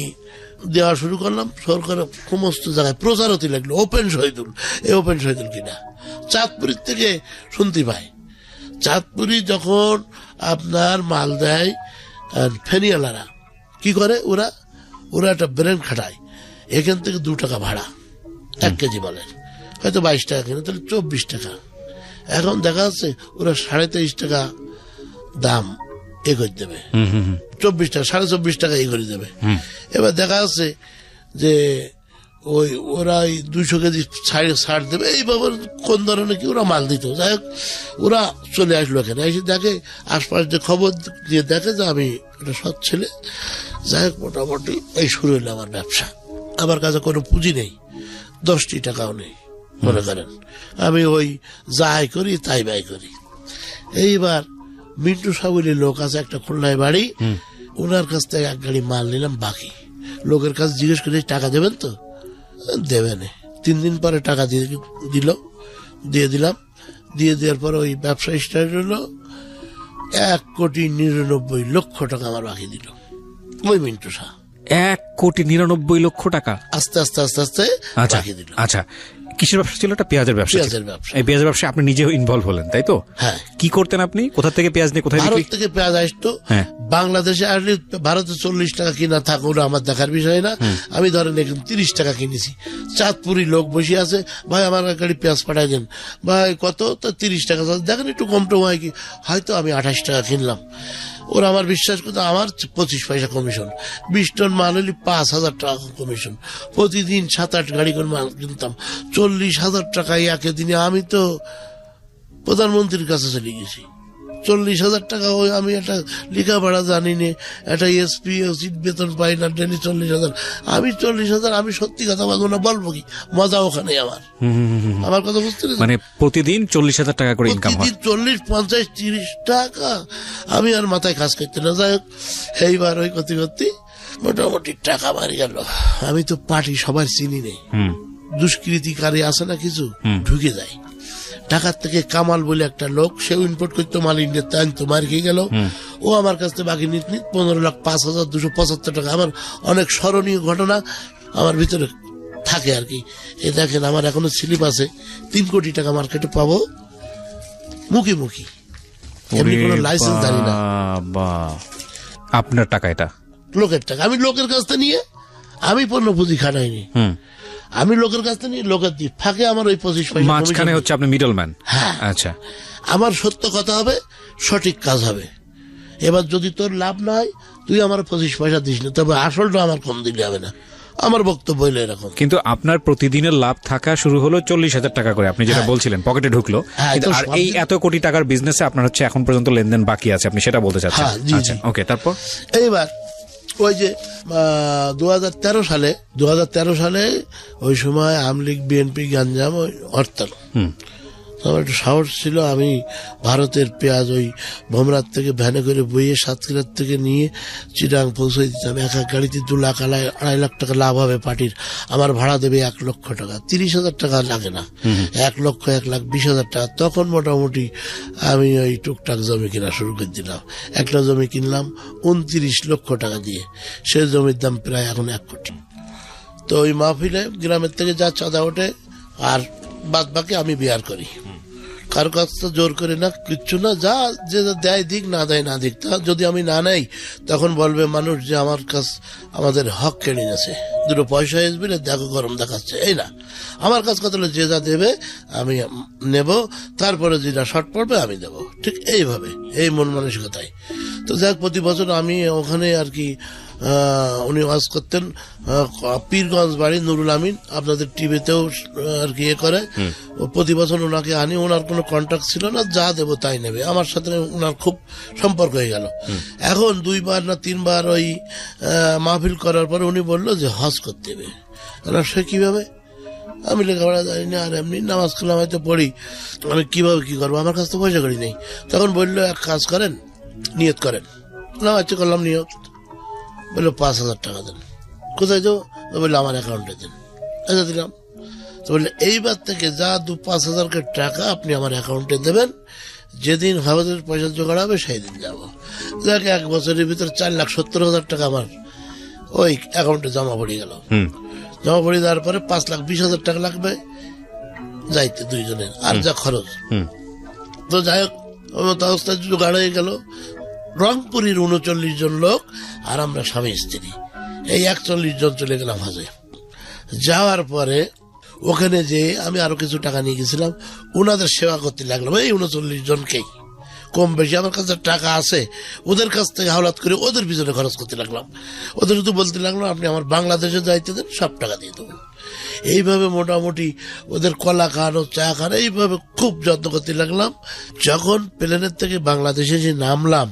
দেওয়া শুরু করলাম, সরকারের সমস্ত জায়গায় প্রচার হতে লাগলো, ওপেন শহীদুল, এই ওপেন শহীদুল কিনা। চাঁদপুরের থেকে শুনতে পাই, চাঁদপুরি যখন আপনার মাল দেয় ফেনিয়ালারা কি করে, ওরা একটা ব্রেন খাটায়, এখান থেকে 2 টাকা ভাড়া 1 কেজি মালের, হয়তো 22 টাকা কিনে, তাহলে 24 টাকা। এখন দেখা যাচ্ছে ওরা 23.5 টাকা দাম এ করে দেবে, 24 টাকা 24.5 টাকা এ করে দেবে। এবার দেখা যাচ্ছে যে ওই ওরা 200 কেজি ছাড় দেবে, এইভাবে কোন ধরনের কি ওরা মাল দিত। যাই হোক, ওরা চলে আসলো এখানে, এসে দেখে আশপাশ যে খবর দিয়ে দেখে যে আমি একটা সৎ ছেলে। যাই হোক, মোটামুটি এই শুরু হইলো আমার ব্যবসা। আমার কাছে কোনো পুঁজি নেই, 10টি টাকাও নেই, মনে করেন। আমি ওই যাই করি তাই ব্যয় করি। এইবার মিন্টু সাবুলের লোক আছে একটা খুলনায় বাড়ি, ওনার কাছ থেকে 1 গাড়ি মাল নিলাম বাকি। লোকের কাছে জিজ্ঞেস করে টাকা দেবেন তো, দেবে না। 3 দিন পরে টাকা দিয়ে দিলাম। দিয়ে দেওয়ার পর ওই ব্যবসা স্টার্ট হলো। 1,99,00,000 টাকা আমার বাকি দিল ওই মিন্টু শাহ। 1,99,00,000 টাকা আস্তে আস্তে আস্তে আস্তে বাকি দিল। আচ্ছা, কিসের ব্যবসা ছিল? এটা পেঁয়াজের ব্যবসা। পেঁয়াজের ব্যবসা। এই পেঁয়াজের ব্যবসায় আপনি নিজেও ইনভলভ হলেন, তাই তো? হ্যাঁ। কি করতেন আপনি? কোথা থেকে পেঁয়াজ নিয়ে কোথায়? ভারত থেকে পেঁয়াজ আসতো, বাংলাদেশে আসলে ভারতে 40 টাকা কিনা থাক, ওরা আমার দেখার বিষয় না। আমি ধরেন এখন 30 টাকা কিনেছি, চাঁদপুরি লোক বসে আছে, ভাই আমার গাড়ি পেঁয়াজ পাঠাই দেন, ভাই কত? তো 30 টাকা। দেখেন একটু কম টম হয় কি, হয়তো আমি 28 টাকা কিনলাম। ওরা আমার বিশ্বাস করতো, আমার 25 পয়সা কমিশন, 20 টন মাল হলে 5,000 টাকা কমিশন। প্রতিদিন 7-8 গাড়ি করে মাল কিনতাম, 40,000 টাকায় একে দিনে। আমি তো প্রধানমন্ত্রীর কাছে চলে গেছি। 40,000 টাকা ওই আমি একটা লেখাপড়া জানি না, একটা এসপি বেতন পাই না, ডেলি 40,000। আমি 40,000, আমি সত্যি কথা বলবো না, বলবো কি মজা ওখানে আমার কথা বুঝতে পেরেছি। মানে প্রতিদিন 40,000 টাকা করে ইনকাম হয়, 40, 50, 30 টাকা। আমি আর মাথায় কাজ করতে না। যাই হোক, এইবার ওই করতে করতে মোটামুটি টাকা মারি গেল। আমি তো পার্টি সবার চিনি নেই, দুষ্কৃতিকারী আছে না কিছু, ঢুকে যায়। ঢাকার থেকে কামাল বলে একটা লোক, সেও ইম্পোর্ট করতো মাল, ইন্ডিয়াতে আনতো, মার খেয়ে গেল। ও আমার কাছ থেকে বাকি নিত 15,05,275 টাকা। আমার অনেক স্মরণীয় ঘটনা আমার ভিতরে থাকে আর কি। এ দেখেন, আমার এখনো স্লিপ আছে, 3 কোটি টাকা মার্কেটে পাবো মুখি। এমনি কোনো লাইসেন্স জানি না। আপনার টাকা? এটা লোকের টাকা। আমি লোকের কাছ থেকে নিয়ে, আমি পণ্য পুঁজি খাটাইনি, আমি লোকের কাছ থেকে নিয়ে লোকের দিই, ফাঁকে আমার ওই 25 পয়সা মাঝখানে হচ্ছে আপনি মিডলম্যান। হ্যাঁ। আচ্ছা, আমার সত্য কথা হবে, সঠিক কাজ হবে। এবার যদি তোর লাভ না হয়, তুই আমার 25 পয়সা দিস না, তবে আসলটা আমার কম দিলে হবে না। আমার বক্তব্য হলো এরকম। কিন্তু আপনার প্রতিদিনের লাভ থাকা শুরু হলো 40,000 টাকা করে, আপনি যেটা বলছিলেন, পকেটে ঢুকলো। আর এই এত কোটি টাকার বিজনেসে আপনার হচ্ছে এখন পর্যন্ত লেনদেন বাকি আছে, আপনি সেটা বলতে চাচ্ছেন? আচ্ছা, ওকে। তারপর এইবার ওই যে 2013 সালে ওই সময় আওয়ামী লীগ বিএনপি গাঞ্জাম হরতাল, আমার একটু সাহস ছিল। আমি ভারতের পেঁয়াজ ওই ভোমরাত থেকে ভ্যানে করে বইয়ে সাতক্ষীরার থেকে নিয়ে চিটাং পৌঁছে দিতাম। এক গাড়িতে 2 লাখ 2.5 লাখ টাকা লাভ হবে পার্টির। আমার ভাড়া দেবে 1 লক্ষ টাকা, 30,000 টাকা লাগে না, 1,20,000 টাকা। তখন মোটামুটি আমি ওই টুকটাক জমি কেনা শুরু করে দিলাম। একটা জমি কিনলাম 29 লক্ষ টাকা দিয়ে, সেই জমির দাম প্রায় এখন 1 কোটি। তো ওই মাহফিলে গ্রামের থেকে যা চাঁদা ওঠে, আর বাদ বাকি আমি বিয়ার করি, কারো কাছ তো জোর করে না, কিচ্ছু না। যা যে দেয় দিক, না দেয় না দিক। তা যদি আমি না নেই, তখন বলবে মানুষ যে আমার কাছ আমাদের হক কেড়ে নিয়েছে, 2 পয়সা আসবে না, দেখো গরম দেখাচ্ছে। এই না, আমার কাছ কথা হলো যে যা দেবে আমি নেব, তারপরে যেটা শর্ট পড়বে আমি দেব, ঠিক এইভাবে, এই মন মানসিকতায়। তো যাক, প্রতি বছর আমি ওখানে আর কি, উনি ওয়াজ করতেন, পীরগঞ্জ বাড়ি, নুরুল আমিন, আপনাদের টিভিতেও আর কি করে। প্রতি বছর ওনাকে আনি, ওনার কোনো কন্ট্যাক্ট ছিল না, যা দেবো তাই নেবে। আমার সাথে ওনার খুব সম্পর্ক হয়ে গেল। এখন 2বার না 3বার ওই মাহফিল করার পরে উনি বললো যে হজ করতে হবে। সে কিভাবে? আমি লেখাপড়া জানি না, আর এমনি নামাজ কালাম হয়তো পড়ি, আমি কিভাবে কি করবো, আমার কাছে তো পয়সা করি নেই। তখন বললো, এক কাজ করেন, নিয়ত করেন, আচ্ছা করলাম নিয়োগ, বললো 5,000 টাকা দেন। কোথায় দেবো? বললো আমার অ্যাকাউন্টে দেন। আচ্ছা দিলাম। তো বললে এইবার থেকে যা 5,000 টাকা আপনি আমার অ্যাকাউন্টে দেবেন, যেদিন হাউজের পয়সা জোগাড় হবে সেই দিন যাবো। যাকে 1 বছরের ভিতরে 4,70,000 টাকা আমার ওই অ্যাকাউন্টে জমা পড়ে গেল। জমা পড়ে যাওয়ার পরে 5,20,000 টাকা লাগবে যাইতে দুইজনের, আর যা খরচ। তো যাই হোক অবস্থা জোগাড় হয়ে গেল। রংপুরের 39 জন লোক আর আমরা স্বামী স্ত্রী, এই 41 জন চলে গেলাম হজে। যাওয়ার পরে ওখানে যে আমি আরো কিছু টাকা নিয়ে গেছিলাম, ওনাদের সেবা করতে লাগলাম। এই 39 জনকেই কম বেশি আমার কাছে টাকা আছে, ওদের কাছ থেকে হাওলাত করে ওদের পিছনে খরচ করতে লাগলাম। ওদের শুধু বলতে লাগলাম আপনি আমার বাংলাদেশে যাইতে দেন, সব টাকা দিয়ে দেবো। এইভাবে মোটামুটি ওদের কলা খান ও চা খান এইভাবে খুব যত্ন করতে লাগলাম। যখন প্লেনের থেকে বাংলাদেশে যে নামলাম,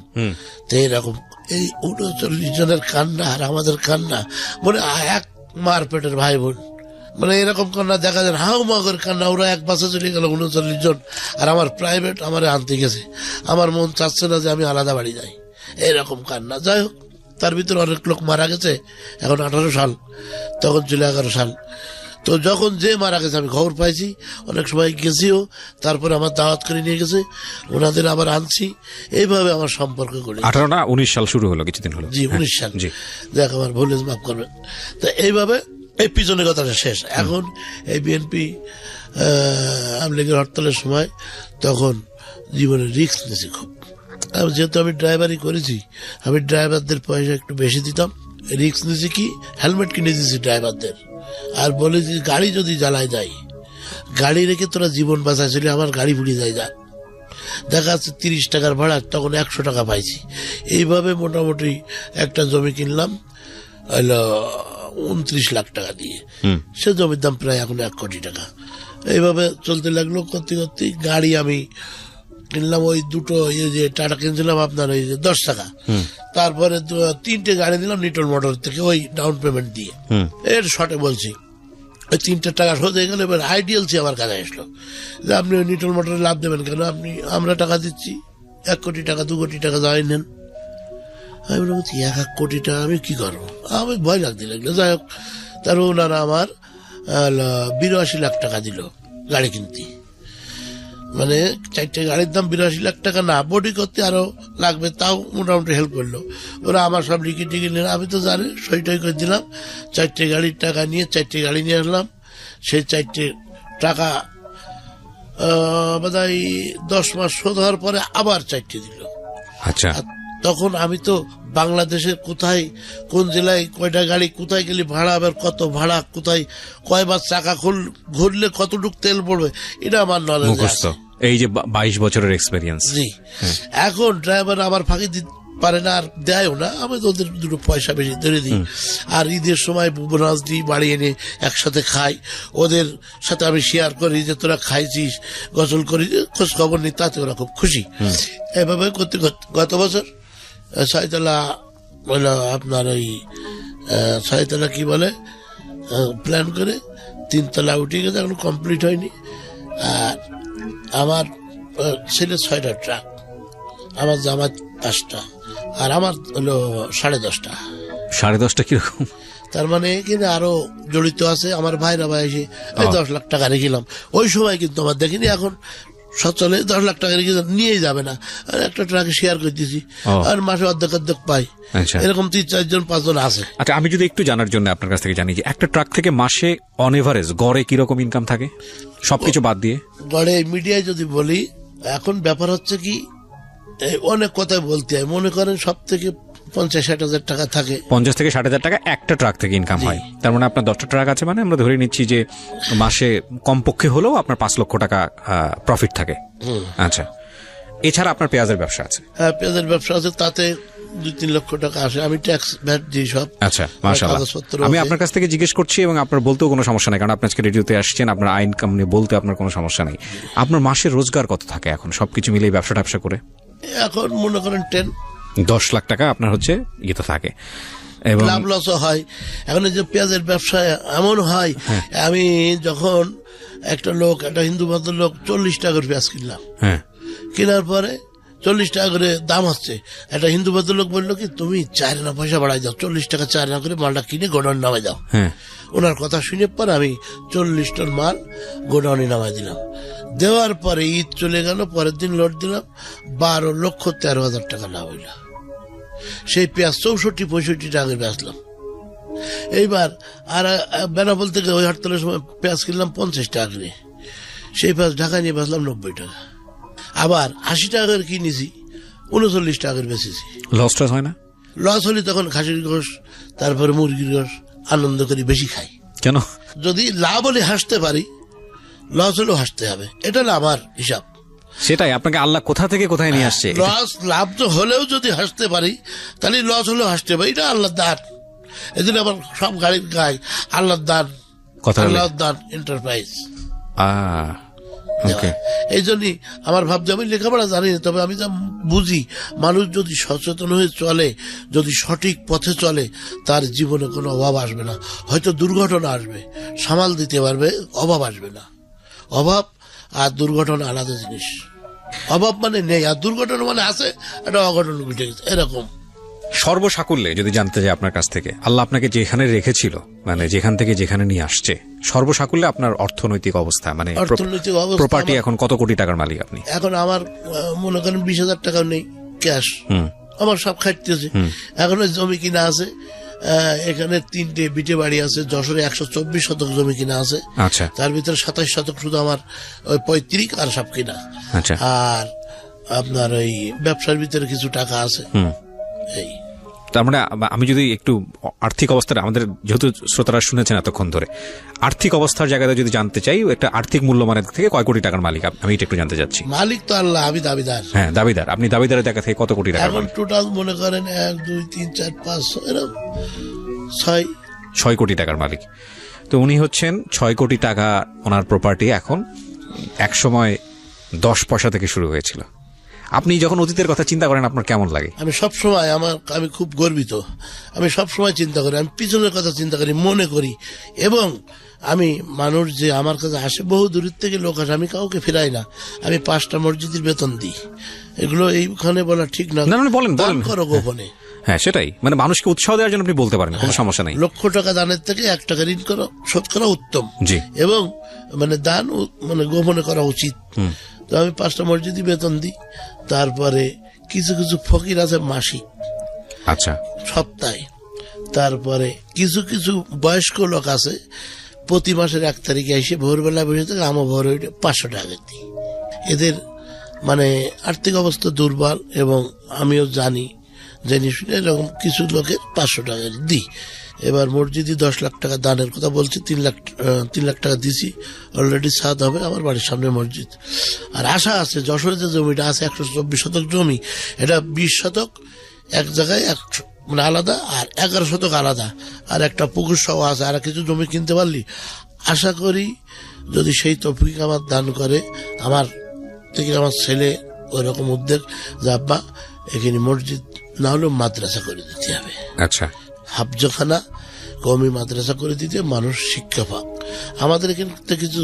তো এরকম এই 39 জনের কান্না আর আমাদের কান্না, মানে এক মার পেটের ভাই বোন, মানে এরকম কান্না দেখা যায় হাউ মাগের কান্না। ওরা এক বাসে চলে গেল 39 জন, আর আমার প্রাইভেট আমার আনতে গেছে। আমার মন চাচ্ছে না যে আমি আলাদা বাড়ি যাই, এরকম কান্না। যাই হোক তার ভিতরে অনেক লোক মারা গেছে। এখন 18 সাল, তখন ছিল 11 সাল। তো যখন যে মারা গেছে আমি খবর পাইছি, অনেক সময় গেছিও, তারপরে আমার দাওয়াত করে নিয়ে গেছে, ওনাদের আবার আনছি। এইভাবে আমার সম্পর্ক করে 18 না 19 সাল শুরু হলো, কিছুদিন হলো। জি 19 সাল। দেখ আমার ভুল মাফ করবেন। তো এইভাবে এই পিছনের কথাটা শেষ। এখন এই বিএনপি আওয়ামী লীগের হরতালের সময় তখন জীবনে রিস্ক নিয়েছি খুব। যেহেতু আমি ড্রাইভারই করেছি, আমি ড্রাইভারদের পয়সা একটু বেশি দিতাম। রিস্ক নিয়েছি কি, হেলমেট কিনে দিয়েছি ড্রাইভারদের, আর বলেছি গাড়ি যদি জ্বালায় যায়, গাড়ি রেখে তোরা জীবন বাঁচাইছিলি, আমার গাড়ি পুড়ে যায় যা। দেখা যাচ্ছে 30 টাকার ভাড়া, তখন 100 টাকা পাইছি। এইভাবে মোটামুটি একটা জমি কিনলাম 29 লাখ টাকা দিয়ে। সে জমির দাম প্রায় এখন 1 কোটি টাকা। এইভাবে চলতে লাগলো। করতে করতে গাড়ি আমি কিনলাম, ওই দুটো যে টাটা কিনছিলাম আপনার ওই 10 টাকা। তারপরে 3টে গাড়ি দিলাম নিটল মোটর থেকে, ওই ডাউন পেমেন্ট দিয়ে। এর শর্টে বলছি ওই 3টে টাকা শোধ হয়ে গেল। এবার আইডিয়ালসি আমার কাছে আসলো যে আপনি ওই নিটল মোটরে লাভ দেবেন কেন, আমরা টাকা দিচ্ছি 1 কোটি টাকা 2 কোটি টাকা যাই নেন। আমি বলছি 1 কোটি টাকা আমি কি করবো, আমি ভয় লাগতে লাগলো। যাই হোক তার ওনারা আমার 82 লাখ টাকা দিল গাড়ি কিনতে। মানে 4টে গাড়ির দাম 82 লাখ টাকা না, বডি করতে আরো লাগবে, তাও মোটামুটি হেল্প করলো। ওরা আমার সব লিখিট টিকিট নিয়ে, আমি তো জানি সইটাই করে দিলাম। 4টে গাড়ির টাকা নিয়ে 4টে গাড়ি নিয়ে আসলাম। সেই 4টে টাকা বোধহয় 10 মাস শোধ হওয়ার পরে আবার 4টে দিল। আচ্ছা, তখন আমি তো বাংলাদেশের কোথায় কোন জেলায় কয়টা গাড়ি, কোথায় গেলে ভাড়া, আবার কত ভাড়া, কোথায় কয়বার চাকা ঘুরলে কতটুক তেল পড়বে, এটা আমার নলেজ আছে। এই যে 22 বছরের এক্সপেরিয়েন্স। জি। এখন ড্রাইভার আমার ফাঁকি দিতে পারে না, আর দেয়ও না। আমি তো ওদের দুটো পয়সা বেশি ধরে দিই, আর ঈদের সময় বোনাস দিই, বাড়ি এনে একসাথে খাই। ওদের সাথে আমি শেয়ার করি যে তোরা খাইছিস, গোসল করি, খোঁজ খবর নিই, তাতে ওরা খুব খুশি। এভাবে করতে গত বছর ছয়তলা আপনার ওই ছয়তলা কি বলে প্ল্যান করে 3 তলা উঠে গেছে, এখন কমপ্লিট হয়নি। আর আমার ছেলে 6টা ট্রাক, আমার জামাত 5টা, আর আমার হলো 10.5টা। 10.5টা কিরকম? তার মানে কিন্তু আরো জড়িত আছে আমার ভাইরা ভাই এসে 10 লাখ টাকা রেখেলাম। ওই সময় কিন্তু আমার দেখিনি, এখন সচলে 10 লাখ টাকা রেখে নিয়েই যাবে না, আর একটা ট্রাকে শেয়ার করে দিয়েছি, আর মাসে অর্ধেক পাই। এরকম 3-4 জন 5 জন আছে। আচ্ছা, আমি যদি একটু জানার জন্য আপনার কাছ থেকে জানি যে একটা ট্রাক থেকে মাসে অন এভারেজ গড়ে কিরকম ইনকাম থাকে সবকিছু বাদ দিয়ে? গড়ে মিডিয়ায় যদি বলি, এখন ব্যাপার হচ্ছে কি অনেক কথাই বলতে হয়। মনে করেন সব থেকে 50-60 হাজার টাকা থাকে, 50 থেকে 60 হাজার টাকা একটা ট্রাক থেকে ইনকাম হয়। তার মানে আপনার 10টা ট্রাক আছে, মানে আমরা ধরে নিচ্ছি যে মাসে কমপক্ষে হলেও আপনার 5 লক্ষ টাকা প্রফিট থাকে। আচ্ছা, এছাড়া আপনার পেঁয়াজের ব্যবসা আছে? হ্যাঁ, পেঁয়াজের ব্যবসা আছে, তাতে 2-3 লক্ষ টাকা আসে। আমি ট্যাক্স ভ্যাট দিই সব। আচ্ছা, মাশাআল্লাহ। আমি আপনার কাছ থেকে জিজ্ঞেস করছি, এবং আপনার বলতেও কোনো সমস্যা নেই, কারণ আপনি আজকে রেডিওতে আসছেন, আপনার ইনকাম নিয়ে বলতে আপনার কোনো সমস্যা নেই। আপনার মাসের রোজগার কত থাকে এখন সবকিছু মিলিয়ে ব্যবসা করে? এখন মনে করেন 10 লাখ টাকা আপনার হচ্ছে ইয়েতে থাকে, এবং লাভ লসও হয়। এখন যে পেঁয়াজের ব্যবসায় এমন হয়, আমি যখন একটা হিন্দু ভদ্র লোক 40 টাকার পেঁয়াজ কিনলাম, কেনার পরে 40 টাকা করে দাম হচ্ছে। একটা হিন্দু ভদ্রলোক বললো কি, তুমি 4 আনা পয়সা বাড়াই দাও, 40 টাকা 4 আনা করে মালটা কিনে গোডাউন নামাই দাও। হ্যাঁ, ওনার কথা শুনে পর আমি 40 টন মাল গোডাউনে নামাই দিলাম। দেওয়ার পরে ঈদ চলে গেল, পরের দিন লোড দিলাম, 12,13,000 টাকা লাভ হইল। সেই পেঁয়াজ 64-65 টাকা বেচলাম। এইবার আর বেনাপোল থেকে ওই হরতালের সময় পেঁয়াজ কিনলাম 50 টাকা করে, সেই পেঁয়াজ ঢাকা নিয়ে বেচলাম 90 টাকা। আবার 80 টাকা করে কিনেছি, 39 টাকা করে বেচেছি। লসটা হয় না? লস হলে তখন খাসির গোশ, তারপরে মুরগির গোশ আনন্দ করে বেশি খাই। কেন? যদি লাভ হলে হাসতে পারি, লস হলেও হাসতে হবে, এটা না আমার হিসাব। সেটাই, আপনাকে আল্লাহ কোথা থেকে কোথায় নিয়ে আসছে। লস লাভ তো হলেও যদি হাসতে পারি, তাহলে লস হলেও হাসতে পারি, এটা আল্লাহর দান। এদিন আবার সব গাড়ির গায়ে আল্লাহর দান, কথা আল্লাহর দান এন্টারপ্রাইজ। ওকে, এই জন্যই আমার ভাবছি, আমি লেখাপড়া জানি না, তবে আমি যা বুঝি, মানুষ যদি সচেতন হয়ে চলে, যদি সঠিক পথে চলে, তার জীবনে কোনো অভাব আসবে না। হয়তো দুর্ঘটনা আসবে, সামাল দিতে পারবে, অভাব আসবে না। অভাব আর দুর্ঘটনা আলাদা জিনিস। অভাব মানে নেই, আর দুর্ঘটনা মানে আছে, একটা অঘটন ঘটে গেছে, এরকম। সর্বসাকুল্যে যদি জানতে চাই আপনার কাছ থেকে, আল্লাহ আপনাকে যেখানে রেখেছিল, মানে যেখান থেকে যেখানে নিয়ে আসছে, সর্বসাকুল্যে আপনার অর্থনৈতিক অবস্থা, মানে অর্থনৈতিক অবস্থা প্রপার্টি এখন কত কোটি টাকার মালিক আপনি? এখন আমার মনে করেন 20,000 টাকাও নেই ক্যাশ, আমার সব খাটতেছে। এখন ওই জমি কিনা আছে, এখানে 3টে বিটে বাড়ি আছে, যশোরে 124 শতক জমি কিনা আছে। আচ্ছা, তার ভিতরে 27 শতক শুধু আমার ওই 35 আর সব কিনা। আচ্ছা, আর আপনার ওই ব্যবসার ভিতরে কিছু টাকা আছে। এই তার মানে আমি যদি একটু আর্থিক অবস্থার, আমাদের যেহেতু শ্রোতারা শুনেছেন এতক্ষণ ধরে, আর্থিক অবস্থার জায়গাতে যদি জানতে চাই, একটা আর্থিক মূল্যমানের থেকে কয় কোটি টাকার মালিক আমি এটা একটু জানতে চাচ্ছি। মালিক তো আল্লাহ, আমি দাবিদার। হ্যাঁ, দাবিদার। আপনি দাবিদারের জায়গা থেকে কত কোটি টাকা? এখন টোটাল মনে করেন 1, 2, 3, 4, 5, এরকম 6 কোটি টাকার মালিক। তো উনি হচ্ছেন 6 কোটি টাকা ওনার প্রপার্টি। এখন এক সময় 10 পয়সা থেকে শুরু হয়েছিল। আপনি যখন অতীতের কথা চিন্তা করেন, আপনার কেমন লাগে? আমি সবসময় আমি খুব গর্বিত। আমি সবসময় চিন্তা করি, আমি পিছনের কথা চিন্তা করি, মনে করি। এবং আমি মানুষ যে আমার কাছে আসে, বহু দূরের থেকে লোক আসে, আমি কাউকে ফেরাই না। আমি 5টা মসজিদের বেতন দিই। এগুলো এইখানে বলা ঠিক না, বলেন করো গোপনে। হ্যাঁ, সেটাই, মানে মানুষকে উৎসাহ দেওয়ার জন্য আপনি বলতে পারেন, কোনো সমস্যা নেই। লক্ষ টাকা দানের থেকে 1 টাকা ঋণ করো, শোধ করা উত্তম। জি, এবং মানে দান মানে গোপনে করা উচিত। তো আমি 5টা মসজিদই বেতন দিই। তারপরে কিছু কিছু ফকির আছে মাসিক, আচ্ছা, সপ্তাহে। তারপরে কিছু কিছু বয়স্ক লোক আছে, প্রতি মাসের 1 তারিখে এসে ভোরবেলা বসে থাকে, আমার ভোর 500 টাকা দিই। এদের মানে আর্থিক অবস্থা দুর্বল, এবং আমিও জানি, জেনে শুনে এরকম কিছু লোকের 500 টাকা দিই। এবার মসজিদে 10 লাখ টাকা দানের কথা বলছি, 3 লাখ টাকা দিছি অলরেডি। 7 হবে আমার বাড়ির সামনে মসজিদ। আর আশা আছে, যশোরে যে জমিটা আছে 124 শতক জমি, এটা 20 শতক এক জায়গায় মানে আলাদা, আর 11 শতক আলাদা, আর একটা পুকুর সহ আছে। আর কিছু জমি কিনতে পারলি, আশা করি যদি সেই তৌফিক আমার দান করে, আমার থেকে আমার ছেলে ওই রকম উদ্যোগ যে আব্বা এখানে মসজিদ না হলেও মাদ্রাসা করে দিতে হবে। আচ্ছা, হাফজখানা কওমি মাদ্রাসা করে দিতে, মানুষ শিক্ষা পাক। আমাদের এখানে কিছু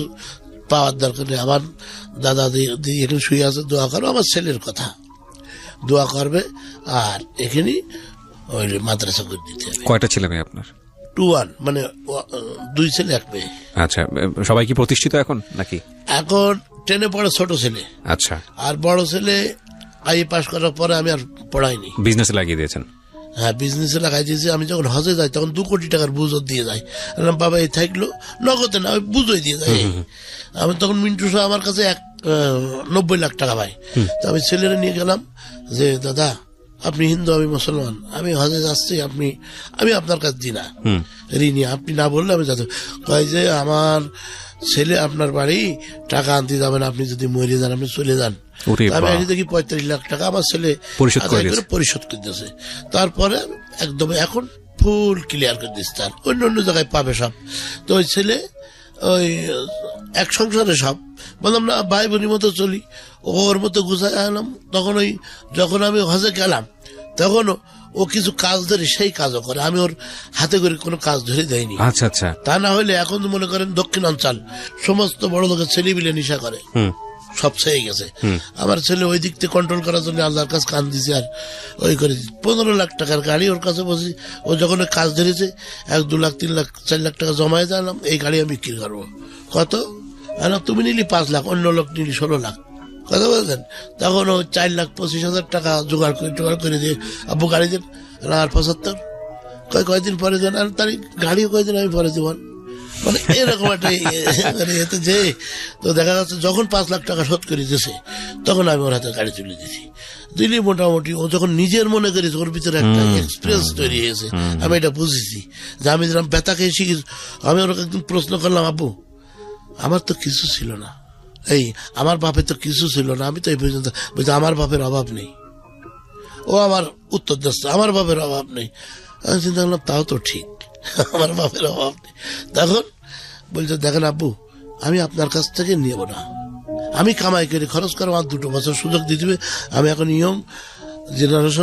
পাওয়ার দরকার নেই। আমার দাদা দিদি এখানে শুয়ে আছে, দোয়া করো, আমার ছেলের কথা দোয়া করবে। আর এখানে ওই মাদ্রাসা করে দিতে হবে। কয়টা ছেলে মেয়ে আপনার? 2-1, মানে 2 ছেলে 1 মেয়ে। আচ্ছা, সবাই কি প্রতিষ্ঠিত এখন নাকি? এখন 10-এ পড়ে ছোট ছেলে। আচ্ছা, আর বড় ছেলে আইএ পাস করার পরে আমি আর পড়াইনি, বিজনেসে লাগিয়ে দিয়েছেন। হ্যাঁ, বিজনেসে লাগাই দিয়েছি। আমি যখন হজে যাই তখন 2 কোটি টাকার বুঝো দিয়ে যাই। বাবা এই থাকলো নগদে না, আমি বুঝোই দিয়ে যাই। আমি তখন মিন্টু সাহেব আমার কাছে 90 লাখ টাকা পাই। তো আমি ছেলেরা নিয়ে গেলাম যে দাদা আপনি হিন্দু, আমি মুসলমান, আমি হজে যাচ্ছি, আমি আপনার কাছে দিই না ঋণী, আপনি না বললে আমি যাতে। কয় যে আমার ছেলে আপনার বাড়ি টাকা আনতে যাবেন, আপনি যদি মরে যান আপনি চলে যান। আমি আগে দেখি 35 লাখ টাকা আমার ছেলে পরিশোধ করে দিয়েছে। তারপরে একদম এখন ফুল ক্লিয়ার করে দিচ্ছে, তার অন্য জায়গায় পাবে সব। তো ওই ছেলে ওই এক সংসারে সব বললাম না, ভাই বোনের মতো চলি, ওর মতো গুছাই আনলাম। তখন যখন আমি হজে গেলাম, তখন ও কিছু কাজ ধরে সেই কাজও করে, আমি ওর হাতে করে কোনো কাজ ধরে দেয়নি। আচ্ছা আচ্ছা, তা না হলে এখন মনে করেন দক্ষিণাঞ্চল সমস্ত বড় লোকের ছেলে মিলে নেশা করে, সব ছেয়ে গেছে। আমার ছেলে ওই দিক থেকে কন্ট্রোল করার জন্য আল্লাহর কাছে কান দিছে, আর ওই করে 15 লাখ টাকার গাড়ি ওর কাছে বসি। ও যখন ওই কাজ ধরেছে 1, 2 লাখ, 3 লাখ, 4 লাখ টাকা জমায় জানলাম এই গাড়ি আমি বিক্রি করবো। কত? তুমি নিলি 5 লাখ, অন্য লোক নিলি 16 লাখ। কথা বলছেন? তখন ও 4,25,000 টাকা জোগাড় করে দিয়ে আব্বু গাড়ি দেন আর 75। কয়দিন পরে দেন, আর তার গাড়িও কয়দিন আমি পরে দেবেন, মানে এরকম একটা মানে এতে যে তো দেখা যাচ্ছে যখন 5 লাখ টাকা শোধ করে দিয়েছে তখন আমি ওর হাতে গাড়ি তুলে দিয়েছি। দিলি মোটামুটি ও যখন নিজের মনে করেছে ওর ভিতরে একটা এক্সপিরিয়েন্স তৈরি হয়েছে, আমি এটা বুঝেছি যে আমি যেরকম ব্যথা খেয়ে শিখেছি। আমি ওর একদিন প্রশ্ন করলাম, আব্বু আমার তো কিছু ছিল না, আমার বাপের তো কিছু ছিল না, আমি তো এই পর্যন্ত বলছি আমার বাপের অভাব নেই। ও আমার উত্তর দিচ্ছে আমার বাপের অভাব নেই। আমি চিন্তা করলাম তাও তো ঠিক, আমার বাপের অভাব নেই। তখন বলছে দেখেন আব্বু, আমি আপনার কাছ থেকে নেব না, আমি কামাই করে খরচ করে আমার 2 বছর সুযোগ দিয়ে দিবে। আমি এখন ইয়ং জেনারেশন